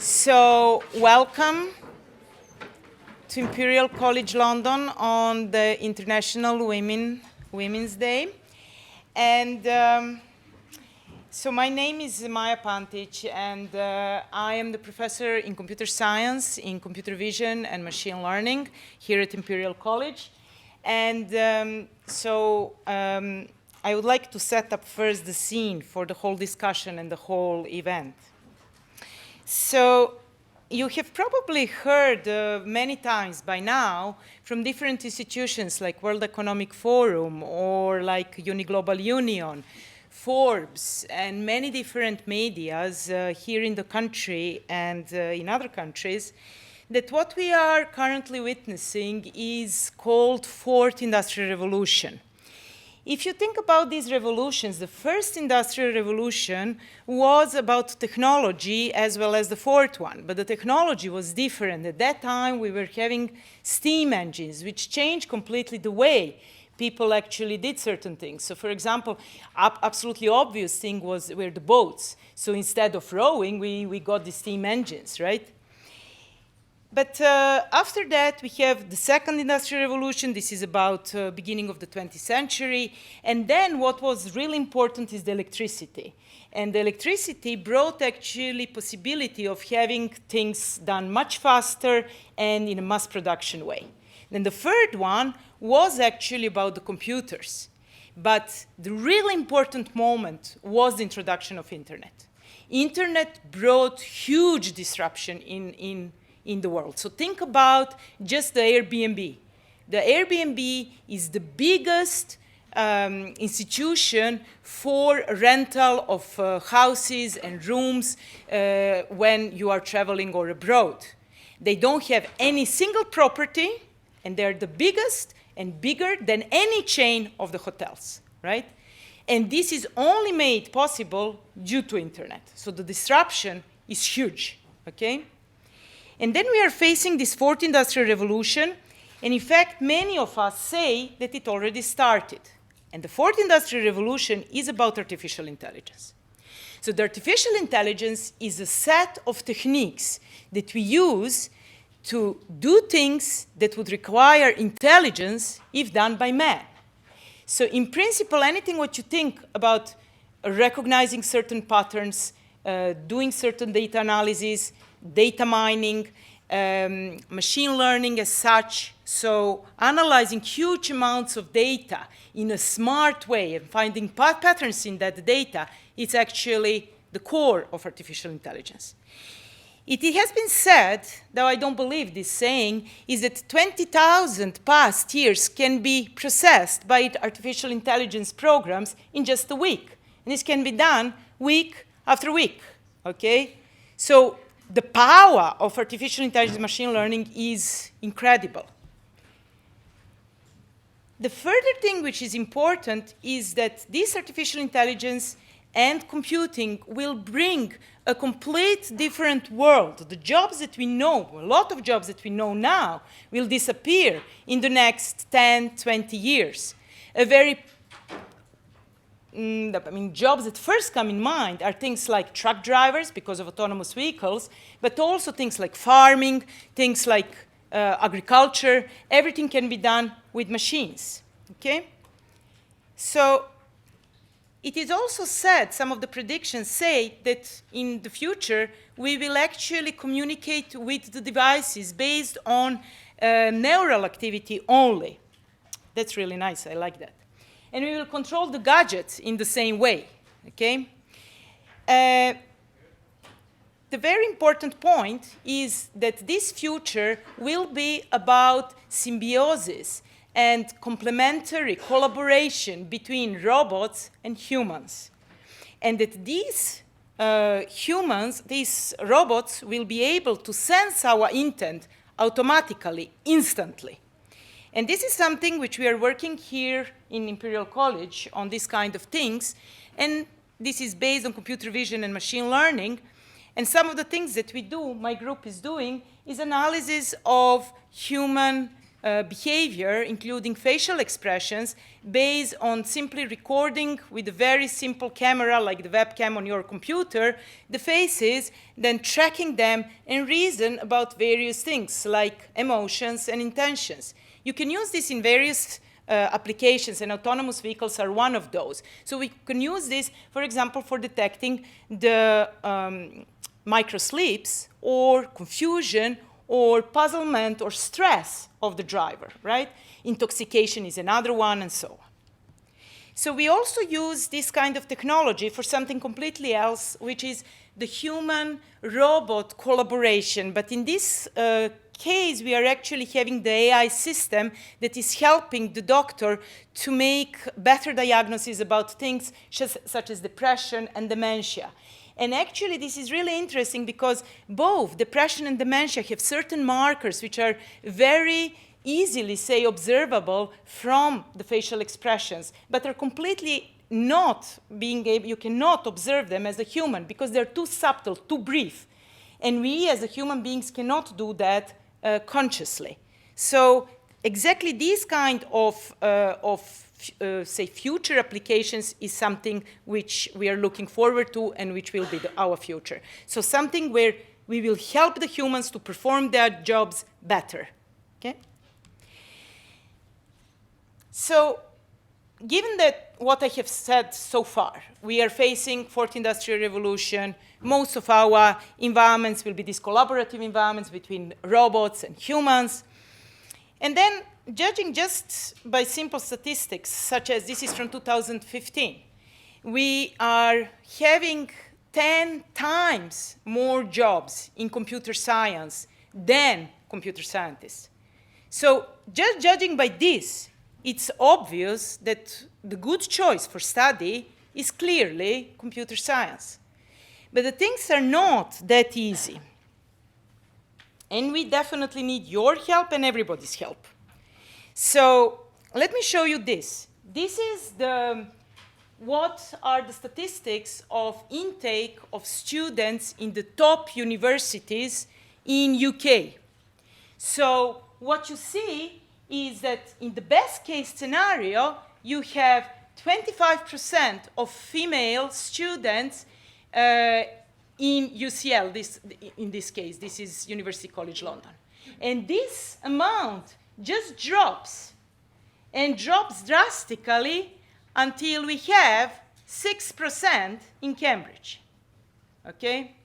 So, welcome to Imperial College London on the International Women's Day. And so my name is Maja Pantic, and I am the professor in computer science, in computer vision and machine learning here at Imperial College. And I would like to set up first the scene for the whole discussion and the whole event. So you have probably heard many times by now from different institutions like World Economic Forum or like Uniglobal Union, Forbes, and many different medias here in the country and in other countries, that what we are currently witnessing is called Fourth Industrial Revolution. If you think about these revolutions, the first industrial revolution was about technology as well as the fourth one, but the technology was different. At that time, we were having steam engines, which changed completely the way people actually did certain things. So for example, absolutely obvious thing were the boats. So instead of rowing, we got the steam engines, right? But after that, we have the second industrial revolution. This is about beginning of the 20th century. And then what was really important is the electricity. And the electricity brought actually possibility of having things done much faster and in a mass production way. Then the third one was actually about the computers. But the really important moment was the introduction of internet. Internet brought huge disruption in the world. So think about just the Airbnb. The Airbnb is the biggest institution for rental of houses and rooms when you are traveling or abroad. They don't have any single property, and they're the biggest and bigger than any chain of the hotels, right? And this is only made possible due to internet. So the disruption is huge, okay? And then we are facing this fourth industrial revolution, and in fact, many of us say that it already started. And the fourth industrial revolution is about artificial intelligence. So the artificial intelligence is a set of techniques that we use to do things that would require intelligence if done by man. So in principle, anything what you think about recognizing certain patterns, doing certain data analysis, data mining, machine learning as such, so analyzing huge amounts of data in a smart way and finding patterns in that data, it's actually the core of artificial intelligence. It has been said, though I don't believe this saying, is that 20,000 past years can be processed by artificial intelligence programs in just a week. And this can be done week after week, okay? So the power of artificial intelligence machine learning is incredible. The further thing which is important is that this artificial intelligence and computing will bring a complete different world. The jobs that we know, a lot of jobs that we know now, will disappear in the next 10, 20 years. Jobs that first come in mind are things like truck drivers because of autonomous vehicles, but also things like farming, things like agriculture. Everything can be done with machines, okay? So it is also said, some of the predictions say that in the future, we will actually communicate with the devices based on neural activity only. That's really nice, I like that. And we will control the gadgets in the same way, okay? The very important point is that this future will be about symbiosis and complementary collaboration between robots and humans. And that these these robots will be able to sense our intent automatically, instantly. And this is something which we are working here in Imperial College on these kind of things. And this is based on computer vision and machine learning. And some of the things that we do, my group is doing, is analysis of human behavior, including facial expressions, based on simply recording with a very simple camera, like the webcam on your computer, the faces, then tracking them and reason about various things, like emotions and intentions. You can use this in various applications, and autonomous vehicles are one of those. So we can use this, for example, for detecting the microsleeps or confusion or puzzlement or stress of the driver, right? Intoxication is another one, and so on. So we also use this kind of technology for something completely else, which is the human-robot collaboration. But in this case, we are actually having the AI system that is helping the doctor to make better diagnoses about things such as depression and dementia. And actually, this is really interesting because both depression and dementia have certain markers which are very easily, say, observable from the facial expressions, but are completely not being able, you cannot observe them as a human because they're too subtle, too brief. And we as a human beings cannot do that consciously. So exactly these kind of say, future applications is something which we are looking forward to and which will be our future. So something where we will help the humans to perform their jobs better, okay? So given that what I have said so far, we are facing fourth industrial revolution, most of our environments will be these collaborative environments between robots and humans. And then, judging just by simple statistics, such as this is from 2015, we are having 10 times more jobs in computer science than computer scientists. So just judging by this, it's obvious that the good choice for study is clearly computer science. But the things are not that easy. And we definitely need your help and everybody's help. So let me show you this. This is what are the statistics of intake of students in the top universities in UK. So what you see is that in the best case scenario, you have 25% of female students in UCL, in this case, this is University College London. And this amount just drops, and drops drastically until we have 6% in Cambridge, okay?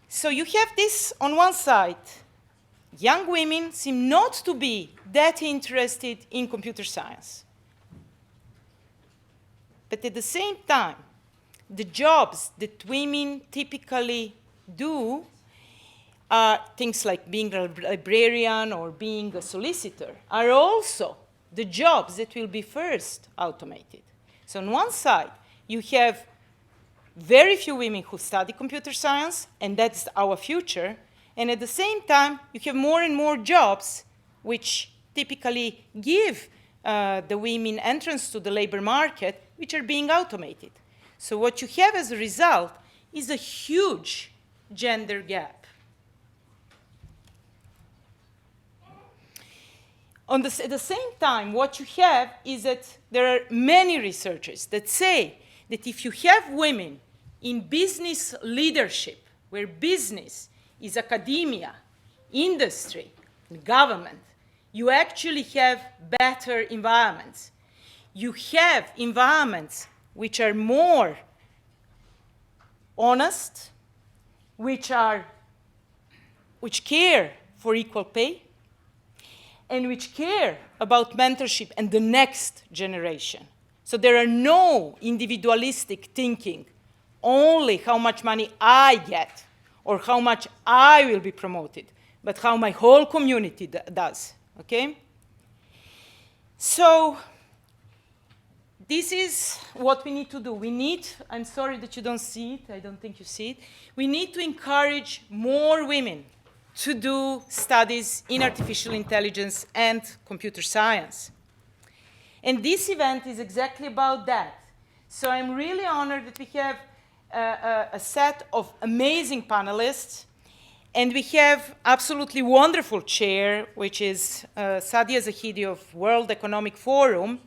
So you have this on one side. Young women seem not to be that interested in computer science. But at the same time, the jobs that women typically do are things like being a librarian or being a solicitor are also the jobs that will be first automated. So on one side, you have very few women who study computer science, and that's our future. And at the same time, you have more and more jobs which typically give the women entrance to the labor market, which are being automated. So what you have as a result is a huge gender gap. At the same time, what you have is that there are many researchers that say that if you have women in business leadership, where business is academia, industry, and government, you actually have better environments. You have environments which are more honest, which care for equal pay, and which care about mentorship and the next generation. So there are no individualistic thinking, only how much money I get or how much I will be promoted, but how my whole community does, okay? So this is what we need to do. We need, I'm sorry that you don't see it, I don't think you see it, we need to encourage more women to do studies in artificial intelligence and computer science. And this event is exactly about that. So I'm really honored that we have a set of amazing panelists. And we have absolutely wonderful chair, which is Sadia Zahidi of World Economic Forum.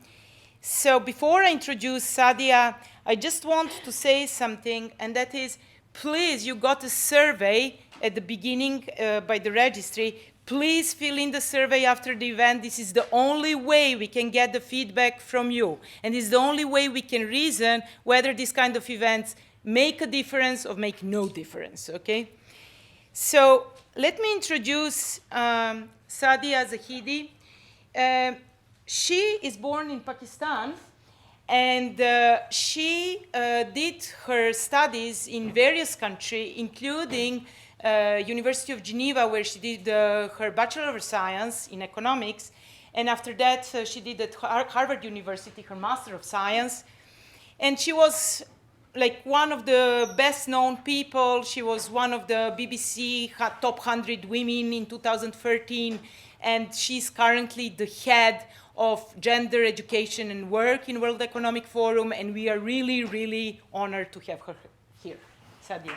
So before I introduce Sadia, I just want to say something, and that is, please, you got a survey at the beginning by the registry. Please fill in the survey after the event. This is the only way we can get the feedback from you. And it's the only way we can reason whether these kind of events make a difference or make no difference, okay? So let me introduce Sadia Zahidi. She is born in Pakistan, and she did her studies in various countries, including University of Geneva, where she did her Bachelor of Science in Economics, and after that she did at Harvard University her Master of Science. And she was like one of the best known people. She was one of the BBC top 100 women in 2013, and she's currently the head of gender education and work in World Economic Forum, and we are really, really honored to have her here. Sadia.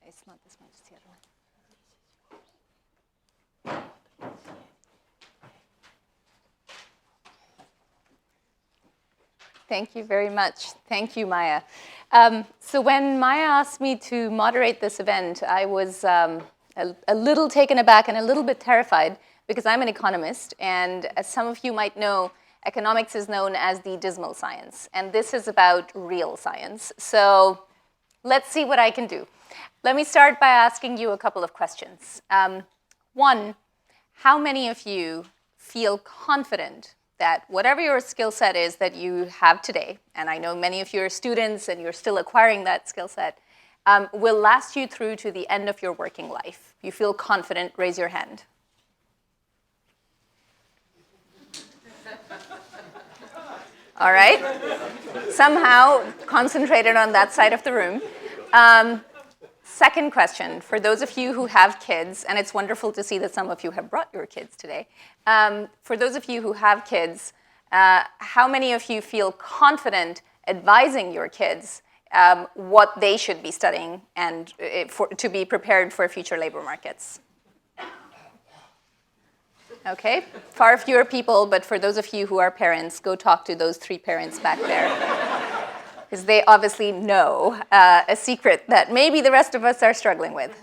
It's not this much, it's the other one. Thank you very much. Thank you, Maya. So when Maya asked me to moderate this event, I was a little taken aback and a little bit terrified because I'm an economist, and as some of you might know, economics is known as the dismal science, and this is about real science. So let's see what I can do. Let me start by asking you a couple of questions. One, how many of you feel confident that whatever your skill set is that you have today, and I know many of you are students and you're still acquiring that skill set, will last you through to the end of your working life? You feel confident, raise your hand. All right, somehow concentrated on that side of the room. Second question, for those of you who have kids, and it's wonderful to see that some of you have brought your kids today. For those of you who have kids, how many of you feel confident advising your kids what they should be studying and to be prepared for future labor markets? Okay, far fewer people, but for those of you who are parents, go talk to those 3 parents back there. Because they obviously know a secret that maybe the rest of us are struggling with.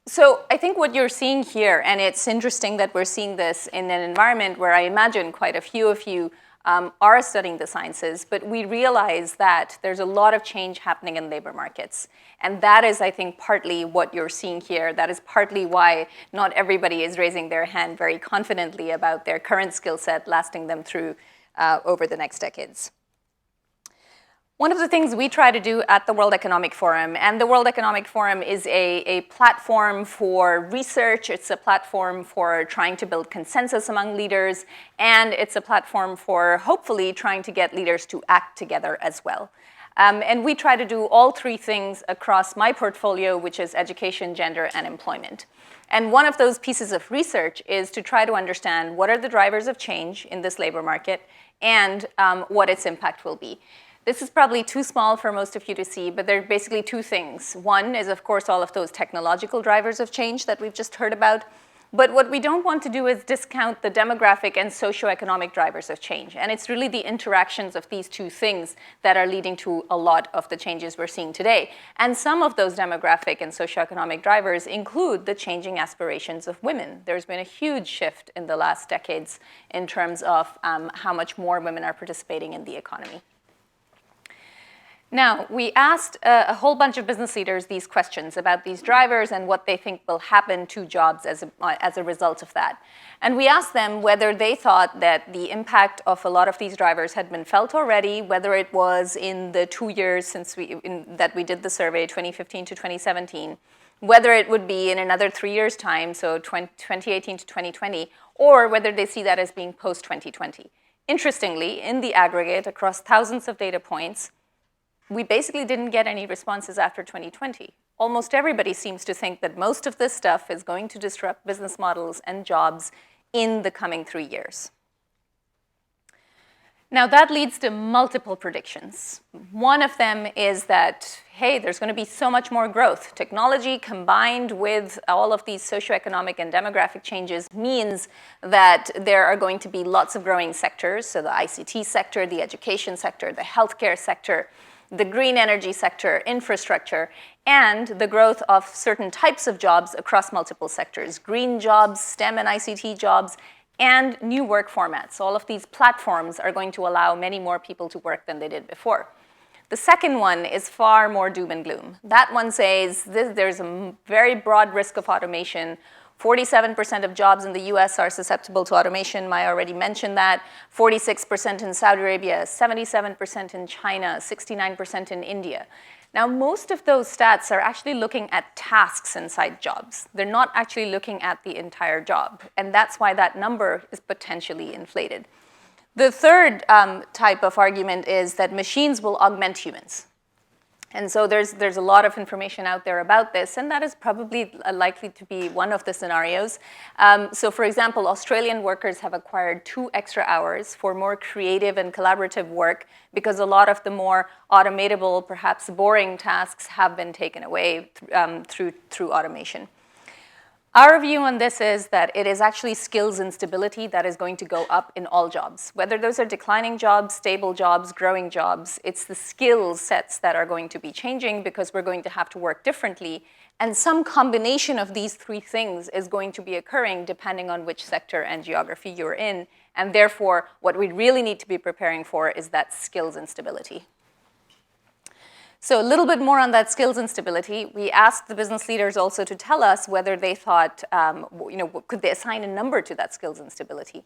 So I think what you're seeing here, and it's interesting that we're seeing this in an environment where I imagine quite a few of you are studying the sciences, but we realize that there's a lot of change happening in labor markets. And that is, I think, partly what you're seeing here. That is partly why not everybody is raising their hand very confidently about their current skill set lasting them through over the next decades. One of the things we try to do at the World Economic Forum, and the World Economic Forum is a platform for research, it's a platform for trying to build consensus among leaders, and it's a platform for hopefully trying to get leaders to act together as well. And we try to do all 3 things across my portfolio, which is education, gender, and employment. And one of those pieces of research is to try to understand what are the drivers of change in this labor market and what its impact will be. This is probably too small for most of you to see, but there are basically 2 things. One is, of course, all of those technological drivers of change that we've just heard about. But what we don't want to do is discount the demographic and socioeconomic drivers of change. And it's really the interactions of these 2 things that are leading to a lot of the changes we're seeing today. And some of those demographic and socioeconomic drivers include the changing aspirations of women. There's been a huge shift in the last decades in terms of how much more women are participating in the economy. Now, we asked a whole bunch of business leaders these questions about these drivers and what they think will happen to jobs as a result of that. And we asked them whether they thought that the impact of a lot of these drivers had been felt already, whether it was in the 2 years since that we did the survey, 2015 to 2017, whether it would be in another 3 years' time, so 2018 to 2020, or whether they see that as being post-2020. Interestingly, in the aggregate, across thousands of data points, we basically didn't get any responses after 2020. almost everybody seems to think that most of this stuff is going to disrupt business models and jobs in the coming 3 years. Now, that leads to multiple predictions. One of them is that, hey, there's going to be so much more growth. Technology combined with all of these socioeconomic and demographic changes means that there are going to be lots of growing sectors. So the ICT sector, the education sector, the healthcare sector, the green energy sector, infrastructure, and the growth of certain types of jobs across multiple sectors. Green jobs, STEM and ICT jobs, and new work formats. All of these platforms are going to allow many more people to work than they did before. The second one is far more doom and gloom. That one says there's a very broad risk of automation. 47% of jobs in the US are susceptible to automation. Maya already mentioned that. 46% in Saudi Arabia, 77% in China, 69% in India. Now, most of those stats are actually looking at tasks inside jobs. They're not actually looking at the entire job. And that's why that number is potentially inflated. The third type of argument is that machines will augment humans. And so there's a lot of information out there about this, and that is probably likely to be one of the scenarios. So for example, Australian workers have acquired 2 extra hours for more creative and collaborative work because a lot of the more automatable, perhaps boring tasks have been taken away through automation. Our view on this is that it is actually skills instability that is going to go up in all jobs. Whether those are declining jobs, stable jobs, growing jobs, it's the skill sets that are going to be changing because we're going to have to work differently. And some combination of these 3 things is going to be occurring depending on which sector and geography you're in. And therefore, what we really need to be preparing for is that skills instability. So a little bit more on that skills instability. We asked the business leaders also to tell us whether they thought, could they assign a number to that skills instability?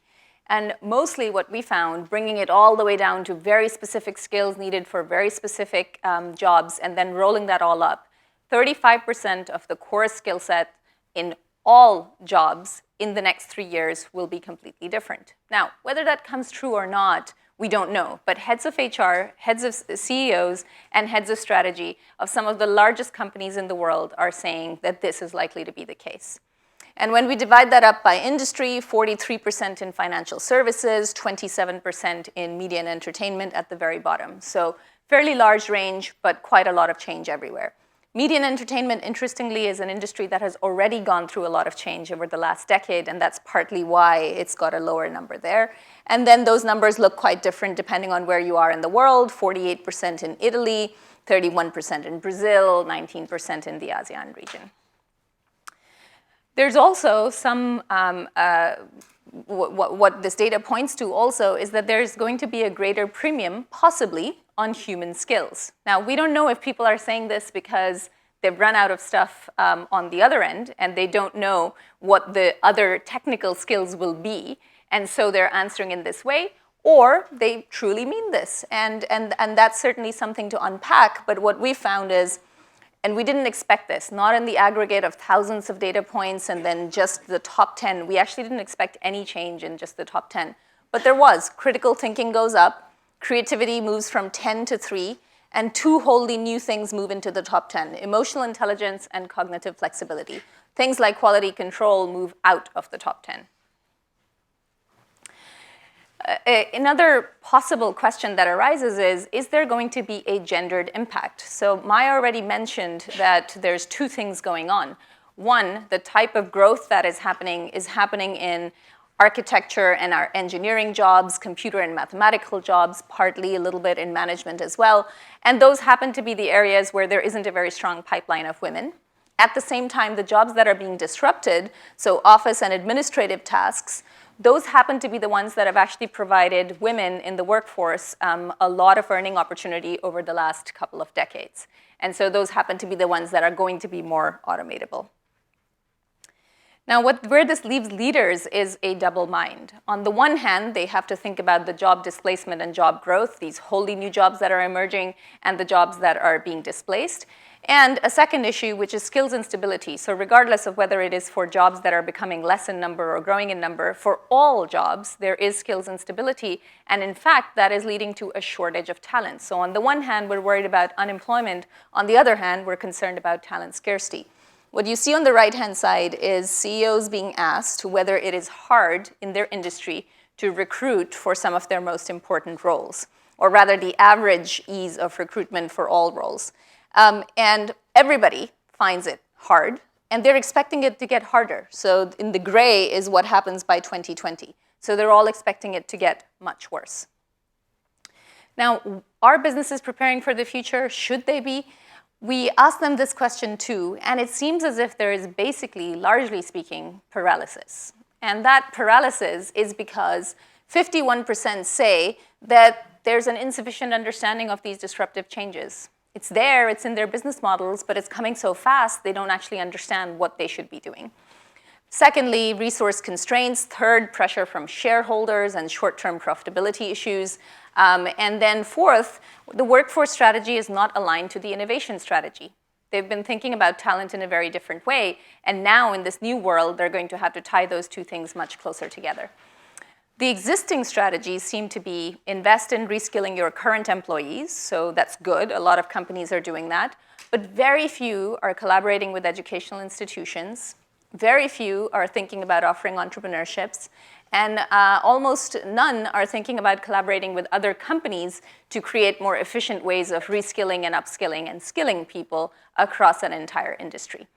And mostly what we found, bringing it all the way down to very specific skills needed for very specific jobs and then rolling that all up, 35% of the core skill set in all jobs in the next 3 years will be completely different. Now, whether that comes true or not, we don't know, but heads of HR, heads of CEOs, and heads of strategy of some of the largest companies in the world are saying that this is likely to be the case. And when we divide that up by industry, 43% in financial services, 27% in media and entertainment at the very bottom. So fairly large range, but quite a lot of change everywhere. Media and entertainment, interestingly, is an industry that has already gone through a lot of change over the last decade, and that's partly why it's got a lower number there. And then those numbers look quite different depending on where you are in the world, 48% in Italy, 31% in Brazil, 19% in the ASEAN region. There's also some, what this data points to also is that there's going to be a greater premium, possibly, on human skills. Now, we don't know if people are saying this because they've run out of stuff on the other end, and they don't know what the other technical skills will be, and so they're answering in this way, or they truly mean this. And that's certainly something to unpack, but what we found is, and we didn't expect this, not in the aggregate of thousands of data points and then just the top 10. We actually didn't expect any change in just the top 10. But there was. Critical thinking goes up, creativity moves from 10 to 3, and 2 wholly new things move into the top 10, emotional intelligence and cognitive flexibility. Things like quality control move out of the top 10. Another possible question that arises is there going to be a gendered impact? So Maya already mentioned that there's 2 things going on. One, the type of growth that is happening in architecture and our engineering jobs, computer and mathematical jobs, partly a little bit in management as well. And those happen to be the areas where there isn't a very strong pipeline of women. At the same time, the jobs that are being disrupted, so office and administrative tasks, those happen to be the ones that have actually provided women in the workforce a lot of earning opportunity over the last couple of decades. And so those happen to be the ones that are going to be more automatable. Now, where this leaves leaders is a double mind. On the one hand, they have to think about the job displacement and job growth, these wholly new jobs that are emerging and the jobs that are being displaced. And a second issue, which is skills instability. So regardless of whether it is for jobs that are becoming less in number or growing in number, for all jobs, there is skills instability. And in fact, that is leading to a shortage of talent. So on the one hand, we're worried about unemployment. On the other hand, we're concerned about talent scarcity. What you see on the right-hand side is CEOs being asked whether it is hard in their industry to recruit for some of their most important roles, or rather the average ease of recruitment for all roles. And everybody finds it hard, and they're expecting it to get harder. So in the gray is what happens by 2020. So they're all expecting it to get much worse. Now, are businesses preparing for the future? Should they be? We asked them this question too, and it seems as if there is basically, largely speaking, paralysis. And that paralysis is because 51% say that there's an insufficient understanding of these disruptive changes. It's there, it's in their business models, but it's coming so fast, they don't actually understand what they should be doing. Secondly, resource constraints. Third, pressure from shareholders and short-term profitability issues. And then fourth, the workforce strategy is not aligned to the innovation strategy. They've been thinking about talent in a very different way, and now in this new world, they're going to have to tie those two things much closer together. The existing strategies seem to be invest in reskilling your current employees, so that's good. A lot of companies are doing that, but very few are collaborating with educational institutions. Very few are thinking about offering entrepreneurships, and almost none are thinking about collaborating with other companies to create more efficient ways of reskilling and upskilling and skilling people across an entire industry.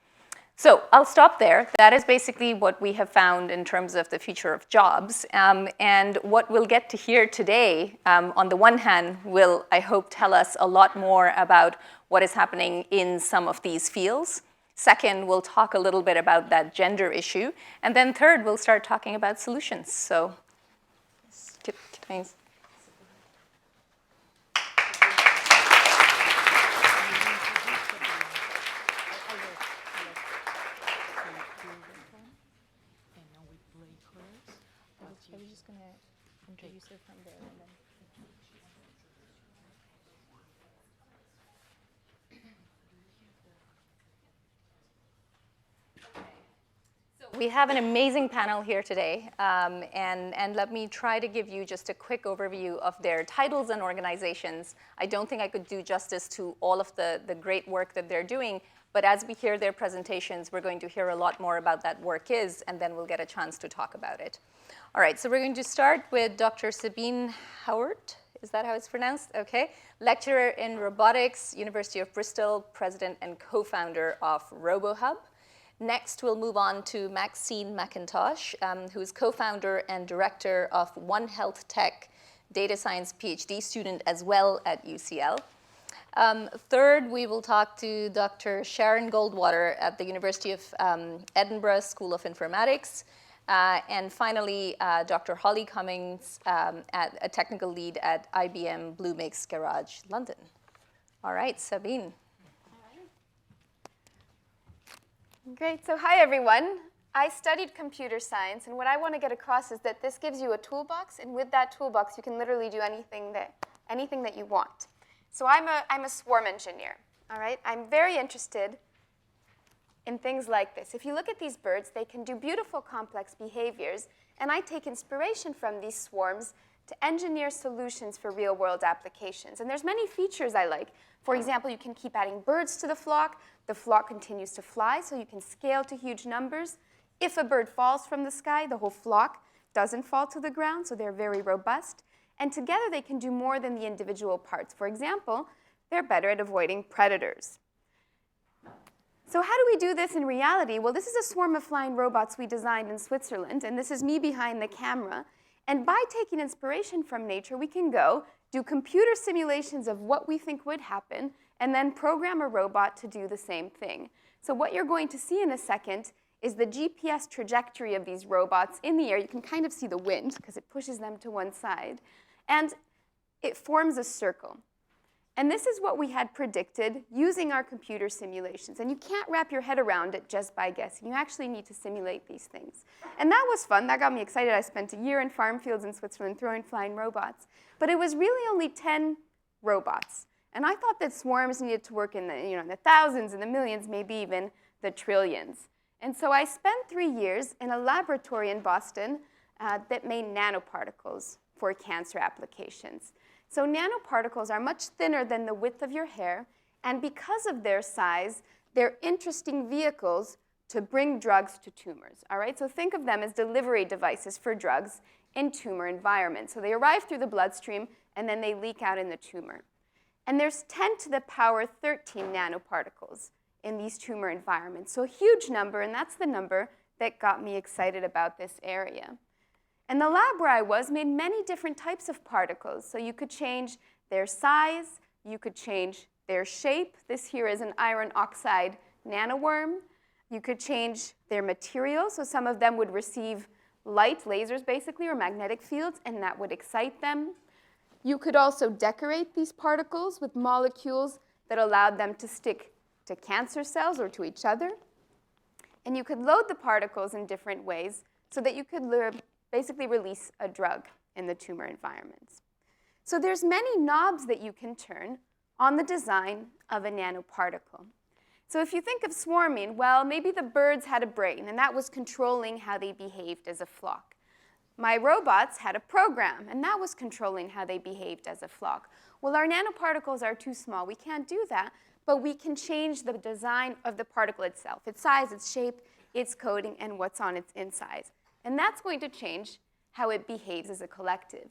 So I'll stop there. That is basically what we have found in terms of the future of jobs. And what we'll get to hear today, on the one hand, will, I hope, tell us a lot more about what is happening in some of these fields. Second, we'll talk a little bit about that gender issue. And then third, we'll start talking about solutions. So, thanks. I was just going to introduce her from there and then. We have an amazing panel here today, and let me try to give you just a quick overview of their titles and organizations. I don't think I could do justice to all of the great work that they're doing, but as we hear their presentations, we're going to hear a lot more about that work is, and then we'll get a chance to talk about it. All right, so we're going to start with Dr. Sabine Howard. Is that how it's pronounced? Okay. Lecturer in robotics, University of Bristol, president and co-founder of RoboHub. Next, we'll move on to Maxine McIntosh, who is co-founder and director of One Health Tech, data science PhD student as well at UCL. Third, we will talk to Dr. Sharon Goldwater at the University of Edinburgh School of Informatics. And finally, Dr. Holly Cummins, at a technical lead at IBM Bluemix Garage, London. All right, Sabine. Great, so hi everyone. I studied computer science, and what I want to get across is that this gives you a toolbox, and with that toolbox you can literally do anything that you want. So I'm a swarm engineer, all right? I'm very interested in things like this. If you look at these birds, they can do beautiful complex behaviors, and I take inspiration from these swarms to engineer solutions for real-world applications. And there's many features I like. For example, you can keep adding birds to the flock continues to fly, so you can scale to huge numbers. If a bird falls from the sky, the whole flock doesn't fall to the ground, so they're very robust. And together they can do more than the individual parts. For example, they're better at avoiding predators. So how do we do this in reality? Well, this is a swarm of flying robots we designed in Switzerland, and this is me behind the camera. And by taking inspiration from nature, we can go do computer simulations of what we think would happen, and then program a robot to do the same thing. So what you're going to see in a second is the GPS trajectory of these robots in the air. You can kind of see the wind, because it pushes them to one side. And it forms a circle. And this is what we had predicted using our computer simulations. And you can't wrap your head around it just by guessing. You actually need to simulate these things. And that was fun. That got me excited. I spent a year in farm fields in Switzerland throwing flying robots. But it was really only 10 robots. And I thought that swarms needed to work in the thousands and the millions, maybe even the trillions. And so I spent 3 years in a laboratory in Boston that made nanoparticles for cancer applications. So nanoparticles are much thinner than the width of your hair, and because of their size, they're interesting vehicles to bring drugs to tumors. All right? So think of them as delivery devices for drugs in tumor environments. So they arrive through the bloodstream, and then they leak out in the tumor. And there's 10 to the power 13 nanoparticles in these tumor environments. So a huge number, and that's the number that got me excited about this area. And the lab where I was made many different types of particles. So you could change their size, you could change their shape. This here is an iron oxide nanoworm. You could change their material, so some of them would receive light, lasers basically, or magnetic fields, and that would excite them. You could also decorate these particles with molecules that allowed them to stick to cancer cells or to each other. And you could load the particles in different ways so that you could basically release a drug in the tumor environments. So there's many knobs that you can turn on the design of a nanoparticle. So if you think of swarming, well, maybe the birds had a brain, and that was controlling how they behaved as a flock. My robots had a program, and that was controlling how they behaved as a flock. Well, our nanoparticles are too small. We can't do that, but we can change the design of the particle itself, its size, its shape, its coating, and what's on its inside. And that's going to change how it behaves as a collective.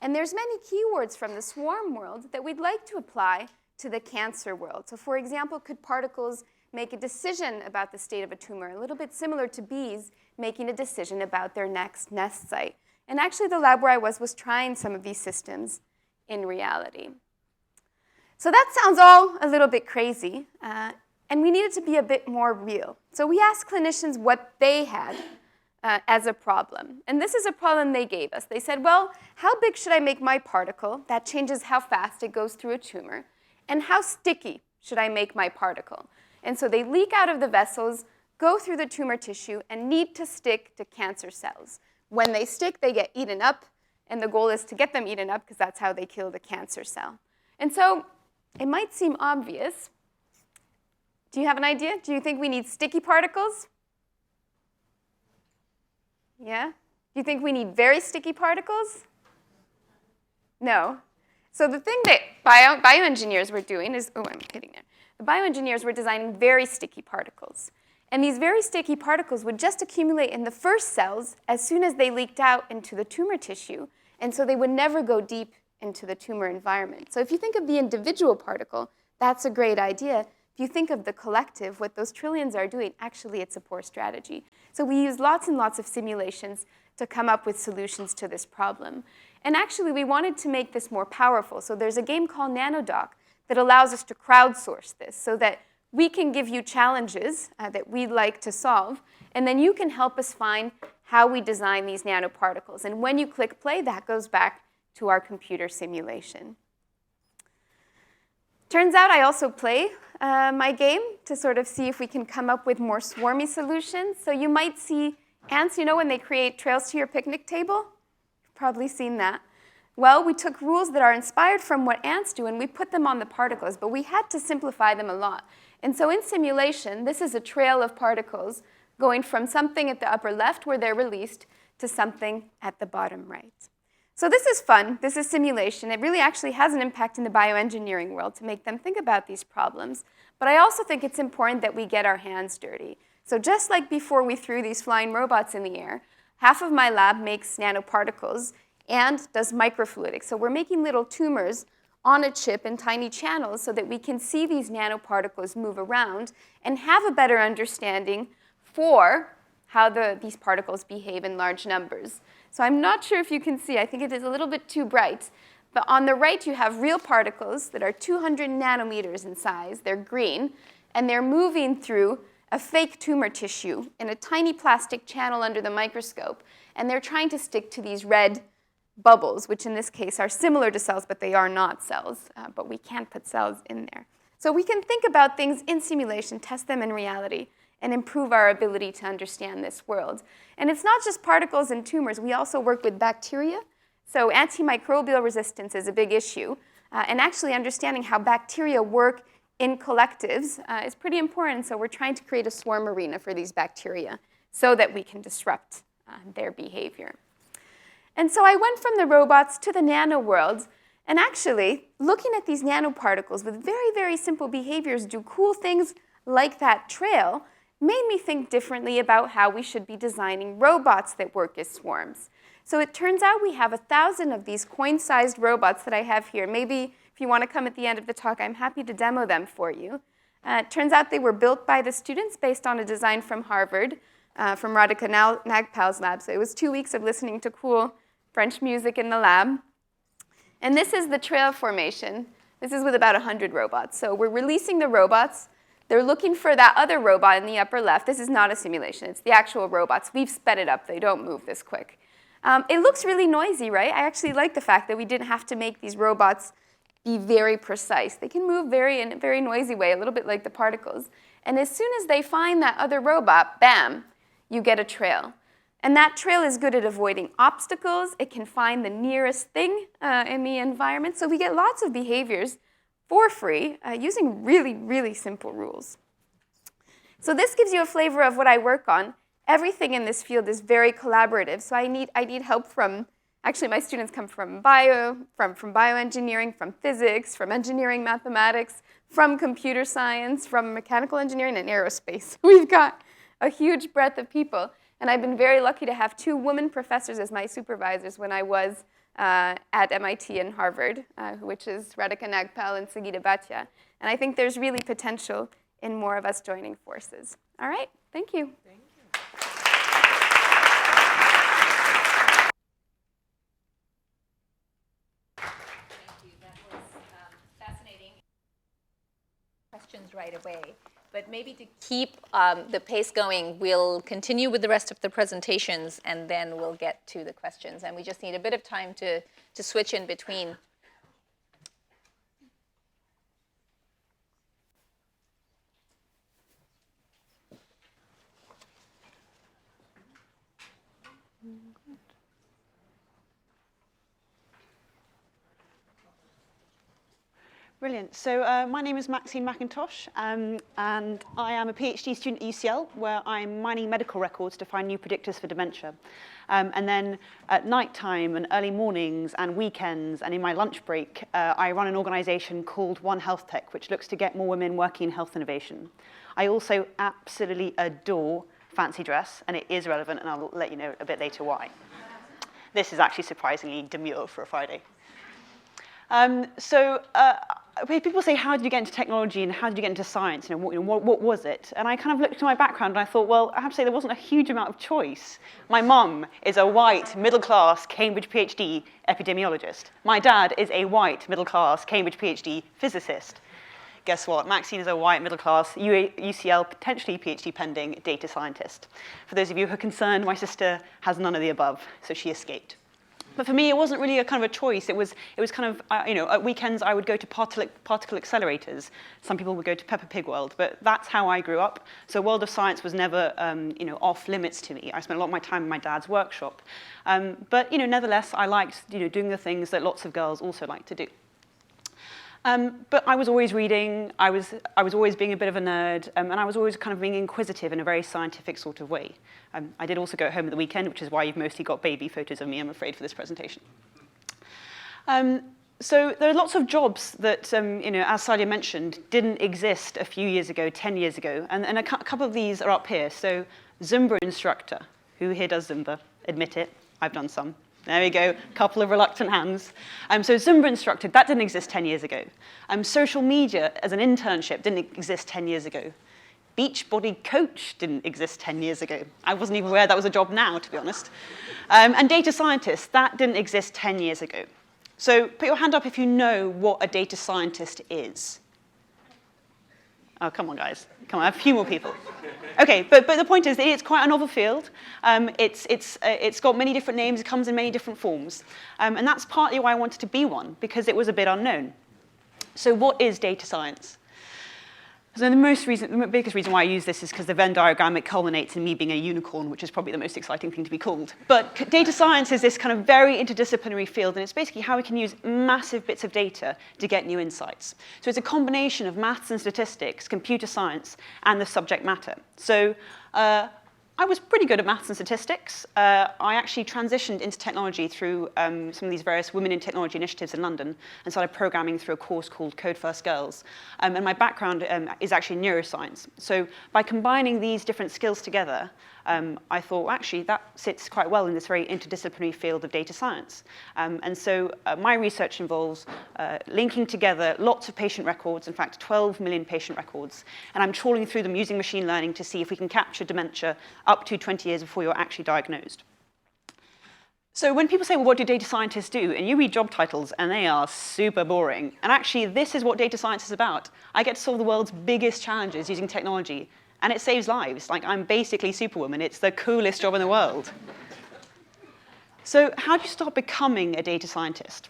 And there's many keywords from the swarm world that we'd like to apply to the cancer world. So for example, could particles make a decision about the state of a tumor, a little bit similar to bees making a decision about their next nest site? And actually the lab where I was trying some of these systems in reality. So that sounds all a little bit crazy, and we needed to be a bit more real. So we asked clinicians what they had as a problem. And this is a problem they gave us. They said, well, how big should I make my particle? That changes how fast it goes through a tumor. And how sticky should I make my particle? And so they leak out of the vessels, go through the tumor tissue, and need to stick to cancer cells. When they stick, they get eaten up, and the goal is to get them eaten up because that's how they kill the cancer cell. And so it might seem obvious. Do you have an idea? Do you think we need sticky particles? Yeah? Do you think we need very sticky particles? No. So the thing that bioengineers were doing is, oh, I'm hitting there. The bioengineers were designing very sticky particles. And these very sticky particles would just accumulate in the first cells as soon as they leaked out into the tumor tissue. And so they would never go deep into the tumor environment. So if you think of the individual particle, that's a great idea. If you think of the collective, what those trillions are doing, actually it's a poor strategy. So we use lots and lots of simulations to come up with solutions to this problem. And actually, we wanted to make this more powerful. So there's a game called NanoDoc that allows us to crowdsource this so that we can give you challenges that we'd like to solve, and then you can help us find how we design these nanoparticles. And when you click play, that goes back to our computer simulation. Turns out I also play my game to sort of see if we can come up with more swarmy solutions. So you might see ants, when they create trails to your picnic table? You've probably seen that. Well, we took rules that are inspired from what ants do, and we put them on the particles, but we had to simplify them a lot. And so in simulation, this is a trail of particles going from something at the upper left where they're released to something at the bottom right. So this is fun. This is simulation. It really actually has an impact in the bioengineering world to make them think about these problems. But I also think it's important that we get our hands dirty. So just like before we threw these flying robots in the air, half of my lab makes nanoparticles and does microfluidics. So we're making little tumors on a chip in tiny channels so that we can see these nanoparticles move around and have a better understanding for how these particles behave in large numbers. So I'm not sure if you can see. I think it is a little bit too bright. But on the right, you have real particles that are 200 nanometers in size. They're green, and they're moving through a fake tumor tissue in a tiny plastic channel under the microscope. And they're trying to stick to these red bubbles, which in this case are similar to cells, but they are not cells. But we can't put cells in there. So we can think about things in simulation, test them in reality, and improve our ability to understand this world. And it's not just particles and tumors. We also work with bacteria. So antimicrobial resistance is a big issue. And actually understanding how bacteria work in collectives is pretty important. So we're trying to create a swarm arena for these bacteria so that we can disrupt their behavior. And so I went from the robots to the nano world. And actually, looking at these nanoparticles with very, very simple behaviors do cool things like that trail made me think differently about how we should be designing robots that work as swarms. So it turns out we have 1,000 of these coin-sized robots that I have here. Maybe if you want to come at the end of the talk, I'm happy to demo them for you. It turns out they were built by the students based on a design from Harvard, from Radhika Nagpal's lab. So it was 2 weeks of listening to cool French music in the lab. And this is the trail formation. This is with about 100 robots. So we're releasing the robots. They're looking for that other robot in the upper left. This is not a simulation. It's the actual robots. We've sped it up. They don't move this quick. It looks really noisy, right? I actually like the fact that we didn't have to make these robots be very precise. They can move in a very noisy way, a little bit like the particles. And as soon as they find that other robot, bam, you get a trail. And that trail is good at avoiding obstacles. It can find the nearest thing in the environment. So we get lots of behaviors for free using really, really simple rules. So this gives you a flavor of what I work on. Everything in this field is very collaborative. So I need help from, actually my students come from bioengineering, from physics, from engineering mathematics, from computer science, from mechanical engineering and aerospace. We've got a huge breadth of people. And I've been very lucky to have 2 women professors as my supervisors when I was at MIT and Harvard, which is Radhika Nagpal and Sangeeta Bhatia. And I think there's really potential in more of us joining forces. All right, thank you. Thank you. That was fascinating. Questions right away. But maybe to keep the pace going, we'll continue with the rest of the presentations, and then we'll get to the questions. And we just need a bit of time to switch in between. Brilliant. So my name is Maxine McIntosh, and I am a PhD student at UCL, where I'm mining medical records to find new predictors for dementia. And then at night time and early mornings and weekends and in my lunch break, I run an organization called One Health Tech, which looks to get more women working in health innovation. I also absolutely adore fancy dress, and it is relevant, and I'll let you know a bit later why. This is actually surprisingly demure for a Friday. People say, how did you get into technology and how did you get into science? What was it? And I kind of looked at my background and I thought, well, I have to say there wasn't a huge amount of choice. My mum is a white, middle-class, Cambridge PhD epidemiologist. My dad is a white, middle-class, Cambridge PhD physicist. Guess what? Maxine is a white, middle-class, UCL, potentially PhD pending data scientist. For those of you who are concerned, my sister has none of the above, so she escaped. But for me, it wasn't really a kind of a choice. It was kind of, at weekends I would go to particle accelerators. Some people would go to Peppa Pig World, but that's how I grew up. So world of science was never, off limits to me. I spent a lot of my time in my dad's workshop. But nevertheless, I liked, doing the things that lots of girls also like to do. But I was always reading, I was always being a bit of a nerd, and I was always kind of being inquisitive in a very scientific sort of way. I did also go home at the weekend, which is why you've mostly got baby photos of me, I'm afraid, for this presentation. So there are lots of jobs that, as Sadia mentioned, didn't exist a few years ago, 10 years ago, and a couple of these are up here. So Zumba instructor. Who here does Zumba? Admit it, I've done some. There we go, a couple of reluctant hands. So Zumba instructor, that didn't exist 10 years ago. Social media as an internship didn't exist 10 years ago. Beachbody coach didn't exist 10 years ago. I wasn't even aware that was a job now, to be honest. And data scientist, that didn't exist 10 years ago. So put your hand up if you know what a data scientist is. Oh, come on, guys. Come on, a few more people. Okay, but the point is that it's quite a novel field. It's got many different names. It comes in many different forms. And that's partly why I wanted to be one, because it was a bit unknown. So what is data science? So the biggest reason why I use this is because the Venn diagram, it culminates in me being a unicorn, which is probably the most exciting thing to be called. But data science is this kind of very interdisciplinary field, and it's basically how we can use massive bits of data to get new insights. So it's a combination of maths and statistics, computer science, and the subject matter. So I was pretty good at maths and statistics. I actually transitioned into technology through some of these various Women in Technology initiatives in London and started programming through a course called Code First Girls. And my background is actually neuroscience. So by combining these different skills together, I thought, well, actually, that sits quite well in this very interdisciplinary field of data science. And so my research involves linking together lots of patient records, in fact, 12 million patient records, and I'm trawling through them using machine learning to see if we can capture dementia up to 20 years before you're actually diagnosed. So when people say, well, what do data scientists do? And you read job titles, and they are super boring. And actually, this is what data science is about. I get to solve the world's biggest challenges using technology, and it saves lives. Like, I'm basically Superwoman. It's the coolest job in the world. So how do you start becoming a data scientist?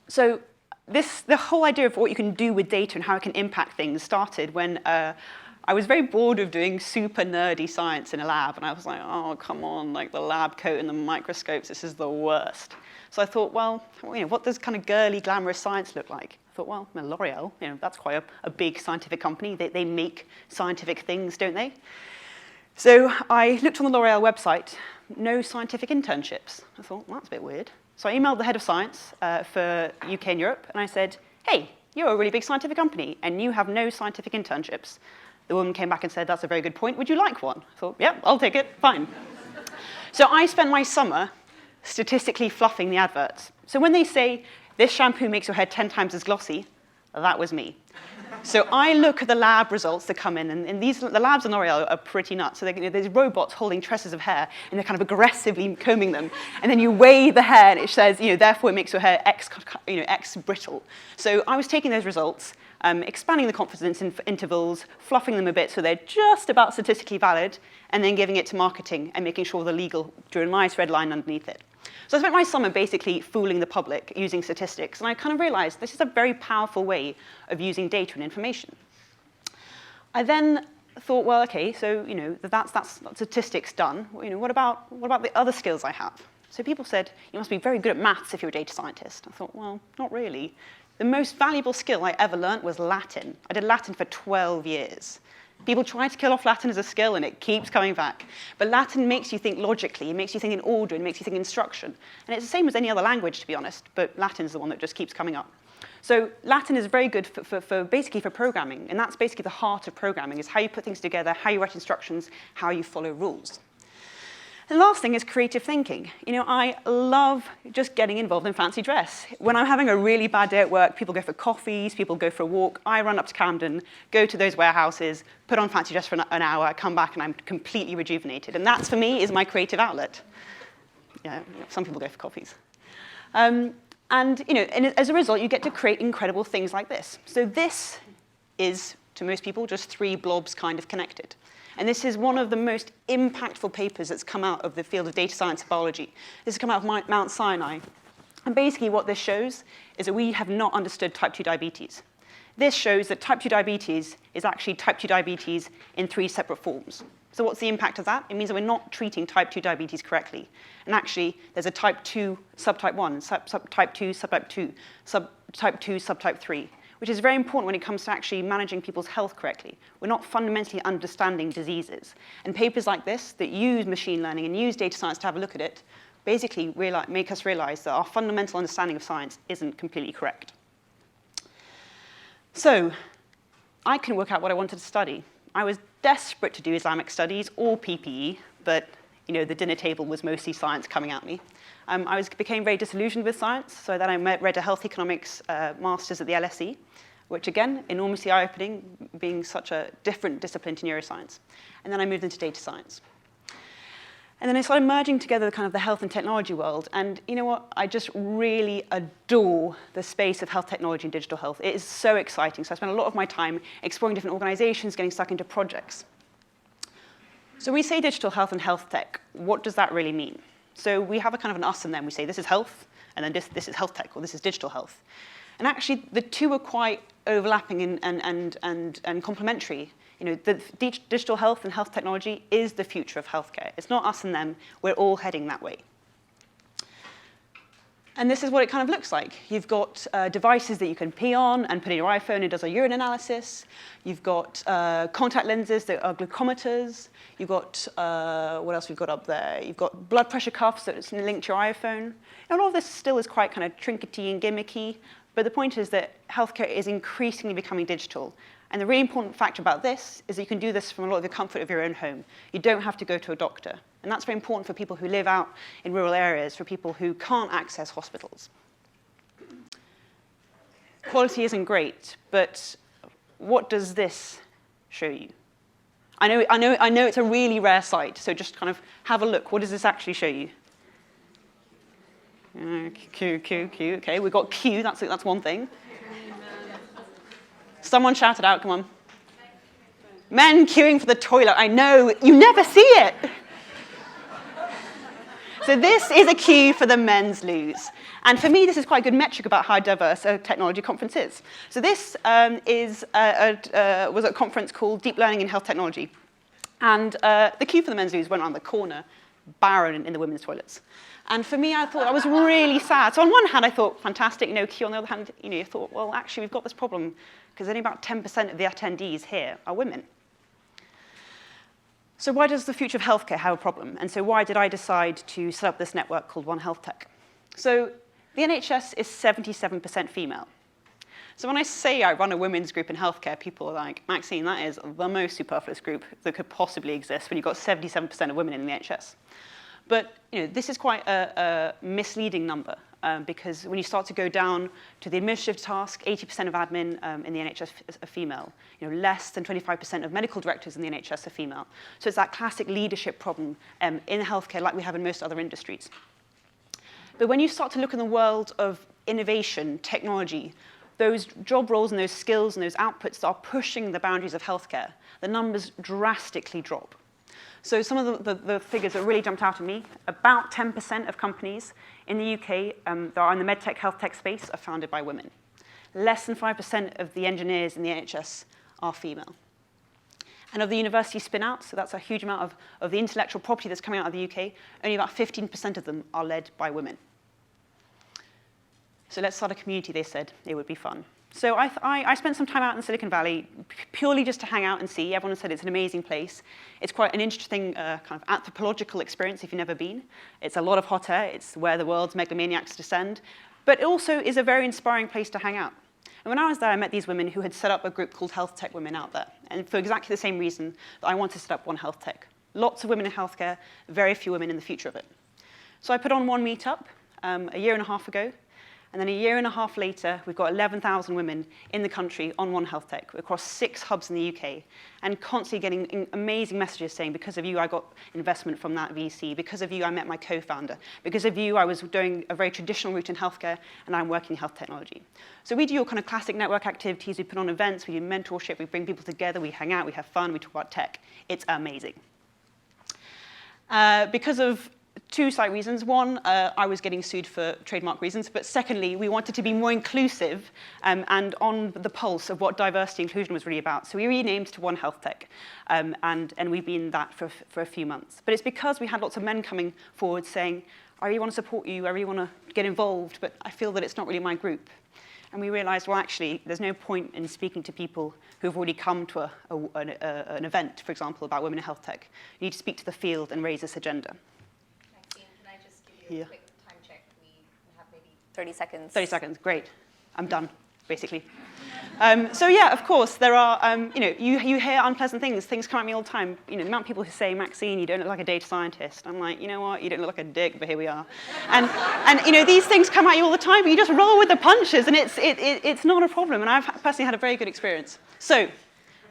So the whole idea of what you can do with data and how it can impact things started when I was very bored of doing super nerdy science in a lab, and I was like, oh, come on, like the lab coat and the microscopes, this is the worst. So I thought, well, what does kind of girly, glamorous science look like? I thought, well, L'Oreal, that's quite a big scientific company. They make scientific things, don't they? So I looked on the L'Oreal website, no scientific internships. I thought, well, that's a bit weird. So I emailed the head of science for UK and Europe, and I said, hey, you're a really big scientific company, and you have no scientific internships. The woman came back and said, that's a very good point. Would you like one? I thought, yeah, I'll take it. Fine. So I spent my summer statistically fluffing the adverts. So when they say, this shampoo makes your hair 10 times as glossy, that was me. So I look at the lab results that come in, and the labs in L'Oreal are pretty nuts. So there's robots holding tresses of hair, and they're kind of aggressively combing them. And then you weigh the hair, and it says, therefore it makes your hair X brittle. So I was taking those results, expanding the confidence intervals, fluffing them a bit so they're just about statistically valid, and then giving it to marketing and making sure they're legal, drew a nice red line underneath it. So I spent my summer basically fooling the public using statistics, and I kind of realized this is a very powerful way of using data and information. I then thought, well, okay, so that's statistics done. What about the other skills I have? So people said, you must be very good at maths if you're a data scientist. I thought, well, not really. The most valuable skill I ever learned was Latin. I did Latin for 12 years. People try to kill off Latin as a skill, and it keeps coming back. But Latin makes you think logically, it makes you think in order, it makes you think in structure. And it's the same as any other language, to be honest, but Latin is the one that just keeps coming up. So Latin is very good basically for programming, and that's basically the heart of programming, is how you put things together, how you write instructions, how you follow rules. The last thing is creative thinking. I love just getting involved in fancy dress. When I'm having a really bad day at work, people go for coffees, people go for a walk. I run up to Camden, go to those warehouses, put on fancy dress for an hour, come back, and I'm completely rejuvenated. And that, for me, is my creative outlet. Yeah, some people go for coffees. And as a result, you get to create incredible things like this. So this is, to most people, just 3 blobs kind of connected. And this is one of the most impactful papers that's come out of the field of data science and biology. This has come out of Mount Sinai. And basically what this shows is that we have not understood type 2 diabetes. This shows that type 2 diabetes is actually type 2 diabetes in 3 separate forms. So what's the impact of that? It means that we're not treating type 2 diabetes correctly. And actually, there's a type 2 subtype 1, type 2 subtype 2, type 2 subtype 3. Which is very important when it comes to actually managing people's health correctly. We're not fundamentally understanding diseases. And papers like this that use machine learning and use data science to have a look at it basically make us realize that our fundamental understanding of science isn't completely correct. So I couldn't work out what I wanted to study. I was desperate to do Islamic studies or PPE, but the dinner table was mostly science coming at me. I became very disillusioned with science, so then I read a health economics master's at the LSE, which again, enormously eye-opening, being such a different discipline to neuroscience. And then I moved into data science. And then I started merging together kind of the health and technology world, and you know what? I just really adore the space of health technology and digital health. It is so exciting, so I spent a lot of my time exploring different organizations, getting stuck into projects. So we say digital health and health tech. What does that really mean? So we have a kind of an us and them. We say this is health, and then this is health tech, or this is digital health. And actually, the two are quite overlapping and complementary. The digital health and health technology is the future of healthcare. It's not us and them. We're all heading that way. And this is what it kind of looks like. You've got devices that you can pee on and put in your iPhone. It does a urine analysis. You've got contact lenses that are glucometers. You've got, what else we've got up there? You've got blood pressure cuffs that's linked to your iPhone. And all of this still is quite kind of trinkety and gimmicky. But the point is that healthcare is increasingly becoming digital. And the really important factor about this is that you can do this from a lot of the comfort of your own home. You don't have to go to a doctor. And that's very important for people who live out in rural areas, for people who can't access hospitals. Quality isn't great, but what does this show you? I know it's a really rare sight, so just kind of have a look. What does this actually show you? Q. Okay, we've got Q. That's one thing. Someone shout it out, come on. Men queuing for the toilet. I know, you never see it. So this is a queue for the men's loos. And for me, this is quite a good metric about how diverse a technology conference is. So this was a conference called Deep Learning in Health Technology. And the queue for the men's loos went around the corner, barren in the women's toilets. And for me, I thought I was really sad. So on one hand, I thought, fantastic, no queue. On the other hand, I thought, well, actually, we've got this problem because only about 10% of the attendees here are women. So why does the future of healthcare have a problem? And so why did I decide to set up this network called One Health Tech? So the NHS is 77% female. So when I say I run a women's group in healthcare, people are like, Maxine, that is the most superfluous group that could possibly exist when you've got 77% of women in the NHS. But this is quite a misleading number because when you start to go down to the administrative task, 80% of admin in the NHS are female. Less than 25% of medical directors in the NHS are female. So it's that classic leadership problem in healthcare like we have in most other industries. But when you start to look in the world of innovation, technology, those job roles and those skills and those outputs that are pushing the boundaries of healthcare, the numbers drastically drop. So some of the figures that really jumped out at me, about 10% of companies in the UK that are in the medtech, health tech space are founded by women. Less than 5% of the engineers in the NHS are female. And of the university spin-outs, so that's a huge amount of the intellectual property that's coming out of the UK, only about 15% of them are led by women. So let's start a community, they said. It would be fun. So I spent some time out in Silicon Valley purely just to hang out and see. Everyone said it's an amazing place. It's quite an interesting kind of anthropological experience if you've never been. It's a lot of hot air. It's where the world's megalomaniacs descend. But it also is a very inspiring place to hang out. And when I was there, I met these women who had set up a group called Health Tech Women out there. And for exactly the same reason that I wanted to set up One Health Tech. Lots of women in healthcare, very few women in the future of it. So I put on one meetup a year and a half ago. And then a year and a half later, we've got 11,000 women in the country on One Health Tech across 6 hubs in the UK, and constantly getting amazing messages saying, because of you, I got investment from that VC. Because of you, I met my co-founder. Because of you, I was doing a very traditional route in healthcare, and I'm working in health technology. So we do your kind of classic network activities. We put on events. We do mentorship. We bring people together. We hang out. We have fun. We talk about tech. It's amazing. Because of 2 slight reasons. One, I was getting sued for trademark reasons, but secondly, we wanted to be more inclusive and on the pulse of what diversity and inclusion was really about. So we renamed to One Health Tech, and we've been that for a few months. But it's because we had lots of men coming forward saying, I really want to support you, I really want to get involved, but I feel that it's not really my group. And we realized, well, actually, there's no point in speaking to people who've already come to an event, for example, about women in health tech. You need to speak to the field and raise this agenda. A quick time check. We have maybe 30 seconds. 30 seconds, great. I'm done, basically. So yeah, of course, there are, you hear unpleasant things. Things come at me all the time. The amount of people who say, Maxine, you don't look like a data scientist. I'm like, you know what? You don't look like a dick, but here we are. And these things come at you all the time, but you just roll with the punches, and it's not a problem. And I've personally had a very good experience. So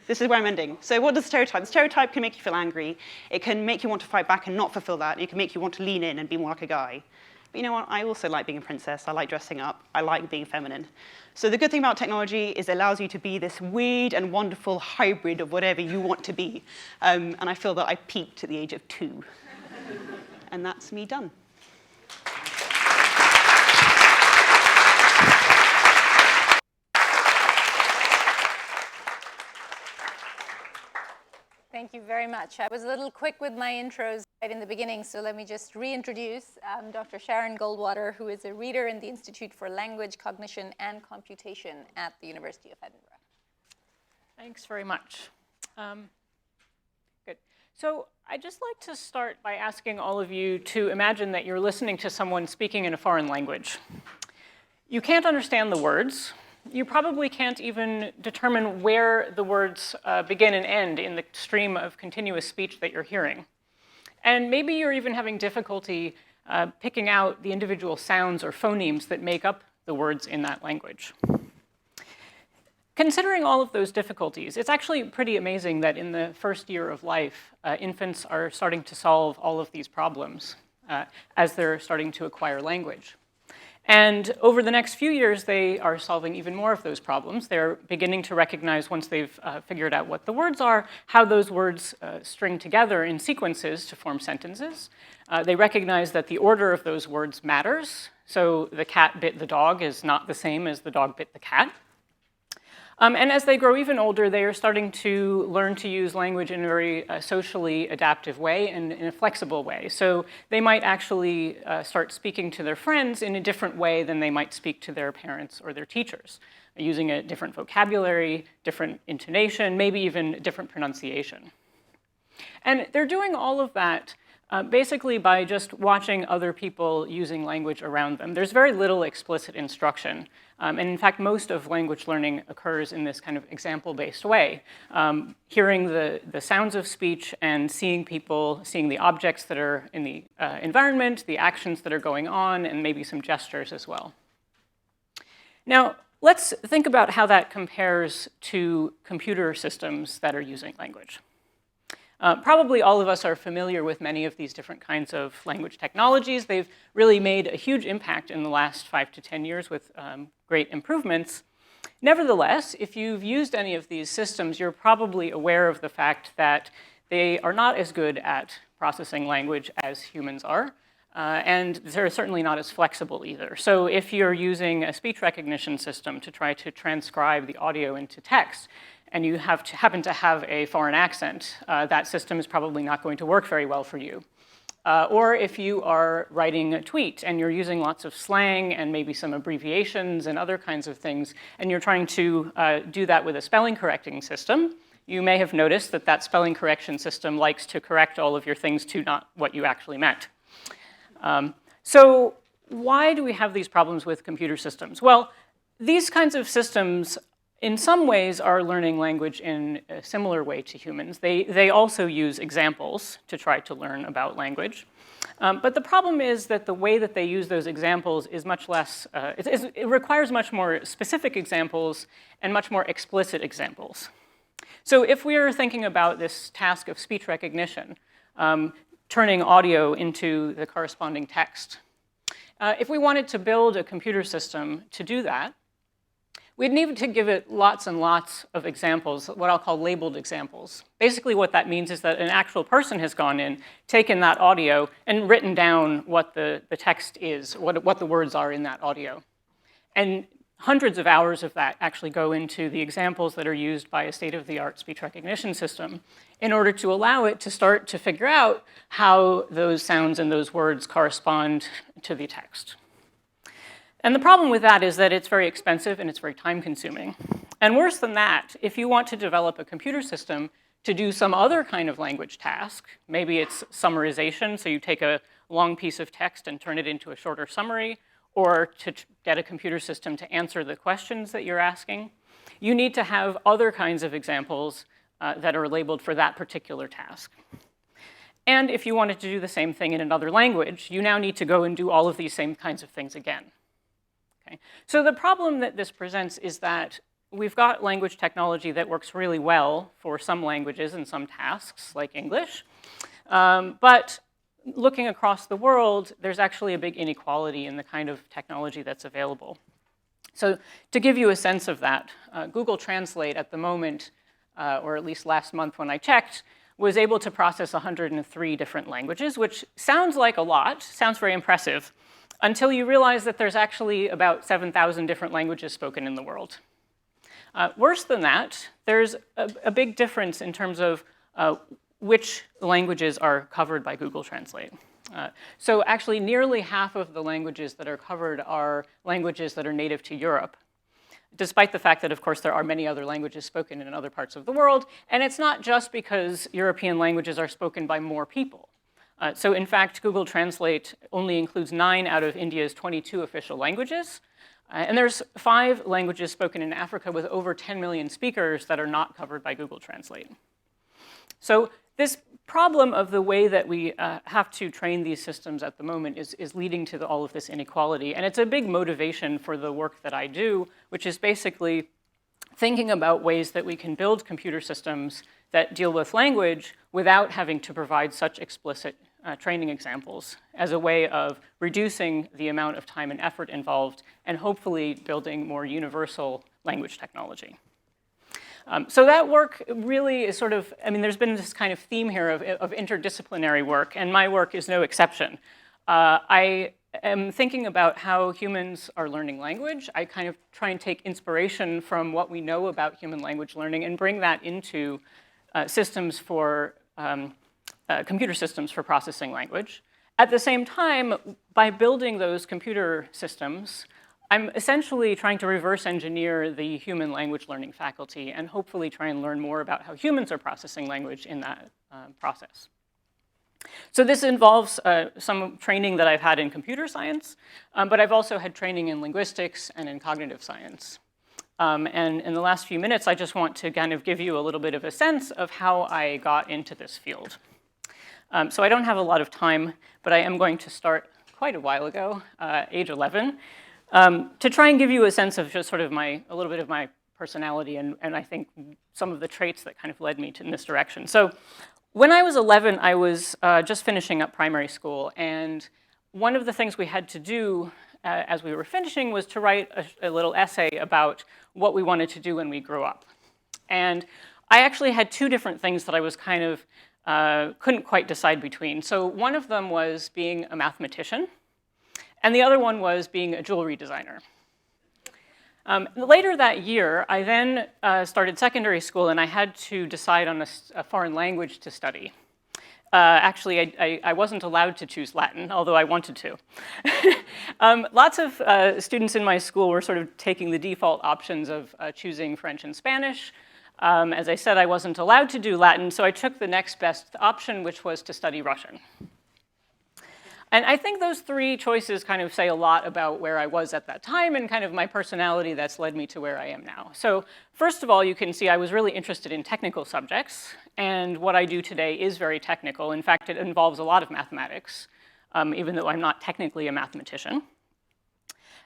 this is where I'm ending. So what does stereotype? The stereotype can make you feel angry. It can make you want to fight back and not fulfill that. It can make you want to lean in and be more like a guy. But you know what? I also like being a princess. I like dressing up. I like being feminine. So the good thing about technology is it allows you to be this weird and wonderful hybrid of whatever you want to be. And I feel that I peaked at the age of 2. And that's me done. very much. I was a little quick with my intros right in the beginning, so let me just reintroduce Dr. Sharon Goldwater, who is a reader in the Institute for Language, Cognition, and Computation at the University of Edinburgh. Thanks very much. Good. So I'd just like to start by asking all of you to imagine that you're listening to someone speaking in a foreign language. You can't understand the words. You probably can't even determine where the words begin and end in the stream of continuous speech that you're hearing. And maybe you're even having difficulty picking out the individual sounds or phonemes that make up the words in that language. Considering all of those difficulties, it's actually pretty amazing that in the first year of life, infants are starting to solve all of these problems as they're starting to acquire language. And over the next few years, they are solving even more of those problems. They're beginning to recognize, once they've figured out what the words are, how those words string together in sequences to form sentences. They recognize that the order of those words matters. So the cat bit the dog is not the same as the dog bit the cat. And as they grow even older, they are starting to learn to use language in a very socially adaptive way and in a flexible way. So they might actually start speaking to their friends in a different way than they might speak to their parents or their teachers, using a different vocabulary, different intonation, maybe even different pronunciation. And they're doing all of that basically by just watching other people using language around them. There's very little explicit instruction. And in fact, most of language learning occurs in this kind of example-based way. Hearing the sounds of speech and seeing people, seeing the objects that are in the environment, the actions that are going on, and maybe some gestures as well. Now, let's think about how that compares to computer systems that are using language. Probably all of us are familiar with many of these different kinds of language technologies. They've really made a huge impact in the last 5 to 10 years with great improvements. Nevertheless, if you've used any of these systems, you're probably aware of the fact that they are not as good at processing language as humans are, and they're certainly not as flexible either. So if you're using a speech recognition system to try to transcribe the audio into text, and you happen to have a foreign accent, that system is probably not going to work very well for you. Or if you are writing a tweet and you're using lots of slang and maybe some abbreviations and other kinds of things, and you're trying to do that with a spelling correcting system, you may have noticed that that spelling correction system likes to correct all of your things to not what you actually meant. So why do we have these problems with computer systems? Well, these kinds of systems in some ways are learning language in a similar way to humans. They also use examples to try to learn about language. But the problem is that the way that they use those examples is much less, it requires much more specific examples and much more explicit examples. So if we are thinking about this task of speech recognition, turning audio into the corresponding text, if we wanted to build a computer system to do that, we'd need to give it lots and lots of examples, what I'll call labeled examples. Basically what that means is that an actual person has gone in, taken that audio, and written down what the text is, what the words are in that audio. And hundreds of hours of that actually go into the examples that are used by a state-of-the-art speech recognition system in order to allow it to start to figure out how those sounds and those words correspond to the text. And the problem with that is that it's very expensive and it's very time-consuming. And worse than that, if you want to develop a computer system to do some other kind of language task, maybe it's summarization, so you take a long piece of text and turn it into a shorter summary, or to get a computer system to answer the questions that you're asking, you need to have other kinds of examples that are labeled for that particular task. And if you wanted to do the same thing in another language, you now need to go and do all of these same kinds of things again. Okay. So the problem that this presents is that we've got language technology that works really well for some languages and some tasks, like English. But looking across the world, there's actually a big inequality in the kind of technology that's available. So to give you a sense of that, Google Translate at the moment, or at least last month when I checked, was able to process 103 different languages, which sounds like a lot, sounds very impressive, until you realize that there's actually about 7,000 different languages spoken in the world. Worse than that, there's a big difference in terms of which languages are covered by Google Translate. So actually, nearly half of the languages that are covered are languages that are native to Europe, despite the fact that, of course, there are many other languages spoken in other parts of the world. And it's not just because European languages are spoken by more people. So in fact, Google Translate only includes 9 out of India's 22 official languages. And there's 5 languages spoken in Africa with over 10 million speakers that are not covered by Google Translate. So this problem of the way that we have to train these systems at the moment is leading to all of this inequality. And it's a big motivation for the work that I do, which is basically thinking about ways that we can build computer systems that deal with language without having to provide such explicit training examples as a way of reducing the amount of time and effort involved and hopefully building more universal language technology. So that work really is sort of, I mean, there's been this kind of theme here of interdisciplinary work, and my work is no exception. I am thinking about how humans are learning language. I kind of try and take inspiration from what we know about human language learning and bring that into systems for, computer systems for processing language. At the same time, by building those computer systems, I'm essentially trying to reverse engineer the human language learning faculty and hopefully try and learn more about how humans are processing language in that process. So this involves some training that I've had in computer science, but I've also had training in linguistics and in cognitive science. And in the last few minutes, I just want to kind of give you a little bit of a sense of how I got into this field. So I don't have a lot of time, but I am going to start quite a while ago, age 11. To try and give you a sense of just sort of a little bit of my personality and I think some of the traits that kind of led me in this direction. So when I was 11, I was just finishing up primary school, and one of the things we had to do as we were finishing was to write a little essay about what we wanted to do when we grew up. And I actually had 2 different things that I was kind of couldn't quite decide between. So one of them was being a mathematician, and the other one was being a jewelry designer. Later that year, I then started secondary school, and I had to decide on a foreign language to study. Actually, I wasn't allowed to choose Latin, although I wanted to. Lots of students in my school were sort of taking the default options of choosing French and Spanish. As I said, I wasn't allowed to do Latin, so I took the next best option, which was to study Russian. And I think those 3 choices kind of say a lot about where I was at that time and kind of my personality that's led me to where I am now. So first of all, you can see I was really interested in technical subjects, and what I do today is very technical. In fact, it involves a lot of mathematics, even though I'm not technically a mathematician.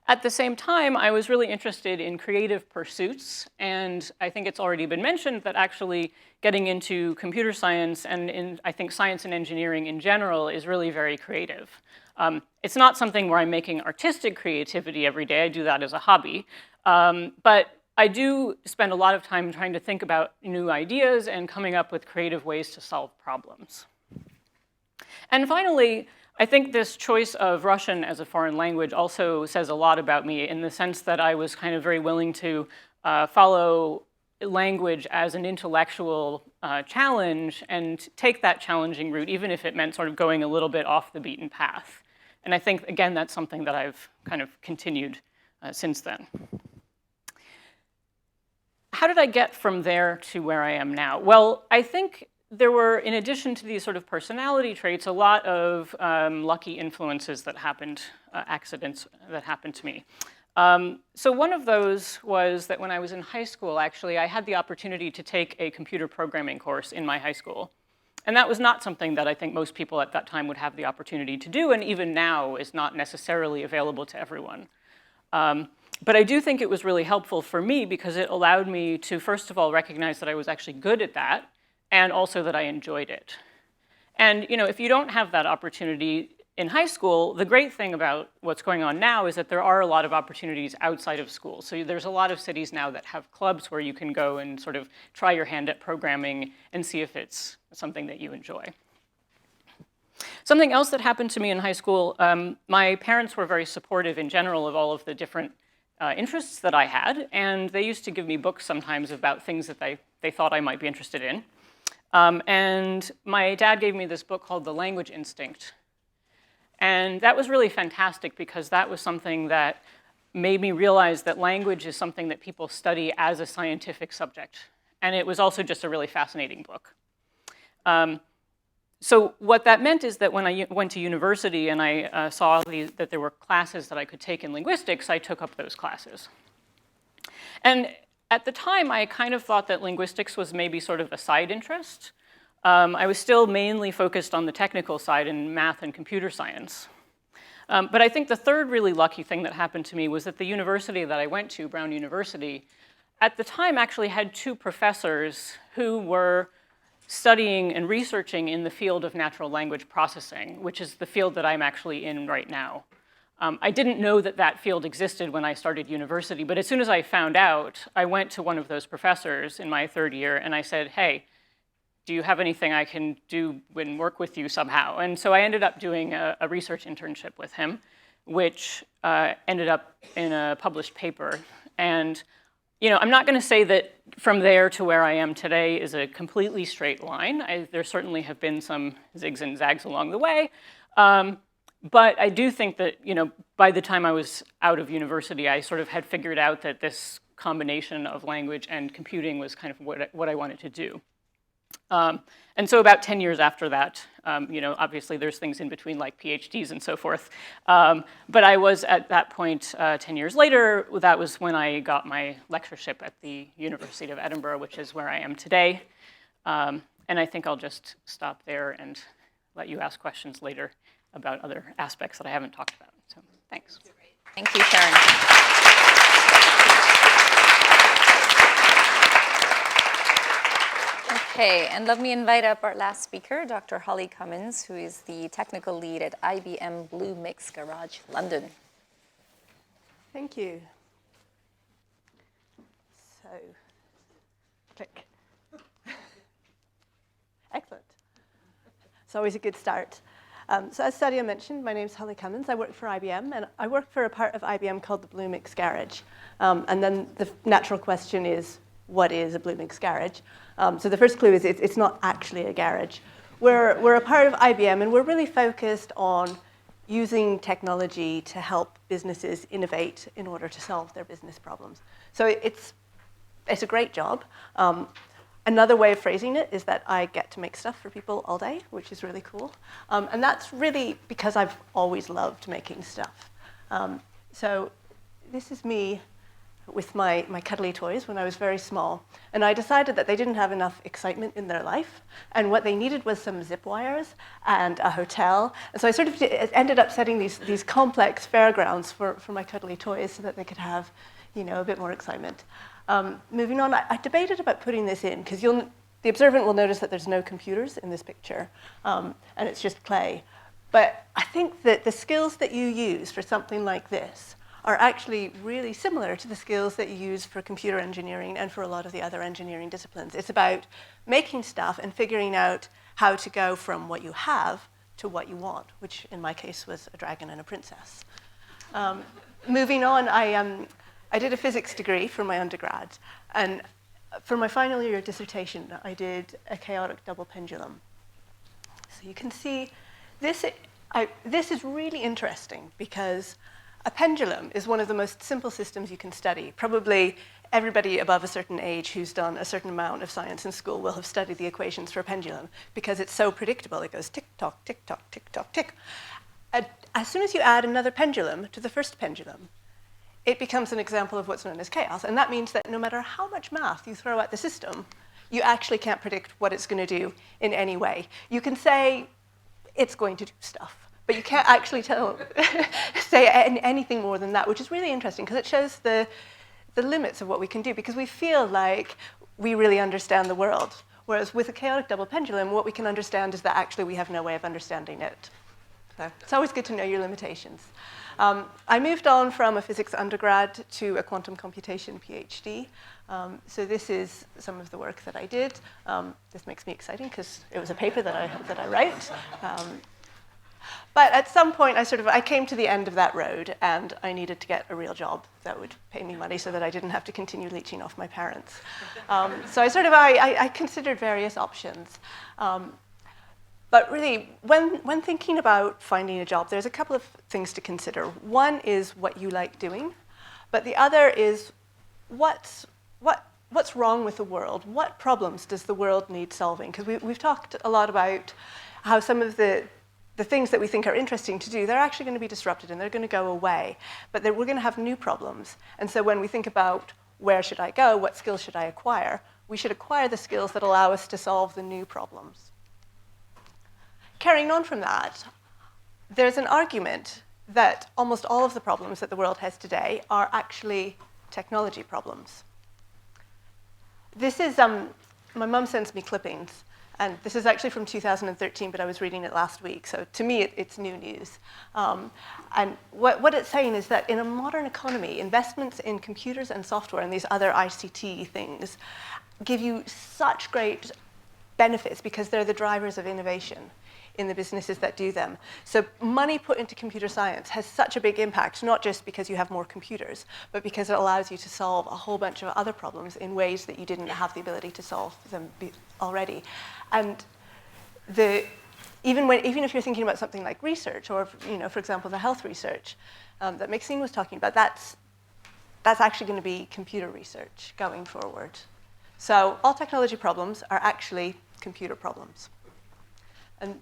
At the same time, I was really interested in creative pursuits, and I think it's already been mentioned that actually getting into computer science and I think science and engineering in general is really very creative. It's not something where I'm making artistic creativity every day. I do that as a hobby. But I do spend a lot of time trying to think about new ideas and coming up with creative ways to solve problems. And finally, I think this choice of Russian as a foreign language also says a lot about me in the sense that I was kind of very willing to follow language as an intellectual challenge and take that challenging route, even if it meant sort of going a little bit off the beaten path. And I think, again, that's something that I've kind of continued since then. How did I get from there to where I am now? Well, I think there were, in addition to these sort of personality traits, a lot of lucky influences that happened, accidents that happened to me. So one of those was that when I was in high school, actually, I had the opportunity to take a computer programming course in my high school. And that was not something that I think most people at that time would have the opportunity to do, and even now is not necessarily available to everyone. But I do think it was really helpful for me because it allowed me to, first of all, recognize that I was actually good at that, and also that I enjoyed it. And if you don't have that opportunity in high school, the great thing about what's going on now is that there are a lot of opportunities outside of school. So there's a lot of cities now that have clubs where you can go and sort of try your hand at programming and see if it's something that you enjoy. Something else that happened to me in high school, my parents were very supportive in general of all of the different interests that I had, and they used to give me books sometimes about things that they thought I might be interested in. And my dad gave me this book called The Language Instinct. And that was really fantastic because that was something that made me realize that language is something that people study as a scientific subject. And it was also just a really fascinating book. So what that meant is that when I went to university and I saw that there were classes that I could take in linguistics, I took up those classes. And at the time, I kind of thought that linguistics was maybe sort of a side interest. I was still mainly focused on the technical side in math and computer science. But I think the third really lucky thing that happened to me was that the university that I went to, Brown University, at the time actually had 2 professors who were studying and researching in the field of natural language processing, which is the field that I'm actually in right now. I didn't know that that field existed when I started university, but as soon as I found out, I went to one of those professors in my 3rd year and I said, hey, do you have anything I can do and work with you somehow? And so I ended up doing a research internship with him, which ended up in a published paper. And I'm not going to say that from there to where I am today is a completely straight line. There certainly have been some zigs and zags along the way. But I do think that, by the time I was out of university, I sort of had figured out that this combination of language and computing was kind of what I wanted to do. And so about 10 years after that, obviously there's things in between like PhDs and so forth. But I was at that point, 10 years later, that was when I got my lectureship at the University of Edinburgh, which is where I am today. And I think I'll just stop there and let you ask questions later about other aspects that I haven't talked about. So thanks. Thank you, Sharon. Okay, and let me invite up our last speaker, Dr. Holly Cummins, who is the technical lead at IBM Blue Mix Garage, London. Thank you. So, click. Excellent. It's always a good start. So as Sadia mentioned, my name is Holly Cummins. I work for IBM, and I work for a part of IBM called the Blue Mix Garage. And then the natural question is, what is a Blue Mix Garage? So the first clue is it's not actually a garage. We're a part of IBM, and we're really focused on using technology to help businesses innovate in order to solve their business problems. So it's a great job. Another way of phrasing it is that I get to make stuff for people all day, which is really cool. And that's really because I've always loved making stuff. So this is me with my cuddly toys when I was very small. And I decided that they didn't have enough excitement in their life. And what they needed was some zip wires and a hotel. And so I sort of ended up setting these complex fairgrounds for my cuddly toys so that they could have, a bit more excitement. Moving on, I debated about putting this in, because the observant will notice that there's no computers in this picture, and it's just clay. But I think that the skills that you use for something like this are actually really similar to the skills that you use for computer engineering and for a lot of the other engineering disciplines. It's about making stuff and figuring out how to go from what you have to what you want, which in my case was a dragon and a princess. Moving on, I did a physics degree for my undergrad, and for my final year dissertation, I did a chaotic double pendulum. So you can see this is really interesting because a pendulum is one of the most simple systems you can study. Probably everybody above a certain age who's done a certain amount of science in school will have studied the equations for a pendulum because it's so predictable. It goes tick-tock, tick-tock, tick-tock, tick. As soon as you add another pendulum to the first pendulum, it becomes an example of what's known as chaos. And that means that no matter how much math you throw at the system, you actually can't predict what it's going to do in any way. You can say it's going to do stuff, but you can't actually say anything more than that, which is really interesting because it shows the limits of what we can do, because we feel like we really understand the world. Whereas with a chaotic double pendulum, what we can understand is that actually we have no way of understanding it. So it's always good to know your limitations. I moved on from a physics undergrad to a quantum computation PhD. So this is some of the work that I did. This makes me exciting because it was a paper that I wrote. But at some point, I came to the end of that road, and I needed to get a real job that would pay me money so that I didn't have to continue leeching off my parents. So I considered various options. But really, when thinking about finding a job, there's a couple of things to consider. One is what you like doing, but the other is what's wrong with the world? What problems does the world need solving? Because we've talked a lot about how some of the things that we think are interesting to do, they're actually going to be disrupted and they're going to go away. But we're going to have new problems. And so when we think about where should I go, what skills should I acquire, we should acquire the skills that allow us to solve the new problems. Carrying on from that, there's an argument that almost all of the problems that the world has today are actually technology problems. This is, my mum sends me clippings, and this is actually from 2013, but I was reading it last week, so to me it's new news. And what it's saying is that in a modern economy, investments in computers and software and these other ICT things give you such great benefits because they're the drivers of innovation in the businesses that do them. So money put into computer science has such a big impact, not just because you have more computers, but because it allows you to solve a whole bunch of other problems in ways that you didn't have the ability to solve them already. And even if you're thinking about something like research, or for example, the health research that Maxine was talking about, that's actually going to be computer research going forward. So all technology problems are actually computer problems. And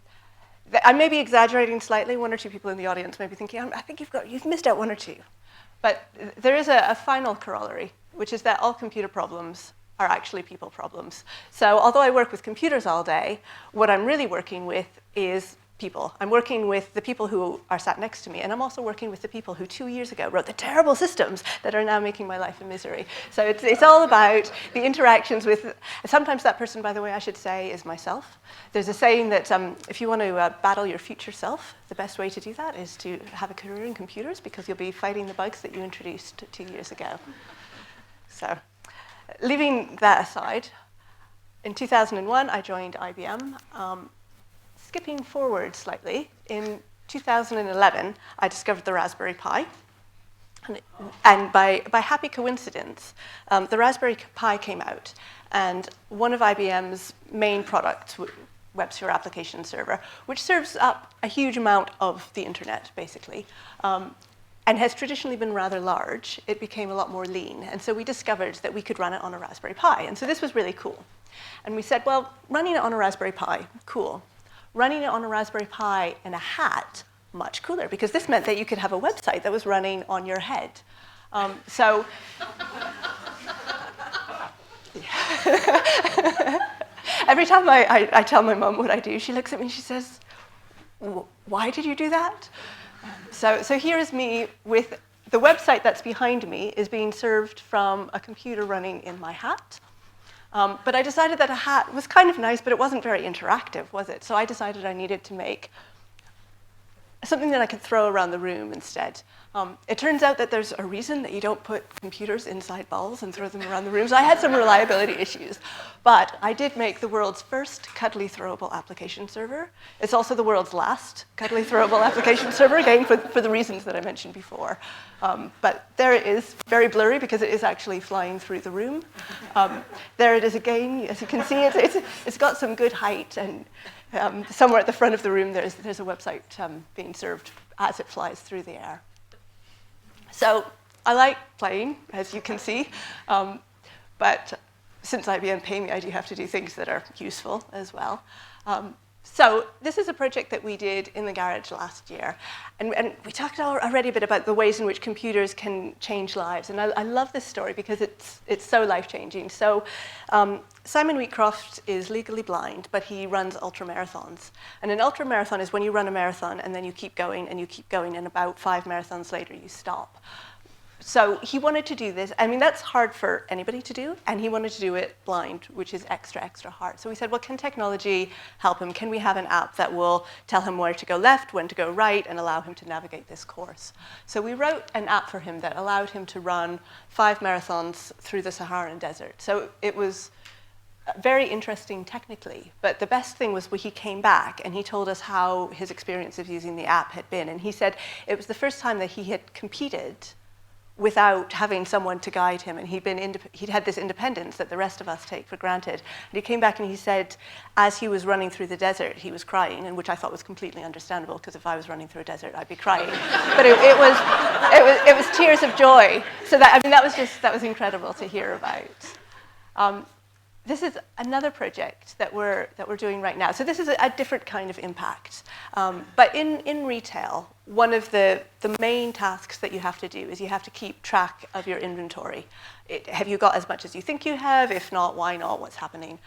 I may be exaggerating slightly. One or two people in the audience may be thinking, I think you've missed out one or two. But there is a final corollary, which is that all computer problems are actually people problems. So although I work with computers all day, what I'm really working with is people. I'm working with the people who are sat next to me, and I'm also working with the people who 2 years ago wrote the terrible systems that are now making my life a misery. So it's all about the interactions with, sometimes that person, by the way, I should say, is myself. There's a saying that if you want to battle your future self, the best way to do that is to have a career in computers, because you'll be fighting the bugs that you introduced 2 years ago. So leaving that aside, in 2001, I joined IBM. Skipping forward slightly, in 2011, I discovered the Raspberry Pi. And by happy coincidence, the Raspberry Pi came out. And one of IBM's main products, WebSphere Application Server, which serves up a huge amount of the internet, basically, and has traditionally been rather large, it became a lot more lean. And so we discovered that we could run it on a Raspberry Pi. And so this was really cool. And we said, well, running it on a Raspberry Pi, cool. Running it on a Raspberry Pi in a hat, much cooler, because this meant that you could have a website that was running on your head. So every time I tell my mum what I do, she looks at me and she says, why did you do that? So here is me with the website that's behind me is being served from a computer running in my hat. But I decided that a hat was kind of nice, but it wasn't very interactive, was it? So I decided I needed to make something that I could throw around the room instead. It turns out that there's a reason that you don't put computers inside balls and throw them around the room. So I had some reliability issues. But I did make the world's first cuddly throwable application server. It's also the world's last cuddly throwable application server, again, for the reasons that I mentioned before. But there it is, very blurry because it is actually flying through the room. There it is again. As you can see, it's got some good height. And somewhere at the front of the room, there's a website being served as it flies through the air. So I like playing, as you can see, but since IBM pay me, I do have to do things that are useful as well. So this is a project that we did in the garage last year. And we talked already a bit about the ways in which computers can change lives. And I love this story because it's so life-changing. So Simon Wheatcroft is legally blind, but he runs ultramarathons. And an ultramarathon is when you run a marathon and then you keep going and you keep going, and about 5 marathons later you stop. So he wanted to do this. I mean, that's hard for anybody to do, and he wanted to do it blind, which is extra, extra hard. So we said, well, can technology help him? Can we have an app that will tell him where to go left, when to go right, and allow him to navigate this course? So we wrote an app for him that allowed him to run 5 marathons through the Saharan desert. So it was very interesting technically, but the best thing was when he came back and he told us how his experience of using the app had been. And he said it was the first time that he had competed without having someone to guide him, and he'd had this independence that the rest of us take for granted. And he came back and he said, as he was running through the desert, he was crying, and which I thought was completely understandable, because if I was running through a desert, I'd be crying. But it was tears of joy. So that was incredible to hear about. This is another project that we're doing right now. So this is a different kind of impact. But in retail, one of the main tasks that you have to do is you have to keep track of your inventory. Have you got as much as you think you have? If not, why not? What's happening?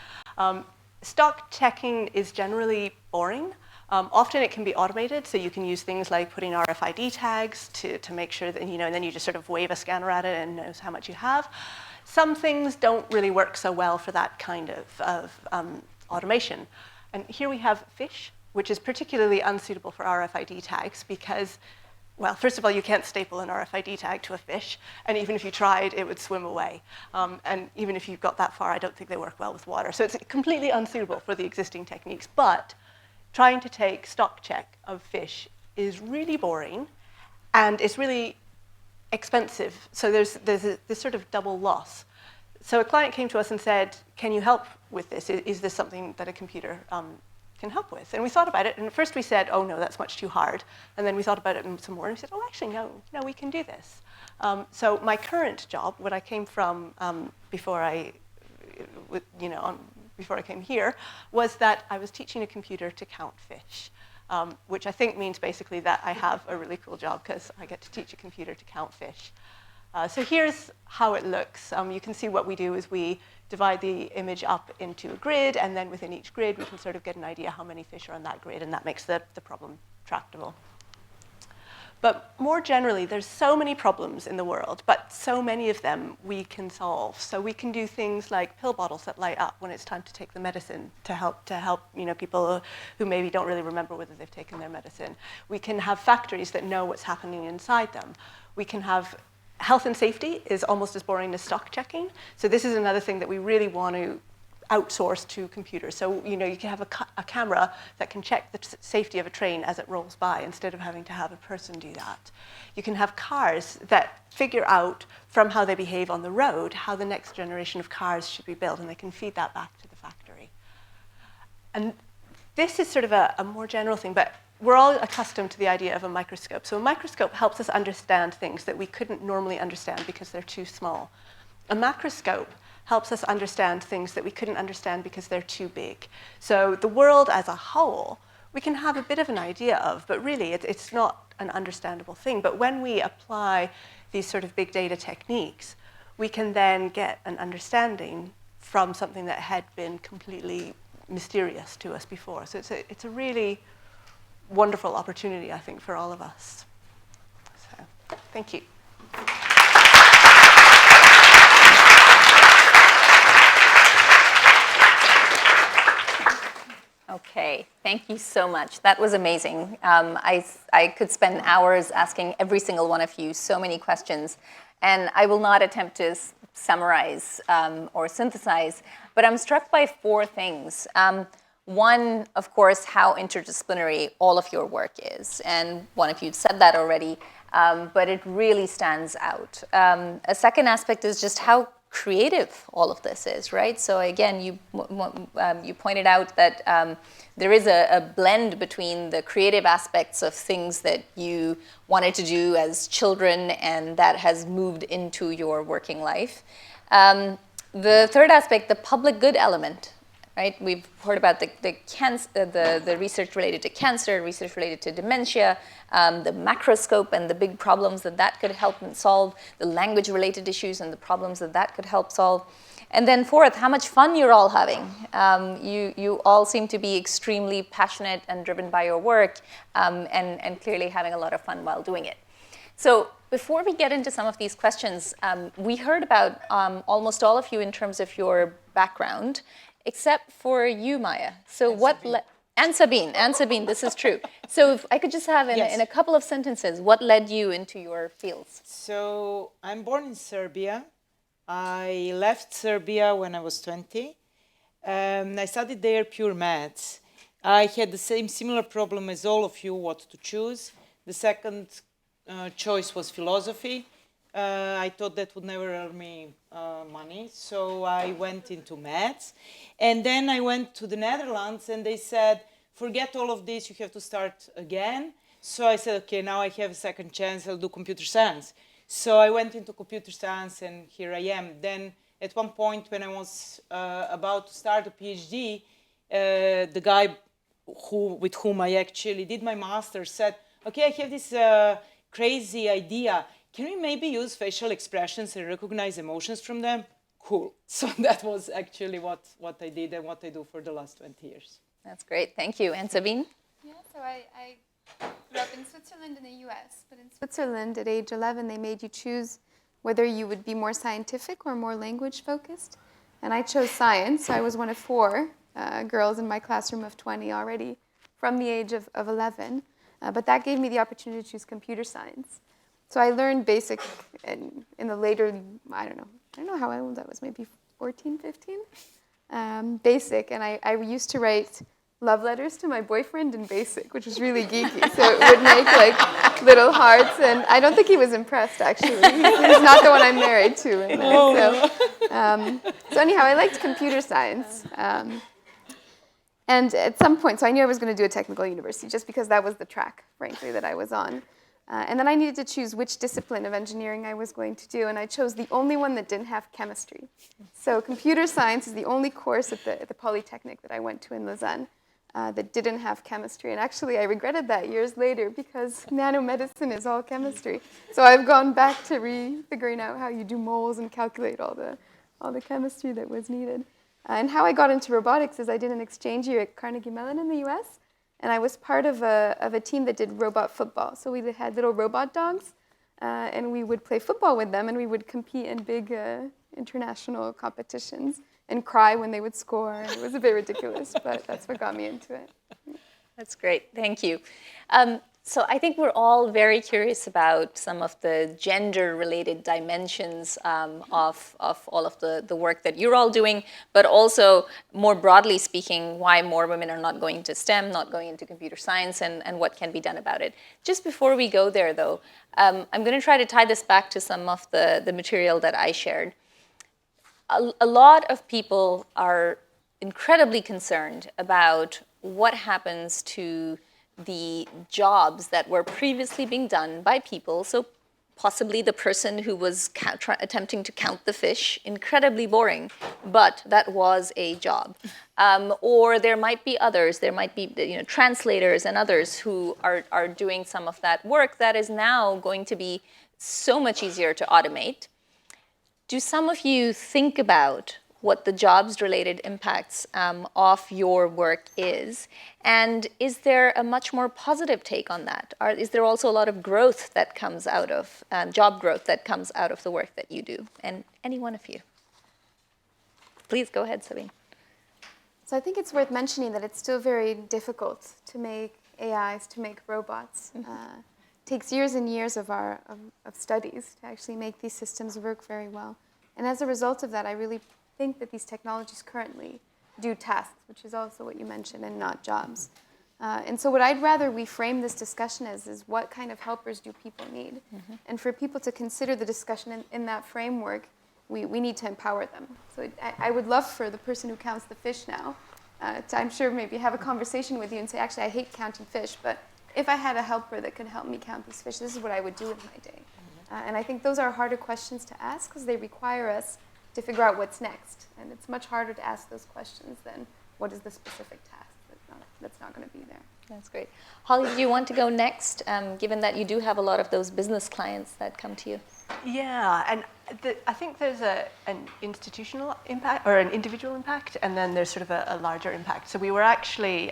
Stock checking is generally boring. Often it can be automated, so you can use things like putting RFID tags to make sure that, and then you just sort of wave a scanner at it and it knows how much you have. Some things don't really work so well for that kind of automation. And here we have fish, which is particularly unsuitable for RFID tags because, well, first of all, you can't staple an RFID tag to a fish, and even if you tried, it would swim away. And even if you got that far, I don't think they work well with water. So it's completely unsuitable for the existing techniques. But trying to take stock check of fish is really boring, and it's really expensive. So there's this sort of double loss. So a client came to us and said, can you help with this? Is this something that a computer can help with? And we thought about it, and at first we said, oh no, that's much too hard. And then we thought about it some more, and we said, oh, actually, no, we can do this. So my current job, what I came from before I came here, was that I was teaching a computer to count fish. Which I think means basically that I have a really cool job because I get to teach a computer to count fish. So here's how it looks. You can see what we do is we divide the image up into a grid, and then within each grid we can sort of get an idea how many fish are on that grid, and that makes the problem tractable. But more generally, there's so many problems in the world, but so many of them we can solve. So we can do things like pill bottles that light up when it's time to take the medicine to help people who maybe don't really remember whether they've taken their medicine. We can have factories that know what's happening inside them. We can have health and safety is almost as boring as stock checking. So this is another thing that we really want to outsourced to computers. So you can have a camera that can check the safety of a train as it rolls by instead of having to have a person do that. You can have cars that figure out from how they behave on the road how the next generation of cars should be built, and they can feed that back to the factory. And this is sort of a more general thing, but we're all accustomed to the idea of a microscope. So a microscope helps us understand things that we couldn't normally understand because they're too small. A macroscope helps us understand things that we couldn't understand because they're too big. So the world as a whole, we can have a bit of an idea of, but really it's not an understandable thing. But when we apply these sort of big data techniques, we can then get an understanding from something that had been completely mysterious to us before. So it's a really wonderful opportunity, I think, for all of us. So, thank you. Okay, thank you so much. That was amazing. I could spend hours asking every single one of you so many questions, and I will not attempt to summarize or synthesize, but I'm struck by 4 things. One, of course, how interdisciplinary all of your work is, and one of you said that already, but it really stands out. A second aspect is just how creative all of this is, right? So again, you pointed out that there is a blend between the creative aspects of things that you wanted to do as children and that has moved into your working life. The third aspect, the public good element, right? We've heard about the research related to cancer, research related to dementia, the macroscope and the big problems that could help solve, the language-related issues and the problems that could help solve. And then fourth, how much fun you're all having. You all seem to be extremely passionate and driven by your work, and clearly having a lot of fun while doing it. So before we get into some of these questions, we heard about almost all of you in terms of your background, except for you, Maya. So and Sabine, this is true. So if I could just have in a couple of sentences, what led you into your fields? So I'm born in Serbia. I left Serbia when I was 20, I studied there pure maths. I had the similar problem as all of you, what to choose. The second choice was philosophy. I thought that would never earn me money, so I went into maths. And then I went to the Netherlands, and they said, forget all of this, you have to start again. So I said, okay, now I have a second chance, I'll do computer science. So I went into computer science, and here I am. Then at one point when I was about to start a PhD, the guy with whom I actually did my master's said, okay, I have this crazy idea. Can we maybe use facial expressions and recognize emotions from them? Cool. So that was actually what I did and what I do for the last 20 years. That's great. Thank you. And Sabine? Yeah, so I grew up in Switzerland and the US, but in Switzerland at age 11 they made you choose whether you would be more scientific or more language focused. And I chose science, so I was one of 4 girls in my classroom of 20 already from the age of 11. But that gave me the opportunity to choose computer science. So I learned basic in the later, I don't know how old I was, maybe 14, 15? Basic, and I used to write love letters to my boyfriend in BASIC, which was really geeky. So it would make like little hearts, and I don't think he was impressed actually. He's not the one I'm married to. So anyhow, I liked computer science. And at some point, so I knew I was going to do a technical university just because that was the track, frankly, that I was on. And then I needed to choose which discipline of engineering I was going to do, and I chose the only one that didn't have chemistry. So computer science is the only course at the Polytechnic that I went to in Lausanne that didn't have chemistry. And actually, I regretted that years later because nanomedicine is all chemistry. So I've gone back to figuring out how you do moles and calculate all the chemistry that was needed. And how I got into robotics is I did an exchange year at Carnegie Mellon in the US. And I was part of a team that did robot football. So we had little robot dogs, and we would play football with them, and we would compete in big international competitions and cry when they would score. And it was a bit ridiculous, but that's what got me into it. That's great. Thank you. So I think we're all very curious about some of the gender-related dimensions of all of the work that you're all doing, but also, more broadly speaking, why more women are not going to STEM, not going into computer science, and what can be done about it. Just before we go there, though, I'm going to try to tie this back to some of the material that I shared. A lot of people are incredibly concerned about what happens to the jobs that were previously being done by people, so possibly the person who was attempting to count the fish, incredibly boring, but that was a job. Or there might be others, there might be translators and others who are doing some of that work that is now going to be so much easier to automate. Do some of you think about what the jobs-related impacts of your work is? And is there a much more positive take on that? Is there also a lot of growth that comes out of, job growth that comes out of the work that you do? And any one of you. Please go ahead, Sabine. So I think it's worth mentioning that it's still very difficult to make AIs, to make robots. It takes years and years of studies to actually make these systems work very well. And as a result of that, I really think that these technologies currently do tasks, which is also what you mentioned, and not jobs. And so what I'd rather we frame this discussion as is what kind of helpers do people need? And for people to consider the discussion in that framework, we need to empower them. So I would love for the person who counts the fish now to, I'm sure, maybe have a conversation with you and say, actually, I hate counting fish, but if I had a helper that could help me count these fish, this is what I would do with my day. And I think those are harder questions to ask because they require us to figure out what's next. And it's much harder to ask those questions than what is the specific task that's not going to be there. That's great. Holly, do you want to go next, given that you do have a lot of those business clients that come to you? Yeah, and I think there's an institutional impact or an individual impact, and then there's sort of a larger impact. So we were actually,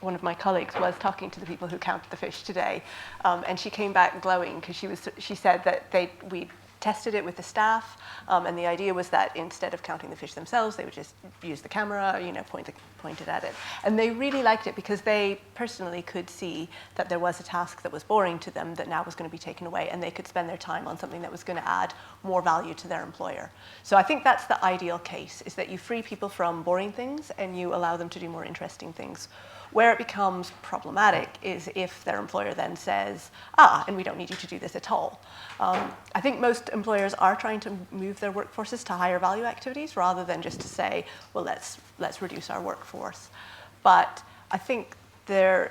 one of my colleagues was talking to the people who count the fish today, and she came back glowing because she said that we tested it with the staff, and the idea was that instead of counting the fish themselves, they would just use the camera, point pointed at it. And they really liked it because they personally could see that there was a task that was boring to them that now was going to be taken away, and they could spend their time on something that was going to add more value to their employer. So I think that's the ideal case, is that you free people from boring things and you allow them to do more interesting things. Where it becomes problematic is if their employer then says, and we don't need you to do this at all. I think most employers are trying to move their workforces to higher value activities rather than just to say, well, let's reduce our workforce. But I think the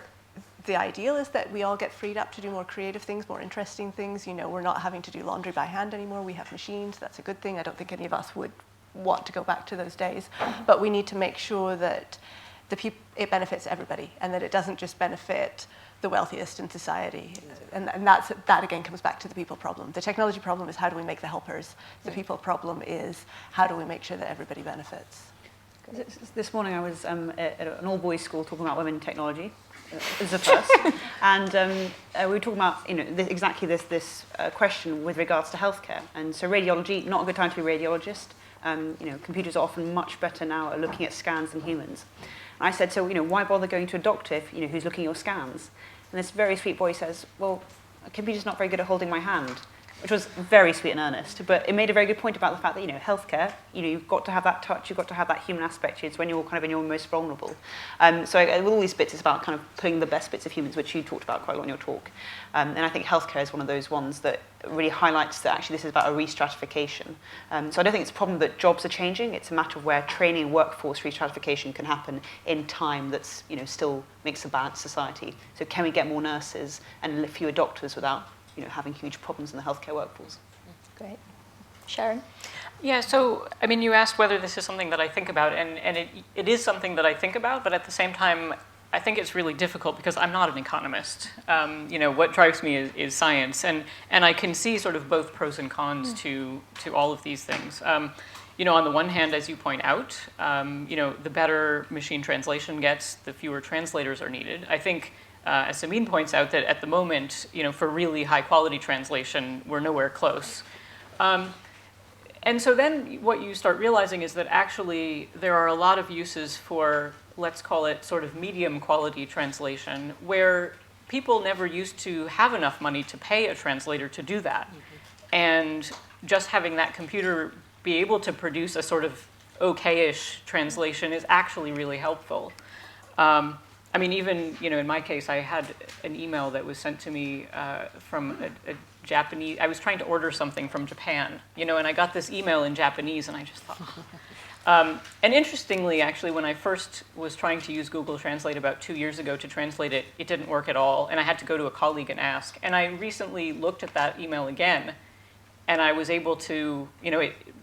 ideal is that we all get freed up to do more creative things, more interesting things. You know, we're not having to do laundry by hand anymore. We have machines. That's a good thing. I don't think any of us would want to go back to those days. But we need to make sure that it benefits everybody, and that it doesn't just benefit the wealthiest in society. And that again comes back to the people problem. The technology problem is how do we make the helpers? The people problem is how do we make sure that everybody benefits? This morning I was at an all-boys school talking about women in technology. As a first, and we were talking about exactly this question with regards to healthcare. And so radiology, not a good time to be a radiologist. Computers are often much better now at looking at scans than humans. And I said, so why bother going to a doctor if who's looking at your scans? And this very sweet boy says, well, a computer's not very good at holding my hand, which was very sweet and earnest. But it made a very good point about the fact that healthcare, you've got to have that touch, you've got to have that human aspect. It's when you're kind of in your most vulnerable. So with all these bits, it's about kind of pulling the best bits of humans, which you talked about quite a lot in your talk. And I think healthcare is one of those ones that really highlights that actually this is about a re-stratification. So I don't think it's a problem that jobs are changing. It's a matter of where training and workforce re-stratification can happen in time that's still makes a balanced society. So can we get more nurses and fewer doctors without having huge problems in the healthcare workforce? Great. Sharon? Yeah, so, I mean, you asked whether this is something that I think about, and it is something that I think about, but at the same time, I think it's really difficult because I'm not an economist. What drives me is science, and I can see sort of both pros and cons to all of these things. On the one hand, as you point out, the better machine translation gets, the fewer translators are needed. I think as Samin points out, that at the moment, for really high quality translation, we're nowhere close. And so then what you start realizing is that actually there are a lot of uses for, let's call it sort of medium quality translation, where people never used to have enough money to pay a translator to do that. And just having that computer be able to produce a sort of okay-ish translation is actually really helpful. I mean, even, in my case, I had an email that was sent to me from a Japanese, I was trying to order something from Japan, and I got this email in Japanese, and I just thought, and interestingly, actually, when I first was trying to use Google Translate about 2 years ago to translate it, it didn't work at all, and I had to go to a colleague and ask. And I recently looked at that email again, and I was able to,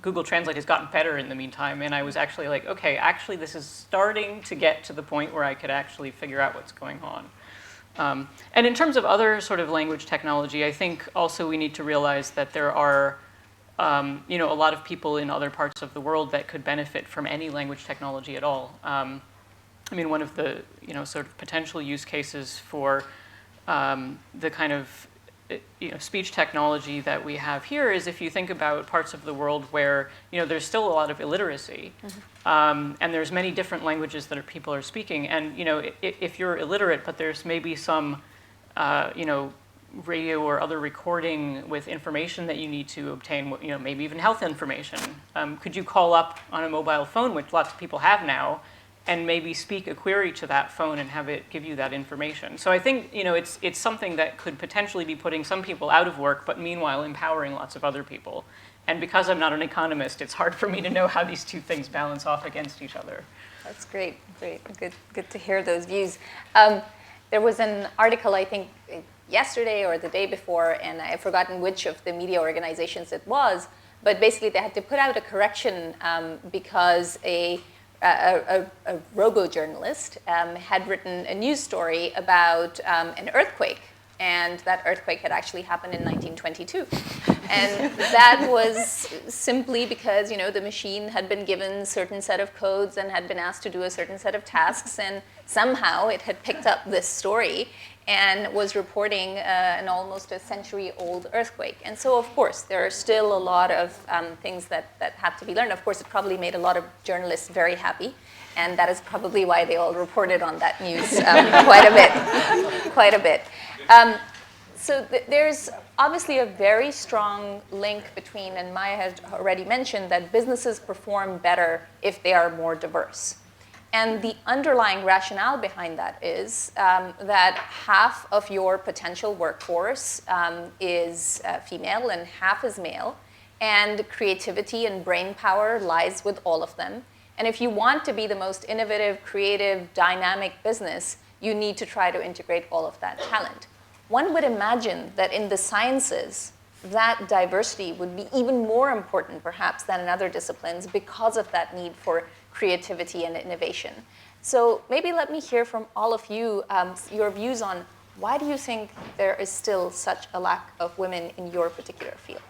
Google Translate has gotten better in the meantime, and I was actually like, okay, actually this is starting to get to the point where I could actually figure out what's going on. And in terms of other sort of language technology, I think also we need to realize that there are, a lot of people in other parts of the world that could benefit from any language technology at all. I mean, one of the, sort of potential use cases for the kind of speech technology that we have here is if you think about parts of the world where there's still a lot of illiteracy, and there's many different languages that people are speaking, and if you're illiterate but there's maybe some radio or other recording with information that you need to obtain, maybe even health information, could you call up on a mobile phone, which lots of people have now, and maybe speak a query to that phone and have it give you that information? So I think it's something that could potentially be putting some people out of work, but meanwhile empowering lots of other people. And because I'm not an economist, it's hard for me to know how these two things balance off against each other. That's great. Good to hear those views. There was an article, I think, yesterday or the day before, and I've forgotten which of the media organizations it was, but basically they had to put out a correction because a robo-journalist had written a news story about an earthquake, and that earthquake had actually happened in 1922. And that was simply because, the machine had been given a certain set of codes and had been asked to do a certain set of tasks, and somehow it had picked up this story and was reporting an almost a century-old earthquake. And so, of course, there are still a lot of things that have to be learned. Of course, it probably made a lot of journalists very happy, and that is probably why they all reported on that news quite a bit. So there's obviously a very strong link between, and Maya had already mentioned, that businesses perform better if they are more diverse. And the underlying rationale behind that is that half of your potential workforce is female and half is male, and creativity and brain power lies with all of them. And if you want to be the most innovative, creative, dynamic business, you need to try to integrate all of that talent. One would imagine that in the sciences, that diversity would be even more important, perhaps, than in other disciplines because of that need for creativity and innovation. So maybe let me hear from all of you your views on why do you think there is still such a lack of women in your particular field?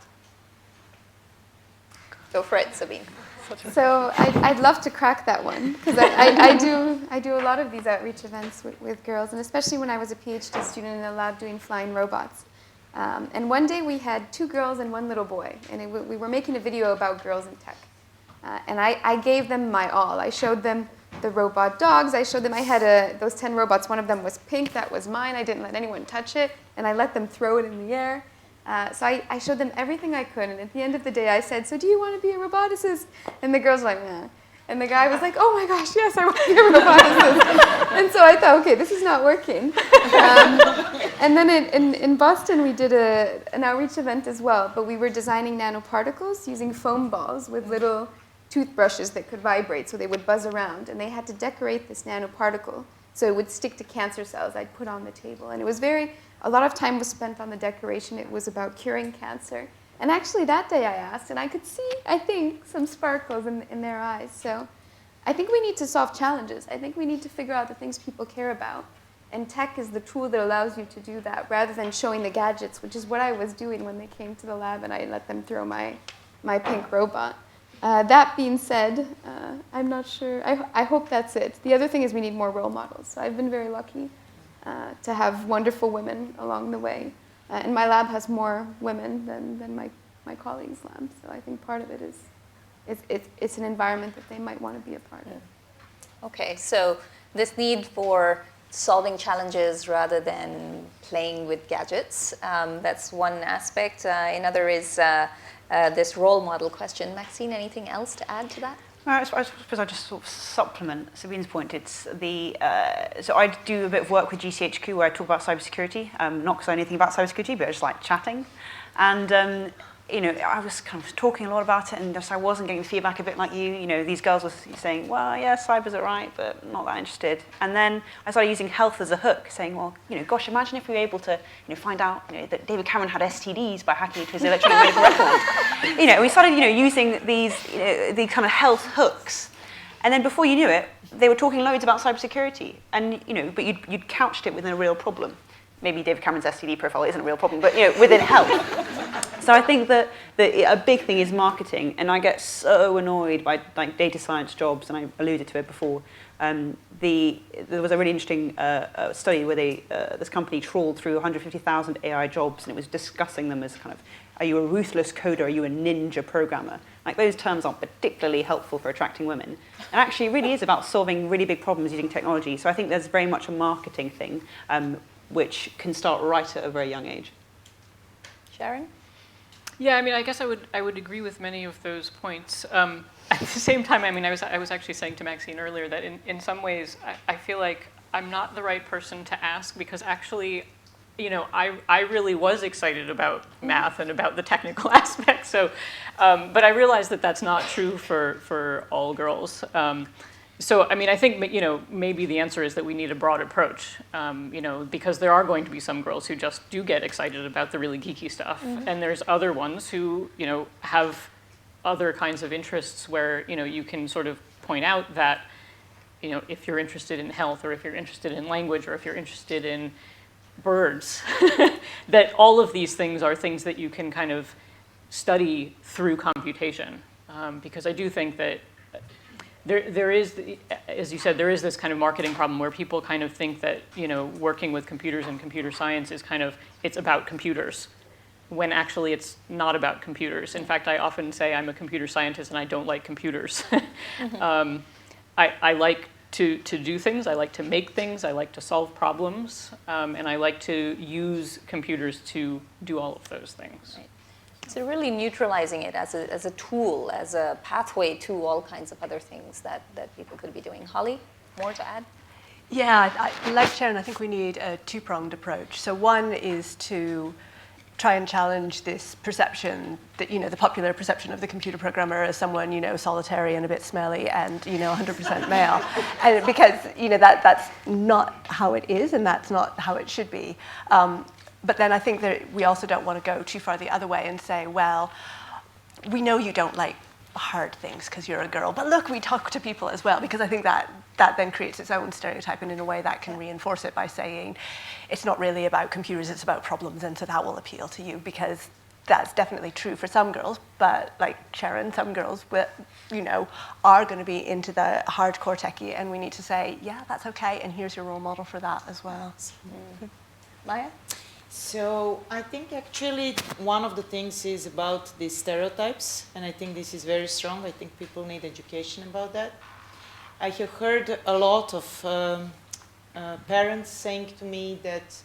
Go for it, Sabine. So I'd love to crack that one, because I do a lot of these outreach events with girls, and especially when I was a PhD student in a lab doing flying robots. And one day we had 2 girls and 1 little boy, and we were making a video about girls in tech. And I gave them my all. I showed them the robot dogs. I showed them, I had those 10 robots. One of them was pink. That was mine. I didn't let anyone touch it. And I let them throw it in the air. So I showed them everything I could. And at the end of the day, I said, so do you want to be a roboticist? And the girls were like, nah. And the guy was like, oh my gosh, yes, I want to be a roboticist. And so I thought, okay, this is not working. And then in Boston, we did an outreach event as well. But we were designing nanoparticles using foam balls with little toothbrushes that could vibrate, so they would buzz around. And they had to decorate this nanoparticle so it would stick to cancer cells I'd put on the table. And it was a lot of time was spent on the decoration. It was about curing cancer. And actually that day I asked, and I could see, I think, some sparkles in their eyes. So I think we need to solve challenges. I think we need to figure out the things people care about. And tech is the tool that allows you to do that, rather than showing the gadgets, which is what I was doing when they came to the lab and I let them throw my pink robot. That being said, I'm not sure. I hope that's it. The other thing is we need more role models. So I've been very lucky to have wonderful women along the way. And my lab has more women than my colleagues' lab. So I think part of it is it's an environment that they might want to be a part of. Okay, so this need for solving challenges rather than playing with gadgets, that's one aspect. Another is this role model question. Maxine, anything else to add to that? I suppose I'll just sort of supplement Sabine's point. It's so I do a bit of work with GCHQ where I talk about cybersecurity, not because I know anything about cybersecurity, but I just like chatting. And I was kind of talking a lot about it, and just I wasn't getting feedback a bit like you. These girls were saying, well, yeah, cyber's all right, but not that interested. And then I started using health as a hook, saying, well, gosh, imagine if we were able to, find out, that David Cameron had STDs by hacking into his electronic medical record. We started, using these kind of health hooks. And then before you knew it, they were talking loads about cybersecurity. And, but you'd couched it within a real problem. Maybe David Cameron's STD profile isn't a real problem, but, within health. So I think that a big thing is marketing, and I get so annoyed by data science jobs, and I alluded to it before. There was a really interesting study where this company trawled through 150,000 AI jobs, and it was discussing them as kind of, are you a ruthless coder, are you a ninja programmer? Those terms aren't particularly helpful for attracting women. And actually it really is about solving really big problems using technology. So I think there's very much a marketing thing, which can start right at a very young age. Sharon? Yeah, I guess I would agree with many of those points. At the same time, I was actually saying to Maxine earlier that in some ways I feel like I'm not the right person to ask, because actually, I really was excited about math and about the technical aspects. So, but I realized that that's not true for all girls. So, I think, maybe the answer is that we need a broad approach, because there are going to be some girls who just do get excited about the really geeky stuff. Mm-hmm. And there's other ones who, have other kinds of interests where, you can sort of point out that, if you're interested in health, or if you're interested in language, or if you're interested in birds, that all of these things are things that you can kind of study through computation, because I do think that there is, as you said, there is this kind of marketing problem where people kind of think that, you know, working with computers and computer science is kind of, it's about computers, when actually it's not about computers. In fact, I often say I'm a computer scientist and I don't like computers. I like to do things, I like to make things, I like to solve problems, and I like to use computers to do all of those things. Right. So really neutralizing it as a tool, as a pathway to all kinds of other things that people could be doing. Holly, more to add? Yeah, like Sharon, I think we need a two-pronged approach. So one is to try and challenge this perception that, you know, the popular perception of the computer programmer as someone, you know, solitary and a bit smelly and, you know, 100% male. And because, you know, that's not how it is and that's not how it should be. But then I think that we also don't want to go too far the other way and say, well, we know you don't like hard things because you're a girl, but look, we talk to people as well, because I think that then creates its own stereotype, and in a way that can reinforce it by saying it's not really about computers, it's about problems, and so that will appeal to you, because that's definitely true for some girls, but like Sharon, some girls will, you know, are going to be into the hardcore techie, and we need to say, yeah, that's okay, and here's your role model for that as well. Maya? So I think actually one of the things is about these stereotypes, and I think this is very strong. I think people need education about that. I have heard a lot of parents saying to me that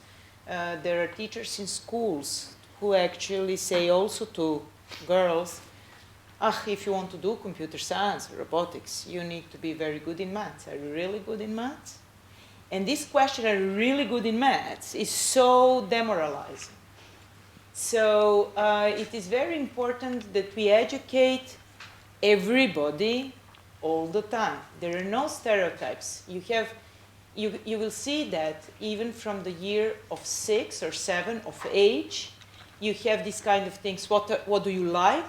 there are teachers in schools who actually say also to girls, if you want to do computer science or robotics, you need to be very good in maths. Are you really good in maths? And this question, are you really good in maths, is so demoralizing. So it is very important that we educate everybody all the time. There are no stereotypes. You will see that even from the year of 6 or 7 of age, you have these kind of things. What do you like?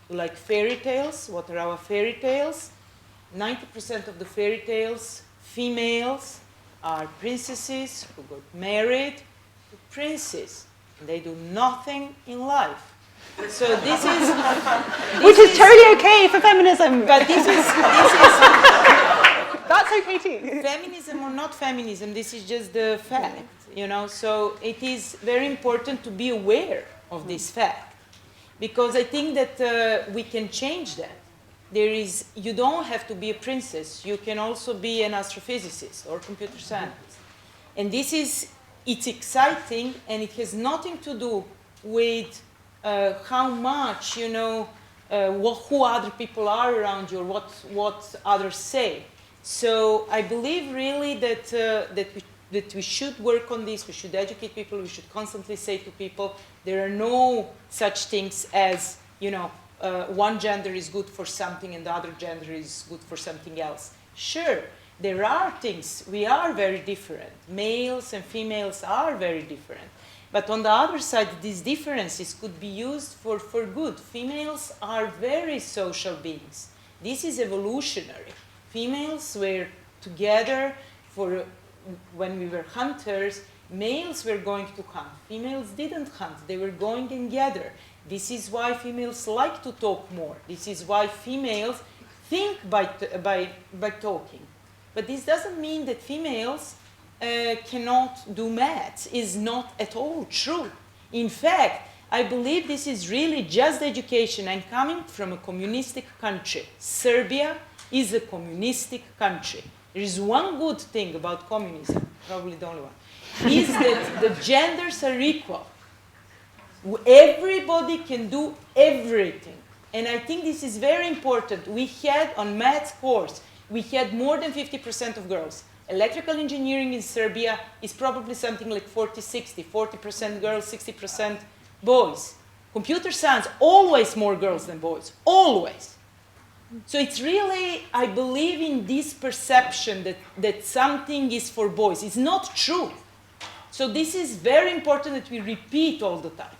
You like fairy tales? What are our fairy tales? 90% of the fairy tales, females, are princesses who got married to princes. And they do nothing in life. So this is... Which is totally okay for feminism. But this is That's okay too. feminism or not feminism, this is just the fact, you know. So it is very important to be aware of this fact, because I think that we can change that. You don't have to be a princess. You can also be an astrophysicist or computer scientist. And it's exciting, and it has nothing to do with how much, you know, who other people are around you, or what others say. So I believe really that we should work on this. We should educate people. We should constantly say to people, there are no such things as, you know, one gender is good for something and the other gender is good for something else. Sure, there are things, we are very different. Males and females are very different. But on the other side, these differences could be used for good. Females are very social beings. This is evolutionary. Females were together when we were hunters. Males were going to hunt. Females didn't hunt. They were going together. This is why females like to talk more. This is why females think by talking. But this doesn't mean that females cannot do maths. It's not at all true. In fact, I believe this is really just education. I'm coming from a communistic country. Serbia is a communistic country. There is one good thing about communism, probably the only one, is that the genders are equal. Everybody can do everything. And I think this is very important. We had on maths course, we had more than 50% of girls. Electrical engineering in Serbia is probably something like 40-60, 40% girls, 60% boys. Computer science, always more girls than boys, always. So it's really, I believe in this perception that something is for boys. It's not true. So this is very important that we repeat all the time.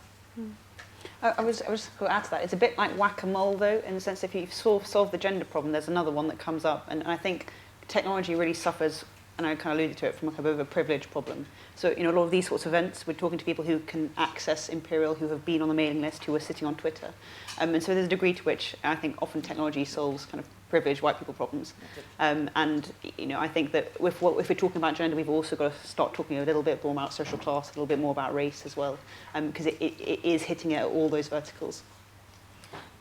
I was going to add to that. It's a bit like whack-a-mole, though, in the sense if you solve the gender problem, there's another one that comes up. And I think technology really suffers and I kind of alluded to it, from a kind of a privilege problem. So, a lot of these sorts of events, we're talking to people who can access Imperial, who have been on the mailing list, who are sitting on Twitter. And so there's a degree to which I think often technology solves kind of privileged white people problems. And, I think that if we're talking about gender, we've also got to start talking a little bit more about social class, a little bit more about race as well, because it is hitting at all those verticals.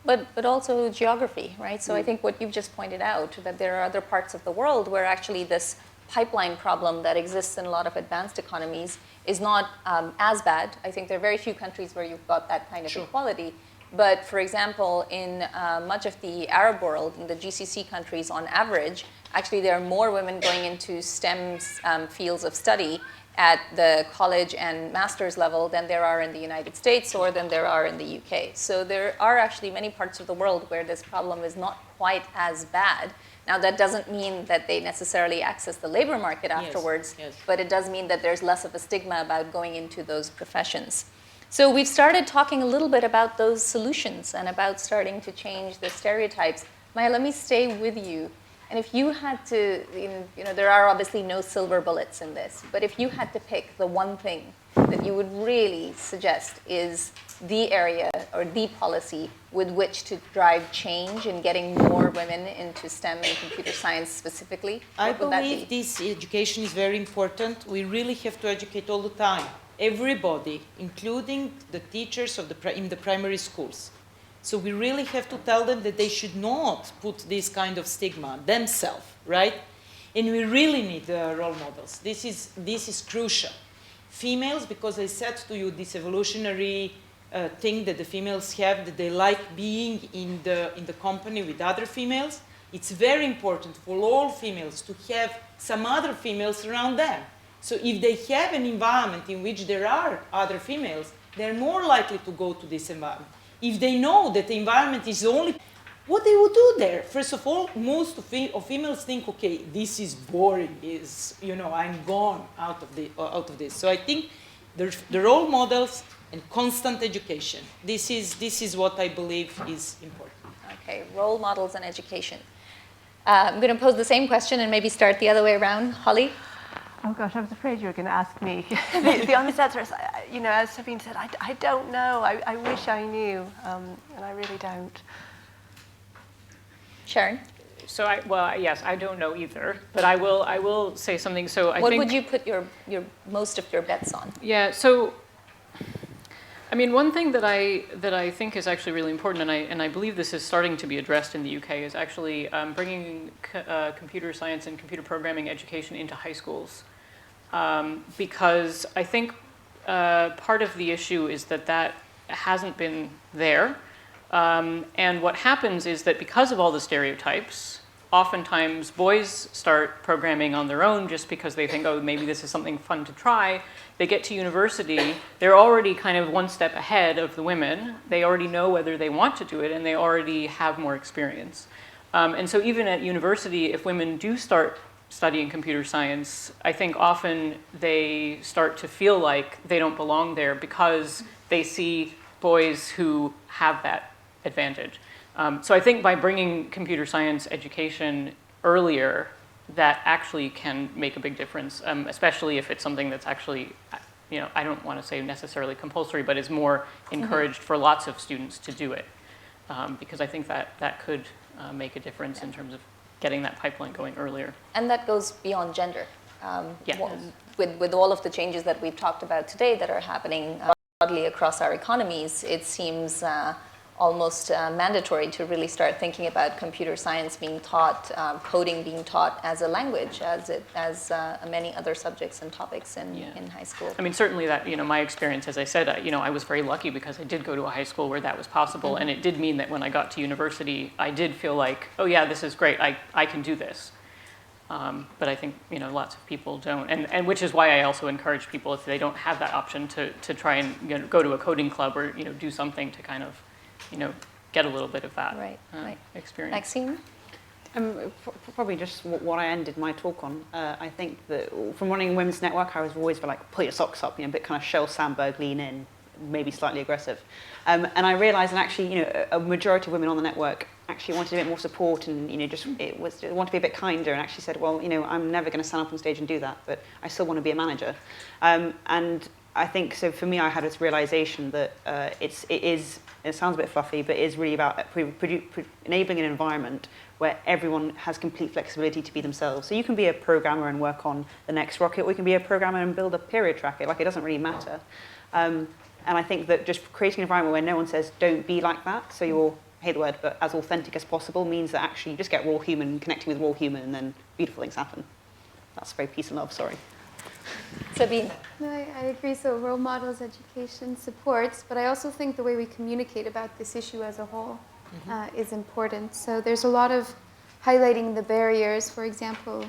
But also geography, right? So I think what you've just pointed out, that there are other parts of the world where actually this pipeline problem that exists in a lot of advanced economies is not as bad. I think there are very few countries where you've got that kind of equality. But for example, in much of the Arab world, in the GCC countries on average, actually there are more women going into STEM fields of study at the college and master's level than there are in the United States or than there are in the UK. So there are actually many parts of the world where this problem is not quite as bad. Now, that doesn't mean that they necessarily access the labor market afterwards, but it does mean that there's less of a stigma about going into those professions. So we've started talking a little bit about those solutions and about starting to change the stereotypes. Maya, let me stay with you. And if you had to, there are obviously no silver bullets in this, but if you had to pick the one thing that you would really suggest is the area or the policy with which to drive change in getting more women into STEM and computer science specifically, I what would that believe be? this education is very important. We really have to educate all the time. Everybody, including the teachers in the primary schools. So we really have to tell them that they should not put this kind of stigma themselves, right? And we really need role models. This is crucial. Females, because I said to you this evolutionary thing that the females have, that they like being in the company with other females. It's very important for all females to have some other females around them. So if they have an environment in which there are other females, they're more likely to go to this environment. If they know that the environment is only, what they would do there? First of all, most of females think, okay, this is boring, I'm gone out of this. So I think the role models and constant education. This is what I believe is important. Okay, role models and education. I'm going to pose the same question and maybe start the other way around. Holly? Oh gosh, I was afraid you were going to ask me. The honest answer is, as Sabine said, I don't know. I wish I knew, and I really don't. Sharon? So yes, I don't know either, but I will say something. So I What think, would you put your most of your bets on? Yeah, so I mean, one thing that I think is actually really important, and I believe this is starting to be addressed in the UK, is actually bringing computer science and computer programming education into high schools, because I think part of the issue is that hasn't been there, and what happens is that because of all the stereotypes, oftentimes boys start programming on their own just because they think, oh, maybe this is something fun to try. They get to university, they're already kind of one step ahead of the women. They already know whether they want to do it, and they already have more experience. And so even at university, if women do start studying computer science, I think often they start to feel like they don't belong there because they see boys who have that advantage. So I think by bringing computer science education earlier, that actually can make a big difference, especially if it's something that's actually, I don't want to say necessarily compulsory, but is more encouraged for lots of students to do it. Because I think that could make a difference in terms of getting that pipeline going earlier. And that goes beyond gender. Yeah. With all of the changes that we've talked about today that are happening broadly across our economies, it seems almost mandatory to really start thinking about computer science being taught, coding being taught as a language, as many other subjects and topics in high school. I mean, certainly that, my experience, as I said, I was very lucky because I did go to a high school where that was possible, and it did mean that when I got to university, I did feel like, oh yeah, this is great, I can do this. But I think, lots of people don't, and which is why I also encourage people, if they don't have that option, to try and go to a coding club or, do something to kind of, get a little bit of that experience. Maxine? Probably just what I ended my talk on. I think that from running a women's network, I was always like, pull your socks up, a bit kind of Sheryl Sandberg, lean in. maybe slightly aggressive. And I realised, and actually, a majority of women on the network actually wanted a bit more support, and just want to be a bit kinder, and actually said, well, I'm never going to stand up on stage and do that, but I still want to be a manager. And I think so. For me, I had this realisation that it sounds a bit fluffy, but it is really about enabling an environment where everyone has complete flexibility to be themselves. So you can be a programmer and work on the next rocket, or you can be a programmer and build a period tracker. Like, it doesn't really matter. And I think that just creating an environment where no one says, don't be like that, so you're, I hate the word, but as authentic as possible, means that actually you just get raw human, connecting with raw human, and then beautiful things happen. That's very peace and love, sorry. Sabine. No, I agree. So role models, education, supports, but I also think the way we communicate about this issue as a whole is important. So there's a lot of highlighting the barriers. For example,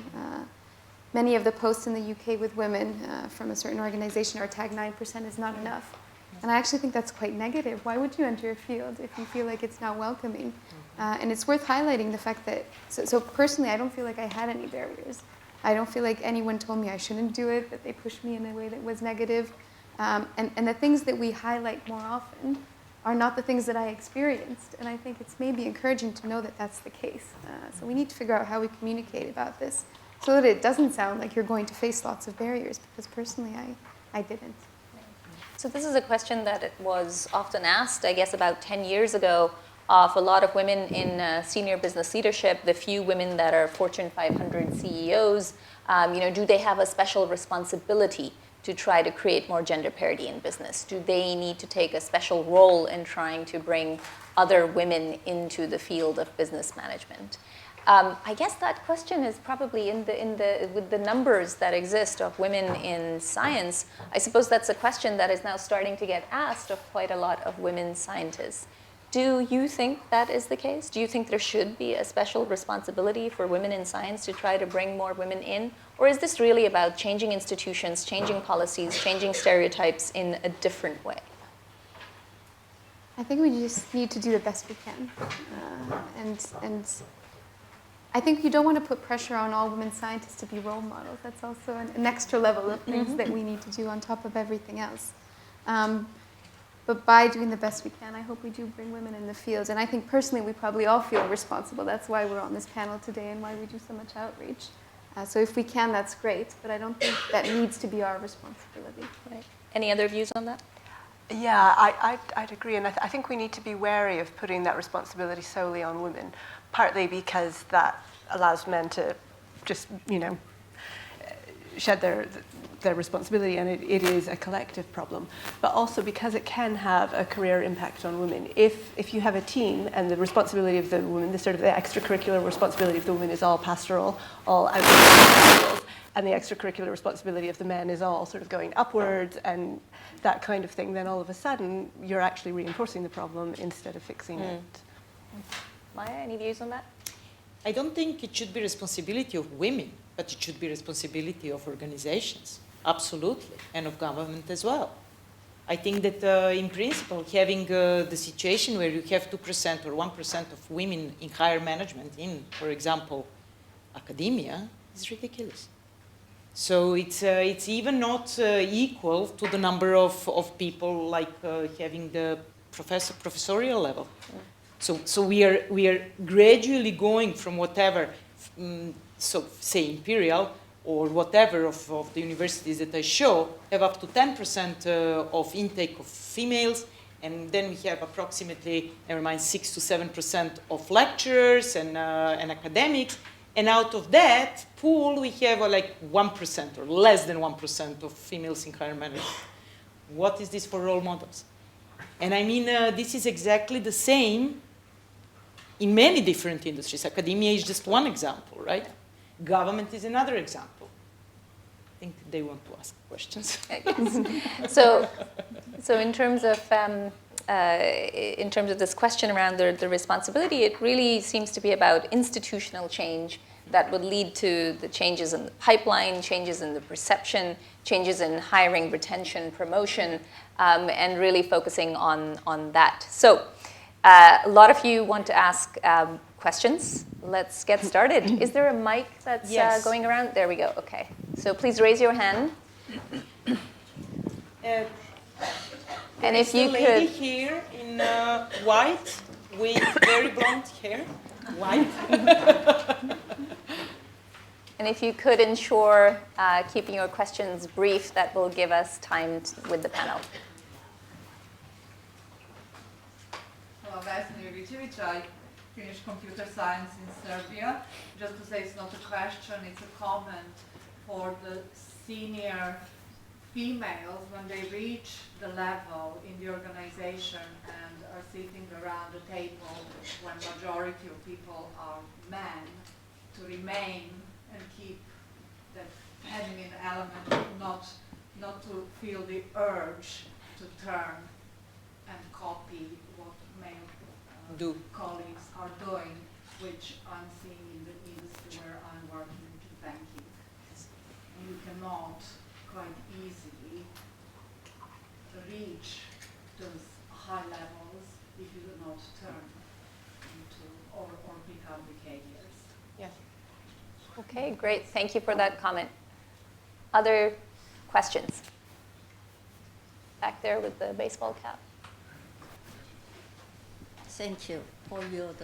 many of the posts in the UK with women from a certain organization are tagged 9% is not enough. And I actually think that's quite negative. Why would you enter a field if you feel like it's not welcoming? And it's worth highlighting the fact that, so personally, I don't feel like I had any barriers. I don't feel like anyone told me I shouldn't do it, that they pushed me in a way that was negative. And the things that we highlight more often are not the things that I experienced. And I think it's maybe encouraging to know that that's the case. So we need to figure out how we communicate about this so that it doesn't sound like you're going to face lots of barriers, because personally I didn't. So this is a question that it was often asked, I guess, about 10 years ago, of a lot of women in senior business leadership, the few women that are Fortune 500 CEOs, do they have a special responsibility to try to create more gender parity in business? Do they need to take a special role in trying to bring other women into the field of business management? I guess that question is probably with the numbers that exist of women in science. I suppose that's a question that is now starting to get asked of quite a lot of women scientists. Do you think that is the case? Do you think there should be a special responsibility for women in science to try to bring more women in? Or is this really about changing institutions, changing policies, changing stereotypes in a different way? I think we just need to do the best we can. And I think you don't want to put pressure on all women scientists to be role models. That's also an extra level of things that we need to do on top of everything else. But by doing the best we can, I hope we do bring women in the field. And I think personally we probably all feel responsible. That's why we're on this panel today and why we do so much outreach. So if we can, that's great. But I don't think that needs to be our responsibility. Right. Any other views on that? Yeah, I'd agree. And I think we need to be wary of putting that responsibility solely on women, partly because that allows men to just, shed their responsibility, and it is a collective problem, but also because it can have a career impact on women. If you have a team and the responsibility of the woman, the extracurricular responsibility of the woman is all pastoral, all outdoor, and the extracurricular responsibility of the men is all sort of going upwards and that kind of thing, then all of a sudden you're actually reinforcing the problem instead of fixing it. Maya, any views on that? I don't think it should be responsibility of women, but it should be responsibility of organizations, absolutely, and of government as well. I think that in principle, having the situation where you have 2% or 1% of women in higher management in, for example, academia, is ridiculous. So it's even not equal to the number of people like having the professorial level. So we are gradually going from whatever, so say Imperial or whatever of the universities that I show have up to 10% of intake of females, and then we have approximately, 6 to 7% of lecturers and academics, and out of that pool we have like 1% or less than 1% of females in higher management. What is this for role models? And I mean, this is exactly the same in many different industries. Academia is just one example, right? Government is another example. I think they want to ask questions. So in terms of this question around the responsibility, it really seems to be about institutional change that would lead to the changes in the pipeline, changes in the perception, changes in hiring, retention, promotion, and really focusing on that. So a lot of you want to ask questions. Let's get started. Is there a mic that's going around? There we go. Okay. So please raise your hand. And if It's the you lady could, here in white with very blonde hair. White. and if you could ensure keeping your questions brief, that will give us time with the panel. Hello guys, Stereotypes. I finished computer science in Serbia. Just to say, it's not a question, it's a comment for the senior females when they reach the level in the organization and are sitting around the table when majority of people are men, to remain and keep that feminine element, not to feel the urge to turn and copy what male colleagues are doing, which I'm seeing in the industry where I'm working, which is banking. And you cannot quite easily reach those high levels if you do not turn into or pick up behaviors. Yes. Okay, great. Thank you for that comment. Other questions? Back there with the baseball cap. Thank you for your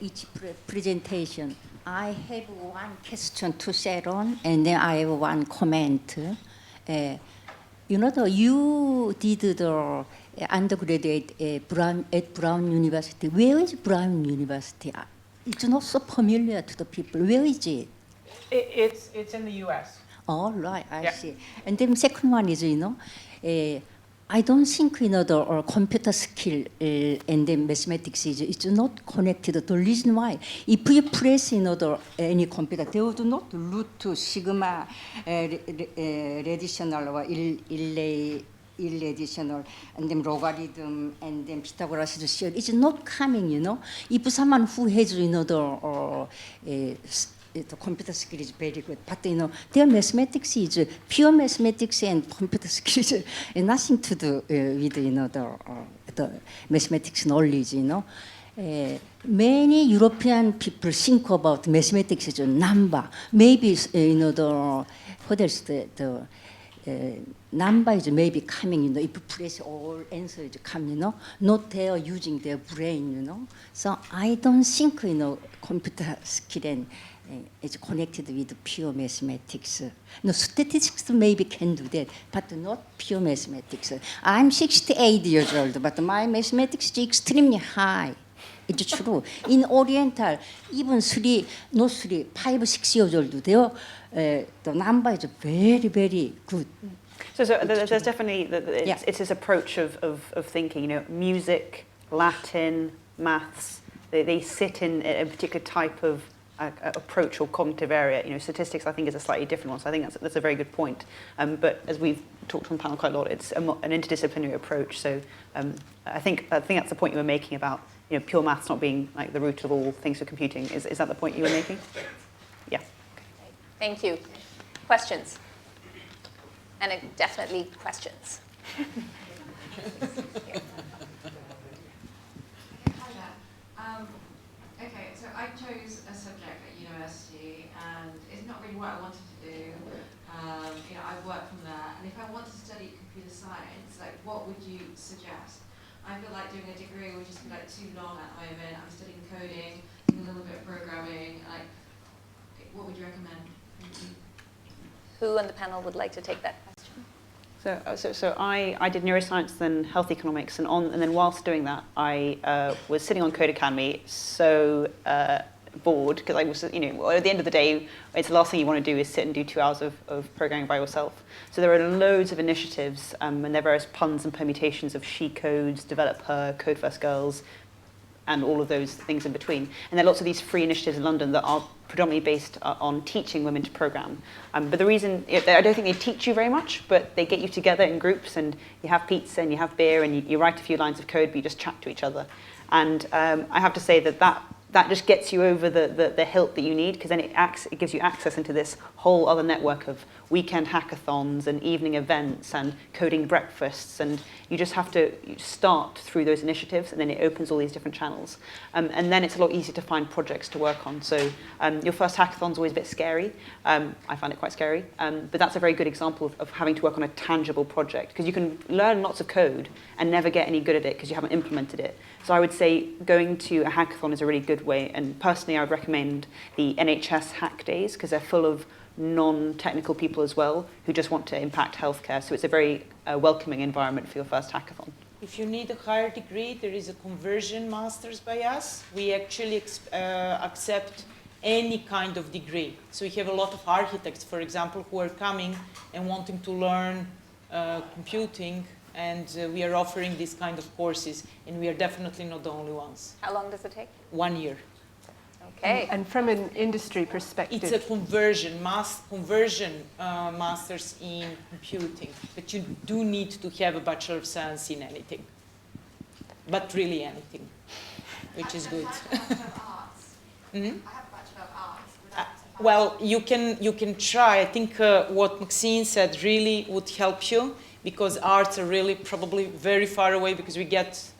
each presentation. I have one question to Sharon, and then I have one comment. You did the undergraduate at Brown University. Where is Brown University? It's not so familiar to the people. Where is it? It's in the U.S. All right, I Yeah. see. And then second one is, I don't think the computer skill and then mathematics it's not connected. The reason why, if you press any computer, they would not root to sigma additional or irrational, and then logarithm, and then Pythagoras theorem. It's not coming, If someone who has, the computer skill is very good, but their mathematics is pure mathematics, and computer skills nothing to do with the mathematics knowledge. Many European people think about mathematics as a number. Maybe what else the number is maybe coming. If you press all answers come. Not they are using their brain. So I don't think computer skill and is connected with pure mathematics. No, statistics maybe can do that, but not pure mathematics. I'm 68 years old, but my mathematics is extremely high. It's true. In Oriental, even 5, 6 years old, the number is very, very good. So there's definitely, it's this approach of thinking, music, Latin, maths, they sit in a particular type of approach or cognitive area. Statistics I think is a slightly different one, so I think that's a very good point. But as we've talked on the panel quite a lot, it's an interdisciplinary approach. So I think that's the point you were making about pure maths not being like the root of all things for computing. Is that the point you were making? Yeah. Thank you. Questions? And definitely questions. Okay, so I chose a subject at university, and it's not really what I wanted to do. I've worked from there, and if I want to study computer science, what would you suggest? I feel like doing a degree would just be too long at the moment. I'm studying coding, doing a little bit of programming. What would you recommend? Thank you. Who on the panel would like to take that question? So I did neuroscience, then health economics, and then whilst doing that, I was sitting on Code Academy, so bored, because I was, at the end of the day, it's the last thing you want to do is sit and do 2 hours of programming by yourself. So there are loads of initiatives, and there are various puns and permutations of she codes, develop her, code first girls, and all of those things in between. And there are lots of these free initiatives in London that are predominantly based on teaching women to program. But the reason, I don't think they teach you very much, but they get you together in groups, and you have pizza and you have beer, and you write a few lines of code, but you just chat to each other. And I have to say that that just gets you over the hilt that you need, because then it gives you access into this whole other network of weekend hackathons and evening events and coding breakfasts, and you just have to start through those initiatives, and then it opens all these different channels. And then it's a lot easier to find projects to work on. So your first hackathon's always a bit scary. I find it quite scary, but that's a very good example of having to work on a tangible project, because you can learn lots of code and never get any good at it because you haven't implemented it. So I would say going to a hackathon is a really good way, and personally I would recommend the NHS Hack Days, because they're full of non-technical people as well who just want to impact healthcare. So it's a very welcoming environment for your first hackathon. If you need a higher degree, there is a conversion master's by us. We actually accept any kind of degree. So we have a lot of architects, for example, who are coming and wanting to learn computing, and we are offering these kind of courses, and we are definitely not the only ones. How long does it take? 1 year. Okay. And from an industry perspective, It's a conversion masters in computing, but you do need to have a Bachelor of Science in anything, but really anything, which is good. I have a Bachelor of Arts. Mm-hmm. I have a Bachelor of Arts. Well, you can try. I think what Maxine said really would help you, because arts are really probably very far away, because we get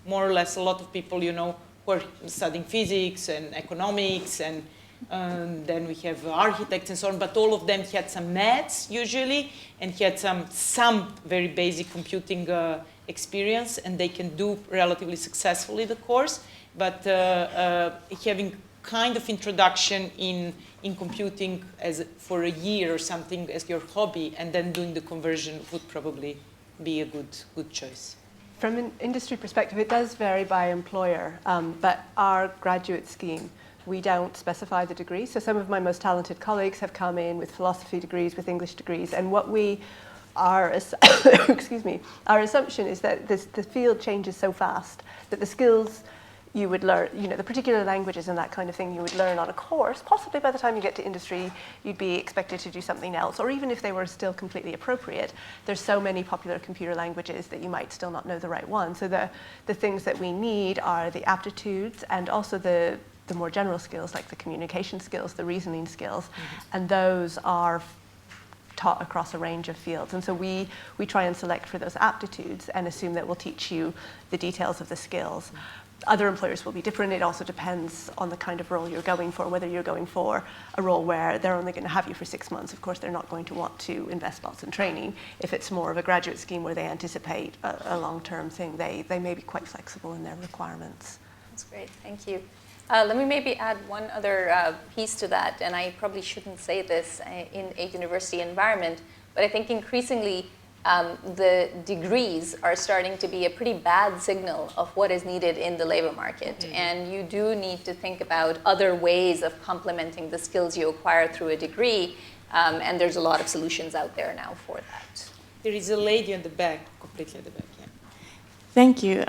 more or less a lot of people, you know, who are studying physics and economics, and then we have architects and so on, but all of them had some maths usually, and had some very basic computing experience, and they can do relatively successfully the course, but having kind of introduction in computing for a year or something as your hobby, and then doing the conversion would probably be a good choice. from an industry perspective, it does vary by employer, but our graduate scheme, we don't specify the degree. So some of my most talented colleagues have come in with philosophy degrees, with English degrees, and what our assumption is that the field changes so fast that the skills you would learn, the particular languages and that kind of thing you would learn on a course, possibly by the time you get to industry, you'd be expected to do something else. Or even if they were still completely appropriate, there's so many popular computer languages that you might still not know the right one. So the things that we need are the aptitudes and also the more general skills, like the communication skills, the reasoning skills, and those are taught across a range of fields. And so we try and select for those aptitudes and assume that we'll teach you the details of the skills. Other employers will be different. It also depends on the kind of role you're going for, whether you're going for a role where they're only going to have you for 6 months. Of course, they're not going to want to invest lots in training. If it's more of a graduate scheme where they anticipate a long-term thing, they may be quite flexible in their requirements. That's great, thank you. Let me maybe add one other piece to that, and I probably shouldn't say this in a university environment, but I think increasingly the degrees are starting to be a pretty bad signal of what is needed in the labor market. And you do need to think about other ways of complementing the skills you acquire through a degree, and there's a lot of solutions out there now for that. There is a lady in the back, completely at the back, yeah. Thank you.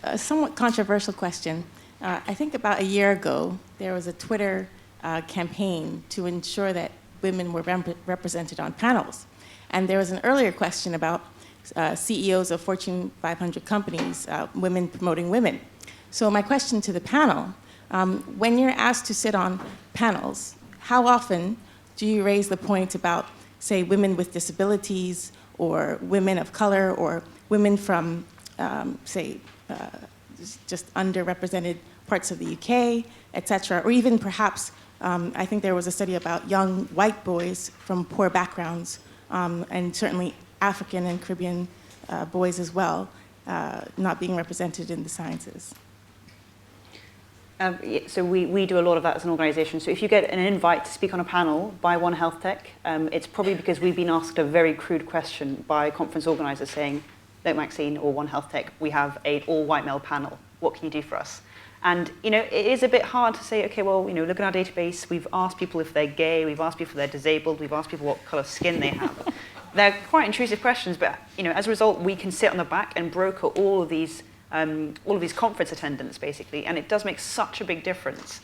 A somewhat controversial question. I think about a year ago, there was a Twitter campaign to ensure that women were represented on panels. And there was an earlier question about CEOs of Fortune 500 companies, women promoting women. So my question to the panel, when you're asked to sit on panels, how often do you raise the point about, say, women with disabilities, or women of color, or women from, say, just underrepresented parts of the UK, et cetera, or even perhaps, I think there was a study about young white boys from poor backgrounds, and certainly African and Caribbean boys as well, not being represented in the sciences. So we do a lot of that as an organisation. So if you get an invite to speak on a panel by One Health Tech, it's probably because we've been asked a very crude question by conference organisers saying, "Look, Maxine, or One Health Tech, we have an all-white male panel. What can you do for us?" And it is a bit hard to say, okay, well, look at our database. We've asked people if they're gay. We've asked people if they're disabled. We've asked people what colour skin they have. They're quite intrusive questions, but as a result, we can sit on the back and broker all of these all of these conference attendance, basically, and it does make such a big difference.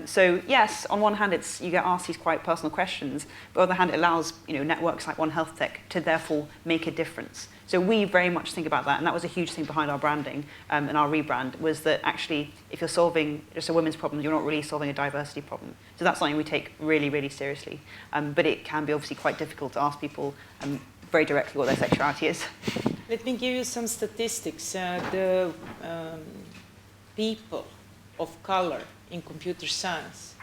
So yes, on one hand, you get asked these quite personal questions, but on the other hand, it allows networks like One Health Tech to therefore make a difference. So we very much think about that, and that was a huge thing behind our branding and our rebrand, was that actually, if you're solving just a women's problem, you're not really solving a diversity problem. So that's something we take really, really seriously. But it can be obviously quite difficult to ask people very directly what their sexuality is. Let me give you some statistics. The people of color in computer science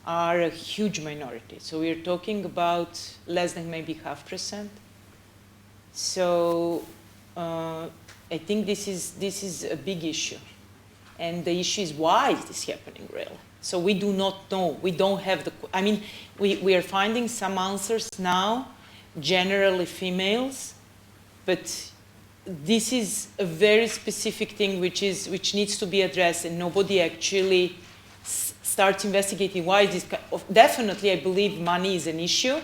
are a huge minority. So we're talking about less than maybe 0.5%. So I think this is a big issue. And the issue is, why is this happening really? So we do not know. We don't have the, I mean, we are finding some answers now, generally females, but this is a very specific thing which needs to be addressed, and nobody actually starts investigating why this. Definitely, I believe money is an issue,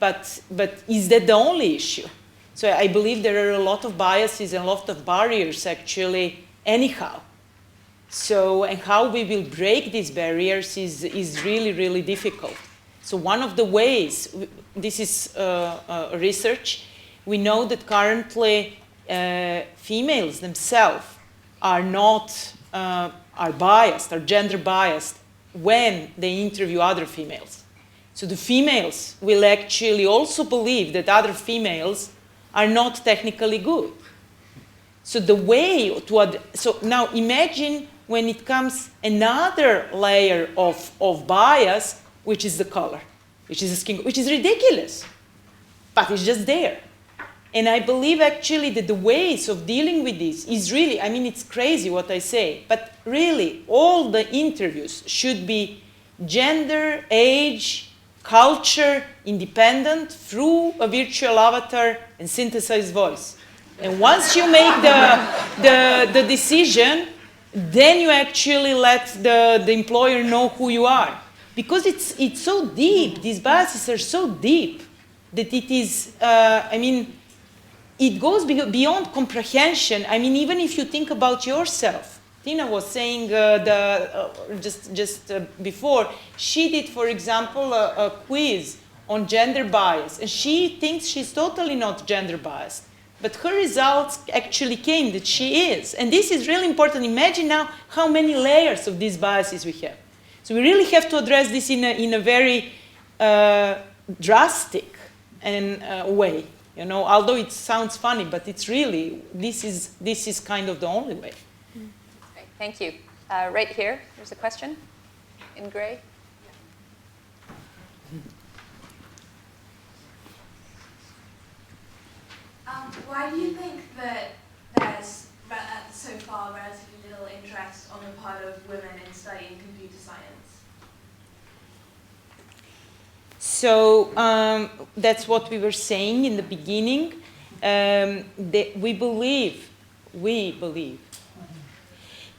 but is that the only issue? So I believe there are a lot of biases and a lot of barriers actually anyhow. So, and how we will break these barriers is really, really difficult. So one of the ways, this is research, we know that currently females themselves are not, are biased, are gender biased when they interview other females. So the females will actually also believe that other females are not technically good. So the way to, so now imagine when it comes another layer of bias, which is the color, which is the skin, which is ridiculous, but it's just there. And I believe actually that the ways of dealing with this is really, I mean, it's crazy what I say, but really all the interviews should be gender, age, culture independent through a virtual avatar and synthesized voice. And once you make the decision, then you actually let the employer know who you are. Because it's so deep, these biases are so deep that it is, I mean, it goes beyond comprehension. I mean, even if you think about yourself, Tina was saying just before, she did, for example, a quiz on gender bias, and she thinks she's totally not gender biased. But her results actually came that she is. And this is really important. Imagine now how many layers of these biases we have. So we really have to address this in a very drastic way. You know, although it sounds funny, but it's really, this is kind of the only way. Great, thank you. Right here, there's a question in gray. Why do you think that there's so far relatively little interest on the part of women in studying computer science? So that's what we were saying in the beginning. We believe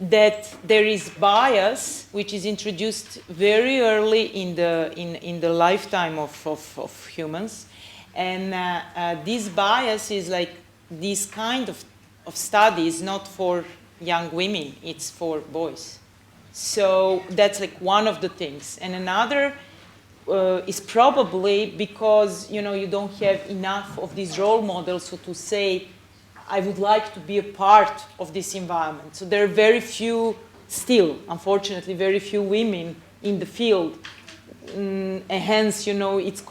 that there is bias which is introduced very early in the lifetime of humans. And this bias is like this kind of study is not for young women, it's for boys. So that's like one of the things. And another is probably because, you know, you don't have enough of these role models, so to say, I would like to be a part of this environment. So there are very few, still, unfortunately, very few women in the field. And hence, you know, it's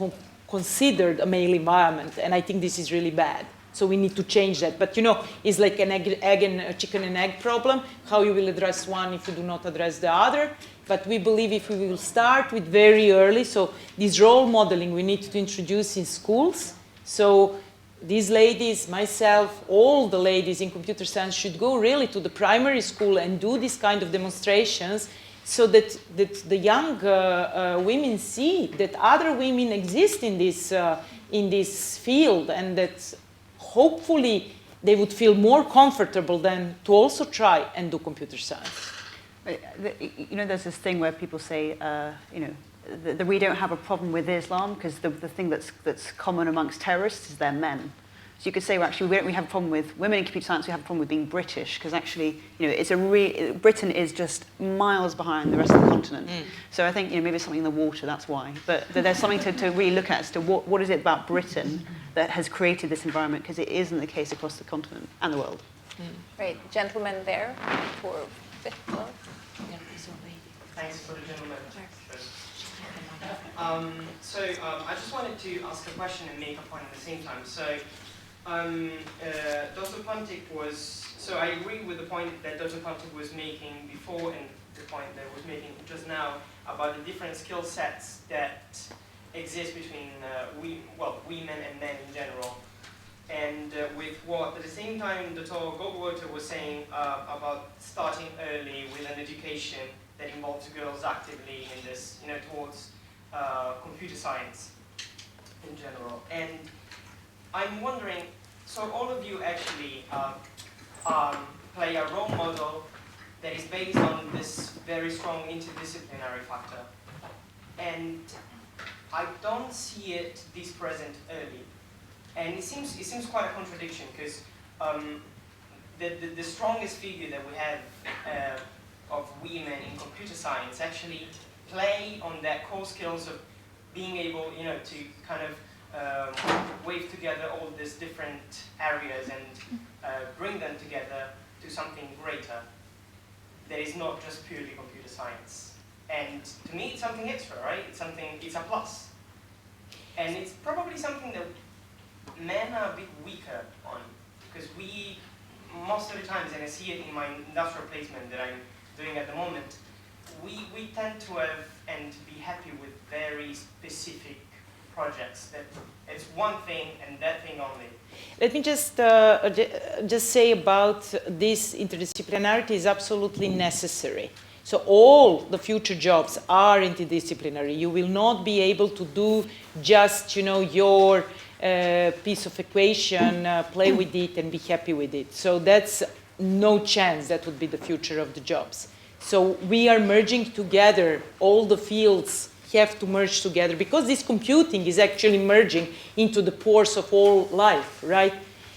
considered a male environment, and I think this is really bad. So we need to change that. But you know, it's like an egg and a chicken and egg problem, how you will address one if you do not address the other. But we believe if we will start with very early, so this role modeling we need to introduce in schools. So these ladies, myself, all the ladies in computer science should go really to the primary school and do this kind of demonstrations, so that the young women see that other women exist in this field, and that hopefully they would feel more comfortable than to also try and do computer science. You know, there's this thing where people say, you know, that we don't have a problem with Islam because the thing that's common amongst terrorists is they're men. So you could say, well, actually, we have a problem with women in computer science, we have a problem with being British, because actually, Britain is just miles behind the rest of the continent. So I think, maybe there's something in the water, that's why. But there's something to really look at as to what is it about Britain that has created this environment, because it isn't the case across the continent and the world. Right, gentleman there for fifth floor. Thanks for the gentleman. I just wanted to ask a question and make a point at the same time. So, Dr. Pontic I agree with the point that Dr. Pontic was making before and the point that I was making just now about the different skill sets that exist between women and men in general. And with what, at the same time, Dr. Goldwater was saying about starting early with an education that involves girls actively in this, towards computer science in general. And I'm wondering, so all of you actually play a role model that is based on this very strong interdisciplinary factor. And I don't see it this present early. And it seems quite a contradiction, because the strongest figure that we have of women in computer science actually play on that core skills of being able, to kind of wave together all these different areas and bring them together to something greater that is not just purely computer science. And to me, it's something extra, right? It's a plus. And it's probably something that men are a bit weaker on, because we, most of the times, and I see it in my industrial placement that I'm doing at the moment, we tend to have and be happy with very specific projects that it's one thing and that thing only. Let me just say about this interdisciplinarity is absolutely necessary. So all the future jobs are interdisciplinary. You will not be able to do just, your piece of equation, play with it and be happy with it. So that's no chance that would be the future of the jobs. So we are merging together, all the fields have to merge together, because this computing is actually merging into the pores of all life, right?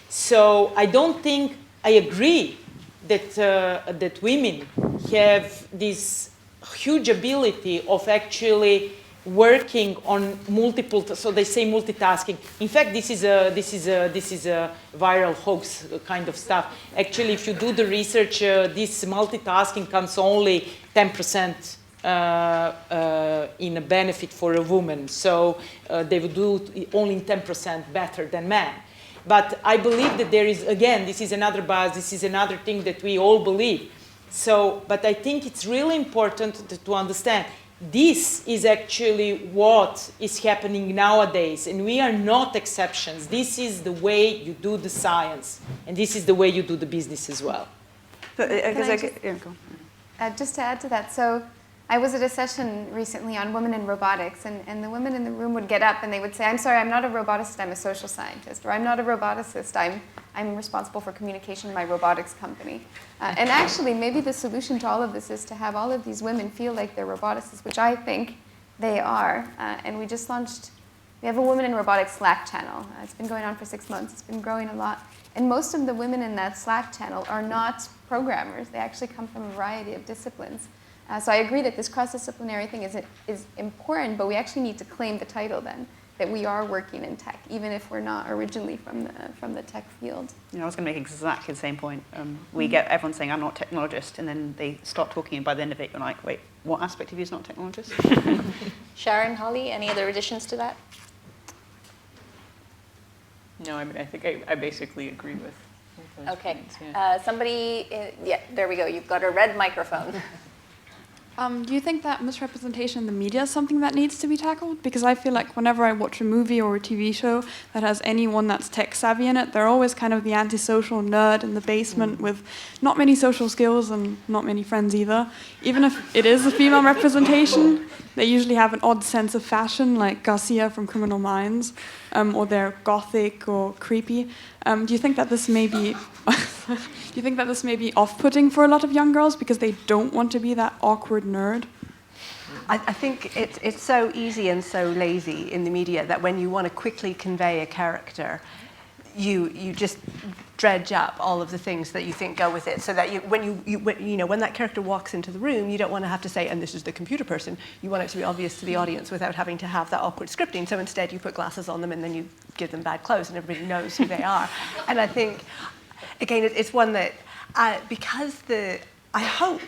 So I don't think, I agree that women have this huge ability of actually working on multiple, so they say multitasking. In fact, this is a viral hoax kind of stuff. Actually, if you do the research, this multitasking comes only 10% in a benefit for a woman. So they would do only 10% better than men. But I believe that there is, again, this is another bias, this is another thing that we all believe. So, but I think it's really important to understand this is actually what is happening nowadays, and we are not exceptions. This is the way you do the science, and this is the way you do the business as well. Just to add to that, so I was at a session recently on women in robotics, and the women in the room would get up and they would say, I'm sorry, I'm not a roboticist, I'm a social scientist, or I'm not a roboticist, I'm responsible for communication in my robotics company. And actually, maybe the solution to all of this is to have all of these women feel like they're roboticists, which I think they are. And we just launched, we have a Women in Robotics Slack channel. It's been going on for 6 months, it's been growing a lot. And most of the women in that Slack channel are not programmers, they actually come from a variety of disciplines. So I agree that this cross-disciplinary thing is important, but we actually need to claim the title then, that we are working in tech, even if we're not originally from the tech field. I was going to make exactly the same point. We get everyone saying, I'm not a technologist, and then they start talking, and by the end of it, you're like, wait, what aspect of you is not a technologist? Sharon, Holly, any other additions to that? No, I mean, I think I basically agree with those Okay. points, yeah. Somebody, yeah, there we go. You've got a red microphone. Do you think that misrepresentation in the media is something that needs to be tackled? Because I feel like whenever I watch a movie or a TV show that has anyone that's tech savvy in it, they're always kind of the antisocial nerd in the basement with not many social skills and not many friends either. Even if it is a female representation, they usually have an odd sense of fashion, like Garcia from Criminal Minds, or they're gothic or creepy. Do you think that this may be do you think that this may be off-putting for a lot of young girls because they don't want to be that awkward nerd? I think it's so easy and so lazy in the media that when you want to quickly convey a character, you just dredge up all of the things that you think go with it, so that when that character walks into the room, you don't want to have to say, and this is the computer person. You want it to be obvious to the audience without having to have that awkward scripting. So instead, you put glasses on them, and then you give them bad clothes, and everybody knows who they are. And I think, again, it's one that because I hope,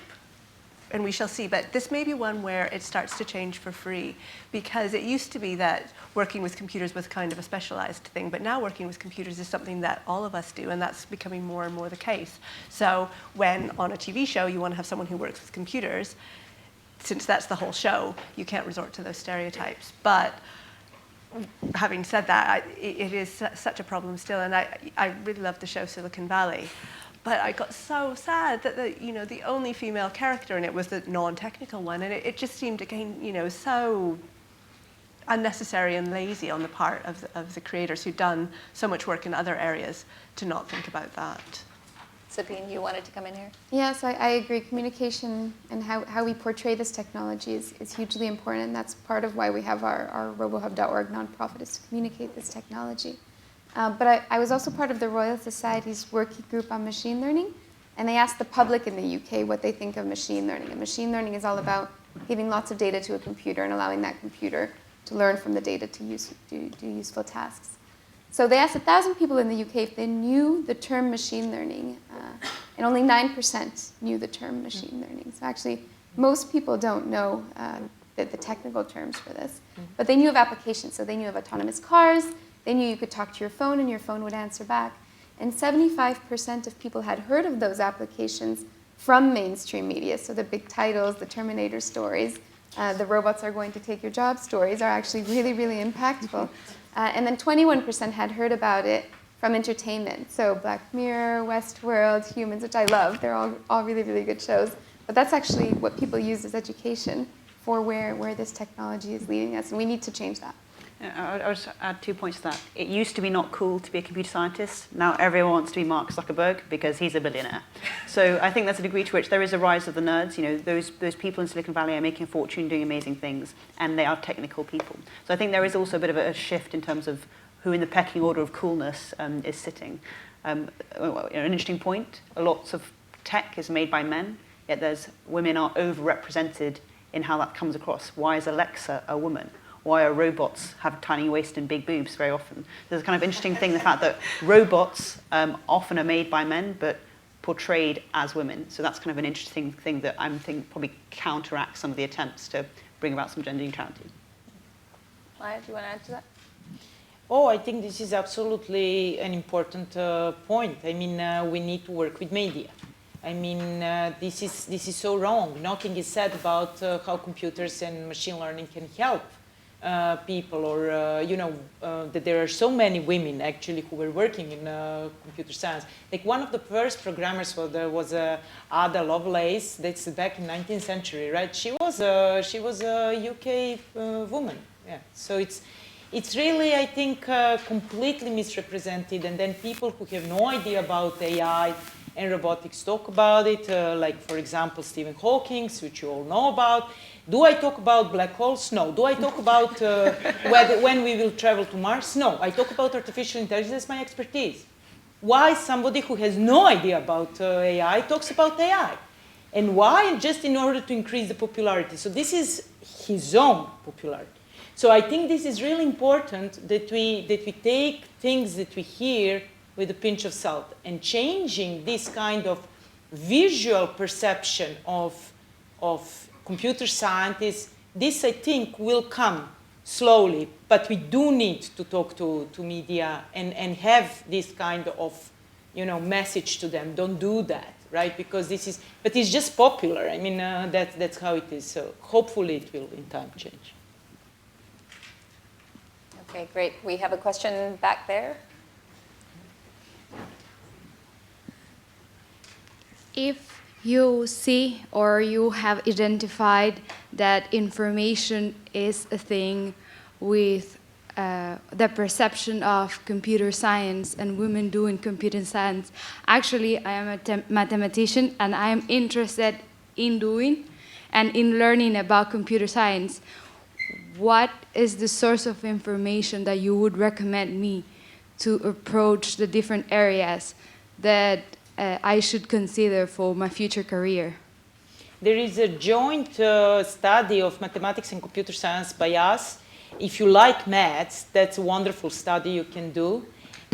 and we shall see, but this may be one where it starts to change for free, because it used to be that working with computers was kind of a specialized thing, but now working with computers is something that all of us do, and that's becoming more and more the case. So when on a TV show you want to have someone who works with computers, since that's the whole show, you can't resort to those stereotypes. But having said that, it is such a problem still, and I really love the show Silicon Valley. But I got so sad that the only female character in it was the non-technical one, and it just seemed, again, so unnecessary and lazy on the part of the creators who'd done so much work in other areas to not think about that. Sabine, you wanted to come in here? Yes, I agree. Communication and how we portray this technology is hugely important, and that's part of why we have our RoboHub.org nonprofit, is to communicate this technology. But I was also part of the Royal Society's working group on machine learning, and they asked the public in the UK what they think of machine learning. And machine learning is all about giving lots of data to a computer and allowing that computer to learn from the data to do useful tasks. So they asked 1,000 people in the UK if they knew the term machine learning, and only 9% knew the term machine learning. So actually, most people don't know the technical terms for this, but they knew of applications. So they knew of autonomous cars. They knew you could talk to your phone and your phone would answer back. And 75% of people had heard of those applications from mainstream media. So the big titles, the Terminator stories, the robots are going to take your job stories are actually really, really impactful. And then 21% had heard about it from entertainment. So Black Mirror, Westworld, Humans, which I love. They're all really, really good shows. But that's actually what people use as education for where this technology is leading us. And we need to change that. I'll just add 2 points to that. It used to be not cool to be a computer scientist. Now everyone wants to be Mark Zuckerberg because he's a billionaire. So I think there's a degree to which there is a rise of the nerds. Those people in Silicon Valley are making a fortune, doing amazing things, and they are technical people. So I think there is also a bit of a shift in terms of who in the pecking order of coolness is sitting. An interesting point, lots of tech is made by men, yet women are overrepresented in how that comes across. Why is Alexa a woman? Why are robots have tiny waist and big boobs very often? There's a kind of interesting thing, the fact that robots often are made by men, but portrayed as women. So that's kind of an interesting thing that I'm thinking probably counteracts some of the attempts to bring about some gender neutrality. Maya, do you want to add to that? Oh, I think this is absolutely an important point. I mean, we need to work with media. I mean, this is so wrong. Nothing is said about how computers and machine learning can help people, or that there are so many women actually who were working in computer science. Like one of the first programmers was Ada Lovelace. That's back in 19th century, right? She was a UK woman. Yeah. So it's really, I think, completely misrepresented. And then people who have no idea about AI and robotics talk about it, like, for example, Stephen Hawking, which you all know about. Do I talk about black holes? No. Do I talk about when we will travel to Mars? No. I talk about artificial intelligence as my expertise. Why somebody who has no idea about AI talks about AI? And why? Just in order to increase the popularity. So this is his own popularity. So I think this is really important that we take things that we hear with a pinch of salt, and changing this kind of visual perception of computer scientists. This, I think, will come slowly, but we do need to talk to media and have this kind of message to them. Don't do that, right? Because but it's just popular. I mean, that's how it is. So hopefully it will in time change. Okay, great. We have a question back there. If you see or you have identified that information is a thing with the perception of computer science and women doing computer science, actually I am a mathematician and I am interested in doing and in learning about computer science. What is the source of information that you would recommend me to approach the different areas that I should consider for my future career? There is a joint study of mathematics and computer science by us. If you like maths, that's a wonderful study you can do.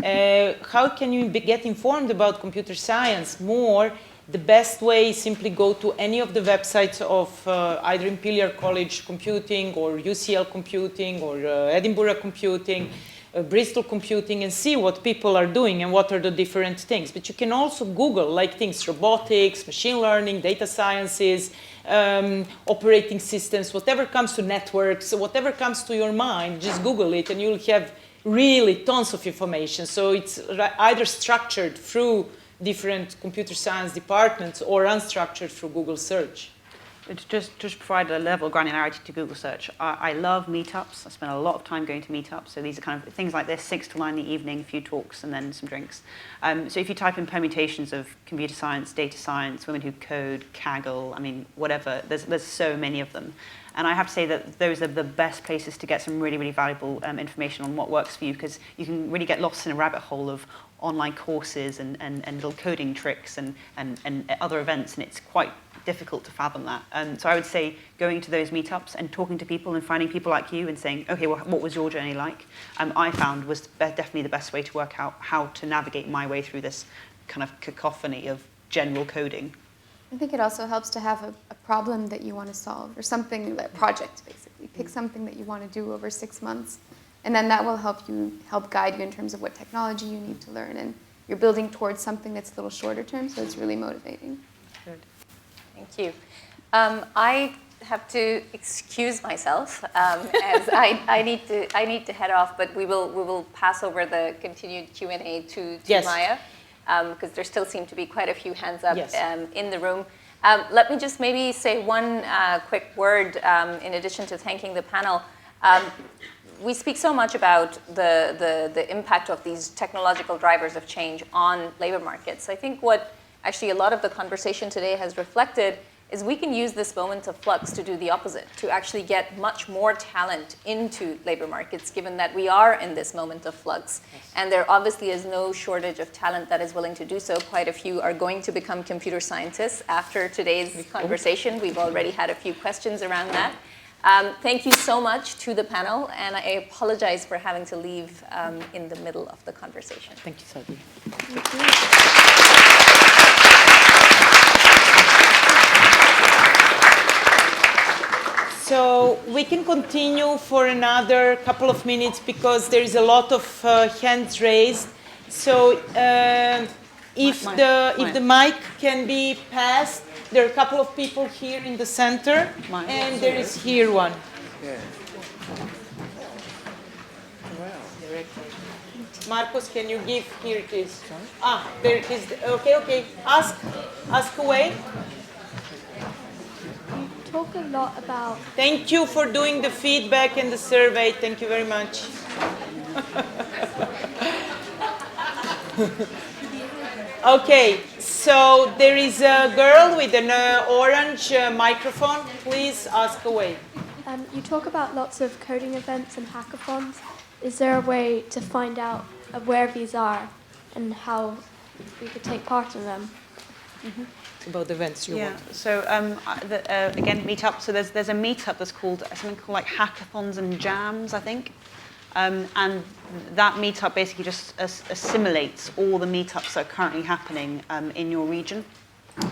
How can you get informed about computer science more? The best way is simply go to any of the websites of either Imperial College Computing or UCL Computing or Edinburgh Computing, Bristol Computing, and see what people are doing and what are the different things. But you can also Google like things, robotics, machine learning, data sciences, operating systems, whatever comes to networks, whatever comes to your mind, just Google it and you'll have really tons of information. So it's either structured through different computer science departments or unstructured through Google search. It's just provide a level of granularity to Google search. I love meetups. I spend a lot of time going to meetups. So these are kind of things like this, 6 to 9 in the evening, a few talks, and then some drinks. So if you type in permutations of computer science, data science, women who code, Kaggle, I mean, whatever, there's so many of them. And I have to say that those are the best places to get some really, really valuable information on what works for you, because you can really get lost in a rabbit hole of online courses and little coding tricks and other events, and it's quite difficult to fathom that. So I would say going to those meetups and talking to people and finding people like you and saying, okay, well, what was your journey like? I found was definitely the best way to work out how to navigate my way through this kind of cacophony of general coding. I think it also helps to have a problem that you want to solve, or something, that project basically. Pick something that you want to do over 6 months, and then that will help guide you in terms of what technology you need to learn, and you're building towards something that's a little shorter term, so it's really motivating. Good. Thank you. I have to excuse myself as I need to head off, but we will pass over the continued Q&A to yes. Maya, because there still seem to be quite a few hands up yes. In the room. Let me just maybe say one quick word in addition to thanking the panel. We speak so much about the impact of these technological drivers of change on labor markets. I think what actually a lot of the conversation today has reflected is we can use this moment of flux to do the opposite, to actually get much more talent into labor markets, given that we are in this moment of flux. Yes. And there obviously is no shortage of talent that is willing to do so. Quite a few are going to become computer scientists after today's conversation. We've already had a few questions around that. Thank you so much to the panel, and I apologize for having to leave in the middle of the conversation. Thank you, Sadie. Thank you. So we can continue for another couple of minutes because there is a lot of hands raised. So if the mic can be passed, there are a couple of people here in the center, and there is here one. Yeah. Marcos, can you give? Here it is. Ah, there it is. Okay. Ask away. Talk a lot about... Thank you for doing the feedback and the survey. Thank you very much. Okay, so there is a girl with an orange microphone. Please ask away. You talk about lots of coding events and hackathons. Is there a way to find out where these are and how we could take part in them? Mm-hmm. About the events you want. So again, meetup. So there's a meetup that's called something called like hackathons and jams, I think. And that meetup basically just assimilates all the meetups that are currently happening in your region.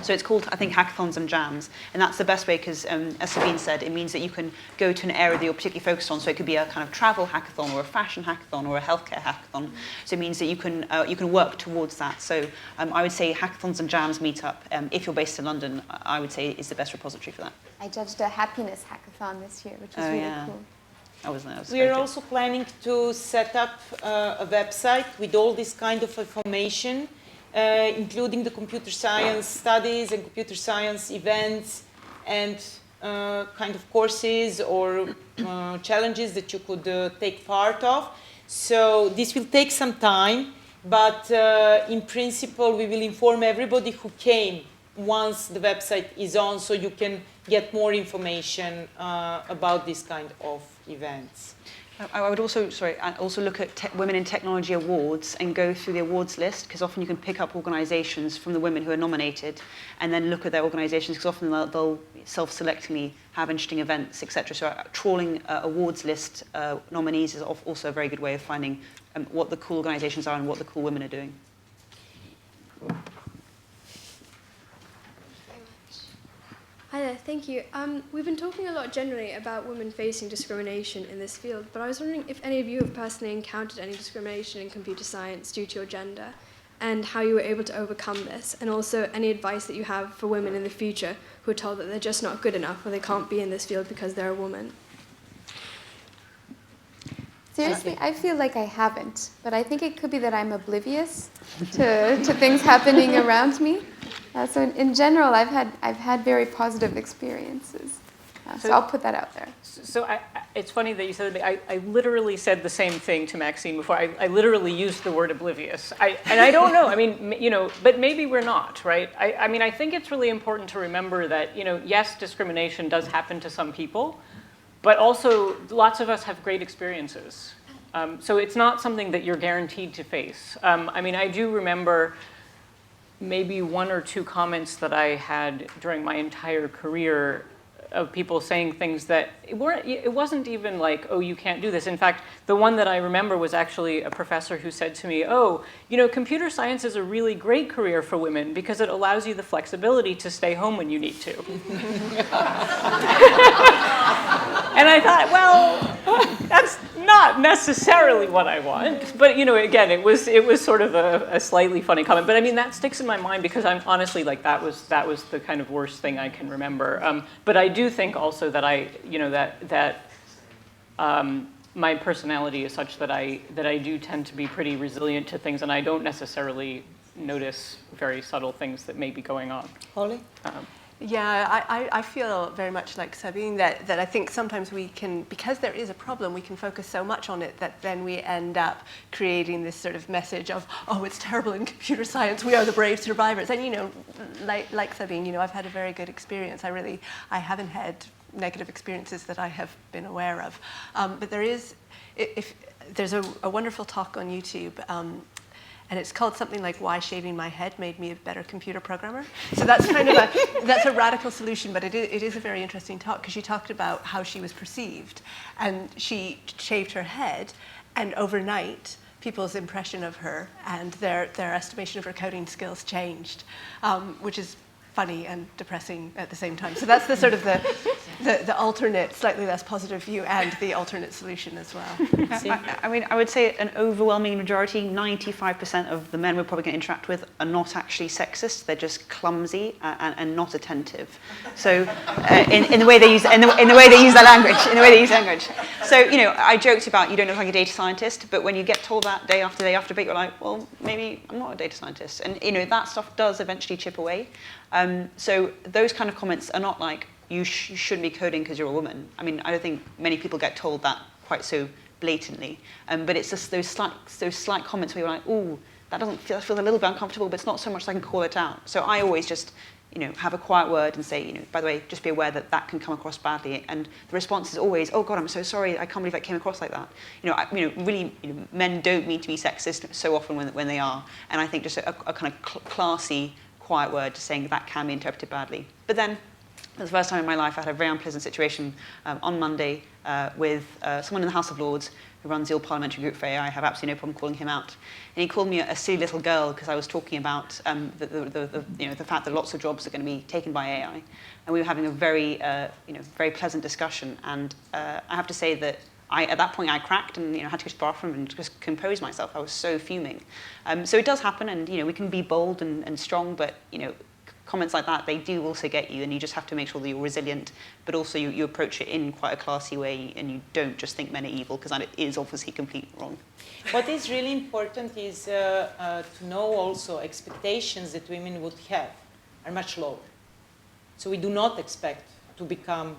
So it's called, I think, hackathons and jams. And that's the best way because, as Sabine said, it means that you can go to an area that you're particularly focused on. So it could be a kind of travel hackathon or a fashion hackathon or a healthcare hackathon. So it means that you can work towards that. So I would say hackathons and jams meetup, if you're based in London, I would say is the best repository for that. I judged a happiness hackathon this year, which was really cool. We are also planning to set up a website with all this kind of information, including the computer science studies and computer science events and kind of courses or challenges that you could take part of. So this will take some time, but in principle we will inform everybody who came once the website is on, so you can get more information about this kind of events. I would also, also look at Women in Technology Awards and go through the awards list, because often you can pick up organisations from the women who are nominated and then look at their organisations, because often they'll self-selectingly have interesting events, etc. So trawling awards list nominees is also a very good way of finding what the cool organisations are and what the cool women are doing. Hi there, thank you. We've been talking a lot generally about women facing discrimination in this field, but I was wondering if any of you have personally encountered any discrimination in computer science due to your gender, and how you were able to overcome this, and also any advice that you have for women in the future who are told that they're just not good enough or they can't be in this field because they're a woman. Seriously, I feel like I haven't, but I think it could be that I'm oblivious to things happening around me. So in general, I've had very positive experiences. So I'll put that out there. So it's funny that you said that. I literally said the same thing to Maxine before. I literally used the word oblivious. And I don't know. I mean, but maybe we're not, right? I mean, I think it's really important to remember that, yes, discrimination does happen to some people, but also lots of us have great experiences. So it's not something that you're guaranteed to face. I mean, I do remember maybe 1 or 2 comments that I had during my entire career of people saying things that it wasn't even like, oh, you can't do this. In fact, the one that I remember was actually a professor who said to me, oh, computer science is a really great career for women because it allows you the flexibility to stay home when you need to. And I thought, well, that's not necessarily what I want. But again, it was sort of a slightly funny comment. But I mean, that sticks in my mind because I'm honestly like that was the kind of worst thing I can remember. But I do think also that my personality is such that I do tend to be pretty resilient to things, and I don't necessarily notice very subtle things that may be going on. Holly? Yeah, I feel very much like Sabine that I think sometimes we can, because there is a problem, we can focus so much on it that then we end up creating this sort of message of, oh, it's terrible in computer science, we are the brave survivors. And like Sabine, I've had a very good experience. I haven't had negative experiences that I have been aware of. But there's a wonderful talk on YouTube. And it's called something like "Why Shaving My Head Made Me a Better Computer Programmer." So that's kind of that's a radical solution, but it is a very interesting talk because she talked about how she was perceived, and she shaved her head, and overnight people's impression of her and their estimation of her coding skills changed, which is funny and depressing at the same time. So that's the sort of the alternate, slightly less positive view and the alternate solution as well. I mean, I would say an overwhelming majority, 95% of the men we're probably going to interact with are not actually sexist. They're just clumsy and not attentive. So in the way they use in the way they use their language, So I joked about you don't look like a data scientist, but when you get told that day after day, you're like, well, maybe I'm not a data scientist, and that stuff does eventually chip away. So those kind of comments are not like, you shouldn't be coding because you're a woman. I mean, I don't think many people get told that quite so blatantly. But it's just those slight comments where you're like, ooh, that feels a little bit uncomfortable, but it's not so much that I can call it out. So I always just, have a quiet word and say, by the way, just be aware that can come across badly. And the response is always, oh God, I'm so sorry, I can't believe that came across like that. Really, men don't mean to be sexist so often when they are. And I think just a kind of classy, quiet word just saying that can be interpreted badly. But then, for the first time in my life, I had a very unpleasant situation on Monday with someone in the House of Lords who runs the All-Parliamentary Group for AI. I have absolutely no problem calling him out. And he called me a silly little girl because I was talking about the fact that lots of jobs are going to be taken by AI. And we were having a very, very pleasant discussion. And I have to say that at that point I cracked and had to go to the bathroom and just compose myself. I was so fuming. So it does happen, and we can be bold and strong, but comments like that, they do also get you, and you just have to make sure that you're resilient, but also you approach it in quite a classy way, and you don't just think men are evil, because that is obviously completely wrong. What is really important is to know also expectations that women would have are much lower. So we do not expect to become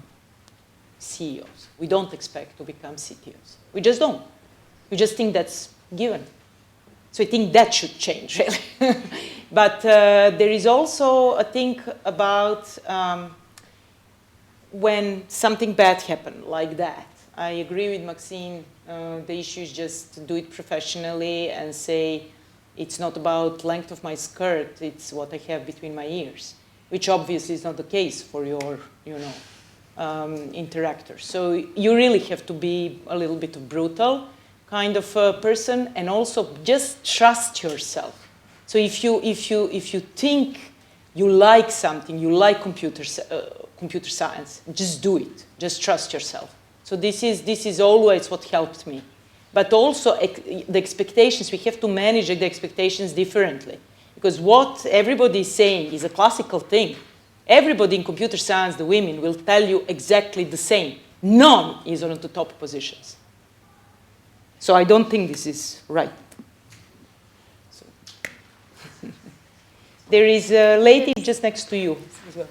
CEOs. We don't expect to become CTOs. We just don't. We just think that's given. So I think that should change, really. But there is also a thing about when something bad happened like that, I agree with Maxine. The issue is just do it professionally and say it's not about length of my skirt, it's what I have between my ears, which obviously is not the case for your, interactors. So you really have to be a little bit of brutal kind of person, and also just trust yourself. So if you think you like something, you like computer science, just do it. Just trust yourself. So this is always what helped me. But also the expectations, we have to manage the expectations differently. Because what everybody is saying is a classical thing. Everybody in computer science, the women, will tell you exactly the same. None is on the top positions. So I don't think this is right. So. There is a lady just next to you as well.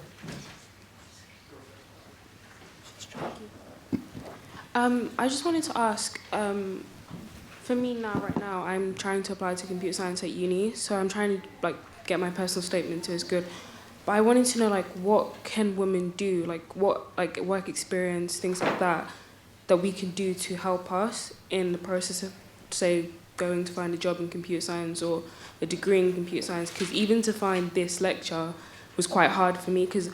I just wanted to ask, for me right now, I'm trying to apply to computer science at uni, so I'm trying to get my personal statement to as good. But I wanted to know what can women do, what work experience, things like that we can do to help us in the process of, say, going to find a job in computer science or a degree in computer science. Because even to find this lecture was quite hard for me, because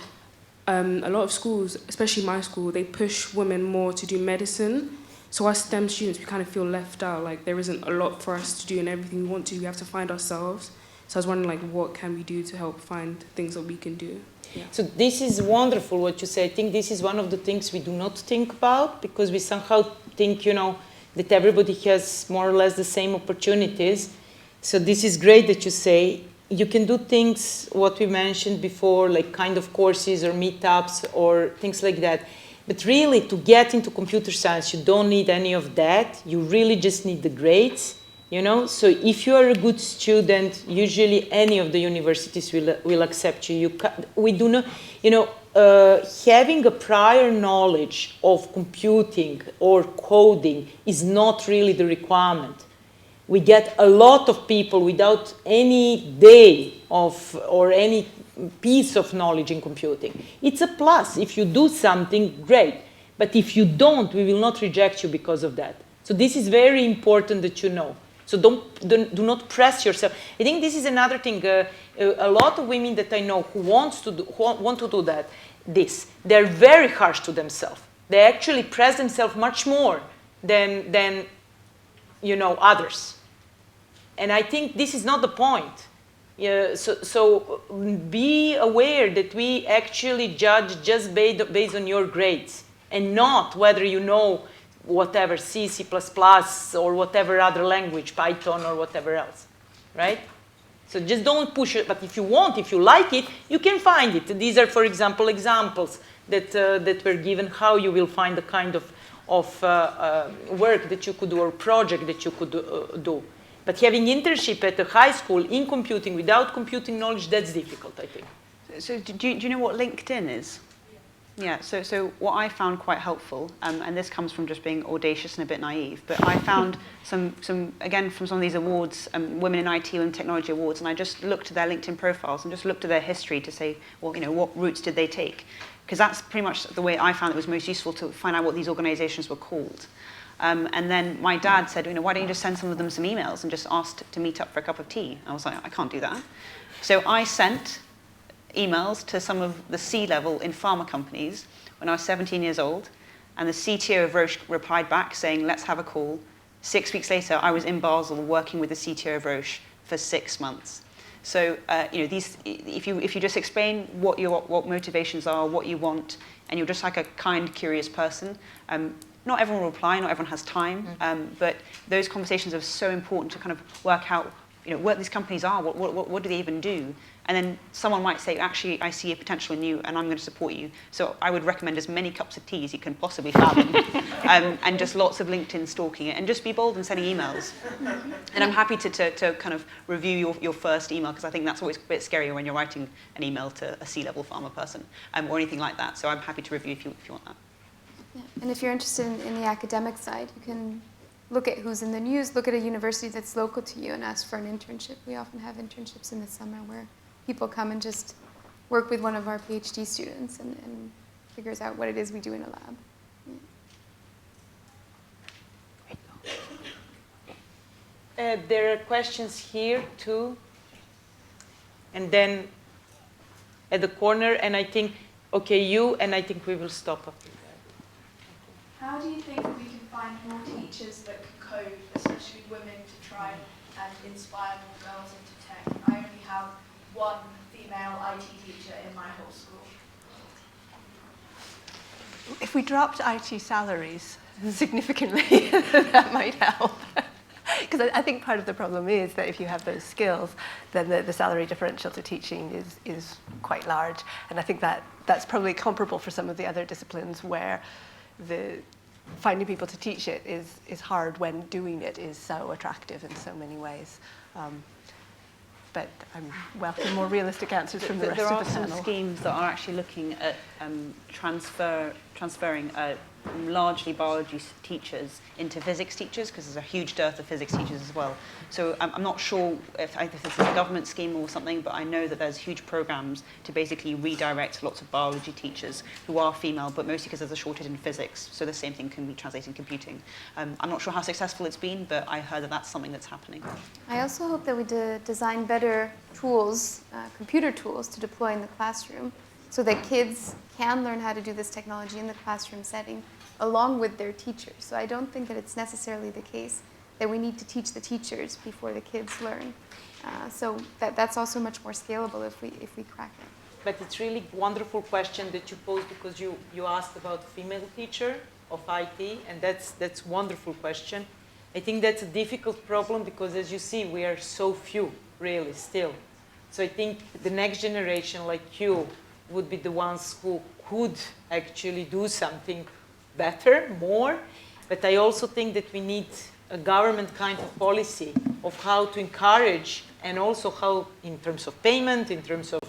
a lot of schools, especially my school, they push women more to do medicine. So us STEM students, we kind of feel left out. There isn't a lot for us to do, and everything we want to do, we have to find ourselves. So I was wondering, what can we do to help find things that we can do? Yeah. So this is wonderful what you say. I think this is one of the things we do not think about, because we somehow think, that everybody has more or less the same opportunities. So this is great that you say. You can do things, what we mentioned before, like kind of courses or meetups or things like that. But really, to get into computer science, you don't need any of that. You really just need the grades, So if you are a good student, usually any of the universities will accept you. We do not, having a prior knowledge of computing or coding is not really the requirement. We get a lot of people without any day or any piece of knowledge in computing. It's a plus. If you do something, great. But if you don't, we will not reject you because of that. So this is very important that you know. So do not press yourself. I think this is another thing. A lot of women that I know who want to do that, they're very harsh to themselves. They actually press themselves much more than others. And I think this is not the point. So be aware that we actually judge just based on your grades, and not whether you know whatever C, C++, or whatever other language, Python or whatever else, right? So just don't push it. But if you want, if you like it, you can find it. These are, for example, examples that were given how you will find the kind of work that you could do or project that you could do. But having internship at a high school in computing without computing knowledge, that's difficult, I think. So do you know what LinkedIn is? Yeah, so what I found quite helpful, and this comes from just being audacious and a bit naive, but I found some again, from some of these awards, Women in IT and Technology Awards, and I just looked at their LinkedIn profiles and just looked at their history to say, well, what routes did they take? Because that's pretty much the way I found it was most useful to find out what these organizations were called. And then my dad said, why don't you just send some of them some emails and just ask to meet up for a cup of tea? I was like, I can't do that. So I sent emails to some of the C-level in pharma companies when I was 17 years old, and the CTO of Roche replied back saying, let's have a call. 6 weeks later, I was in Basel working with the CTO of Roche for 6 months. So if you just explain what motivations are, what you want, and you're just like a kind, curious person, not everyone will reply, not everyone has time, but those conversations are so important to kind of work out what these companies are, what do they even do? And then someone might say, actually, I see a potential in you, and I'm going to support you. So I would recommend as many cups of tea as you can possibly fathom, and just lots of LinkedIn stalking it, and just be bold and sending emails. And I'm happy to kind of review your first email, because I think that's always a bit scarier when you're writing an email to a C-level pharma person, or anything like that. So I'm happy to review if you want that. Yeah. And if you're interested in the academic side, you can look at who's in the news, look at a university that's local to you, and ask for an internship. We often have internships in the summer where people come and just work with one of our PhD students and figures out what it is we do in a lab. There are questions here too. And then at the corner, and I think, okay, you, and I think we will stop after that. How do you think we can find more teachers that can code, especially women, to try and inspire more girls into tech? I only have one female IT teacher in my whole school. If we dropped IT salaries significantly, that might help. Because I think part of the problem is that if you have those skills, then the salary differential to teaching is quite large. And I think that's probably comparable for some of the other disciplines where finding people to teach it is hard when doing it is so attractive in so many ways. But I welcome more realistic answers from the rest of the panel. There are some schemes that are actually looking at transferring largely biology teachers into physics teachers, because there's a huge dearth of physics teachers as well. So I'm not sure if this is a government scheme or something, but I know that there's huge programs to basically redirect lots of biology teachers who are female, but mostly because there's a shortage in physics. So the same thing can be translated in computing. I'm not sure how successful it's been, but I heard that that's something that's happening. I also hope that we design better tools, computer tools, to deploy in the classroom so that kids can learn how to do this technology in the classroom setting along with their teachers. So I don't think that it's necessarily the case that we need to teach the teachers before the kids learn. So that's also much more scalable if we crack it. But it's really wonderful question that you posed, because you asked about female teacher of IT, and that's wonderful question. I think that's a difficult problem because, as you see, we are so few, really, still. So I think the next generation, like you, would be the ones who could actually do something better, more. But I also think that we need a government kind of policy of how to encourage, and also how, in terms of payment, in terms of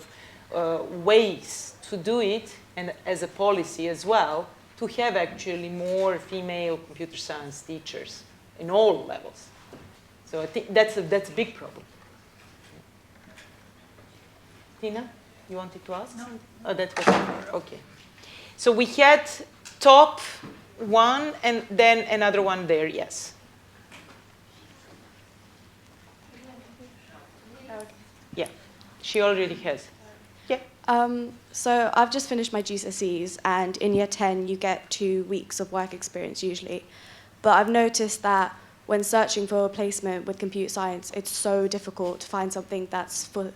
ways to do it, and as a policy as well, to have actually more female computer science teachers in all levels. So I think that's a big problem. Tina, you wanted to ask? No. Oh, that was okay. So we had top one and then another one there, yes. Yeah, she already has. Yeah. So I've just finished my GCSEs, and in year 10 you get 2 weeks of work experience usually. But I've noticed that when searching for a placement with computer science, it's so difficult to find something that's for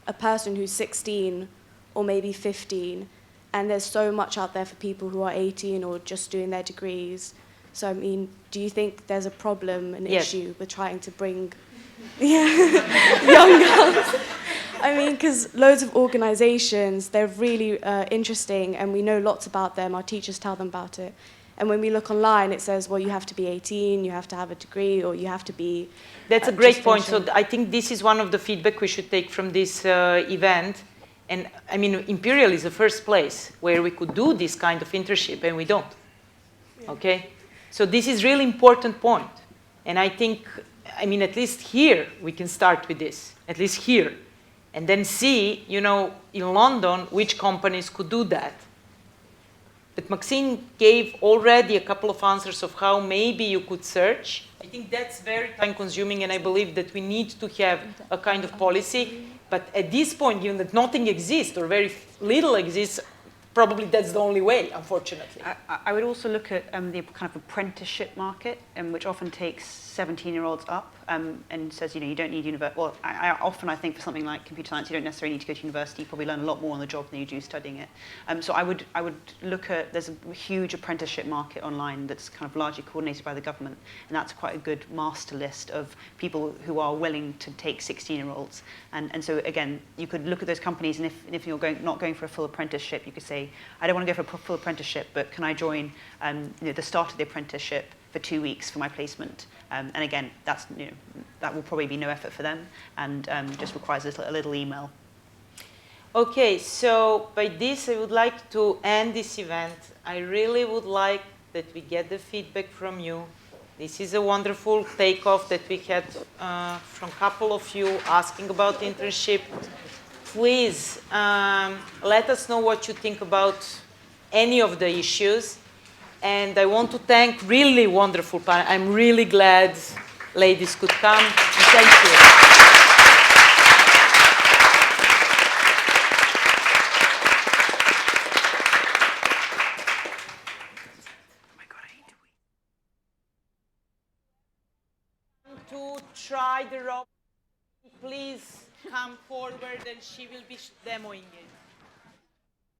a person who's 16 or maybe 15, and there's so much out there for people who are 18 or just doing their degrees. So I mean, do you think there's a problem, an issue with trying to bring young girls? I mean, because loads of organizations, they're really interesting, and we know lots about them. Our teachers tell them about it. And when we look online, it says, well, you have to be 18, you have to have a degree, or you have to be... That's a great point. So I think this is one of the feedback we should take from this event. And I mean, Imperial is the first place where we could do this kind of internship, and we don't. Okay? So this is really important point. And I think, I mean, at least here, we can start with this, at least here. And then see, you know, in London, which companies could do that. But Maxine gave already a couple of answers of how maybe you could search. I think that's very time-consuming, and I believe that we need to have a kind of policy. But at this point, given that nothing exists or very little exists, probably that's the only way, unfortunately. I would also look at the kind of apprenticeship market, which often takes 17-year-olds up and says, you know, you don't need university. Well, I think for something like computer science, you don't necessarily need to go to university. You probably learn a lot more on the job than you do studying it. So I would look at, there's a huge apprenticeship market online that's kind of largely coordinated by the government, and that's quite a good master list of people who are willing to take 16-year-olds. And so again, you could look at those companies, and if you're not going for a full apprenticeship, you could say, I don't want to go for a full apprenticeship, but can I join the start of the apprenticeship for 2 weeks for my placement? And again, that's, you know, that will probably be no effort for them, and just requires a little email. Okay, so by this, I would like to end this event. I really would like that we get the feedback from you. This is a wonderful takeoff that we had from a couple of you asking about internship. Please let us know what you think about any of the issues. And I want to thank really wonderful panel. I'm really glad ladies could come. Thank you. To try the robot, please come forward and she will be demoing it.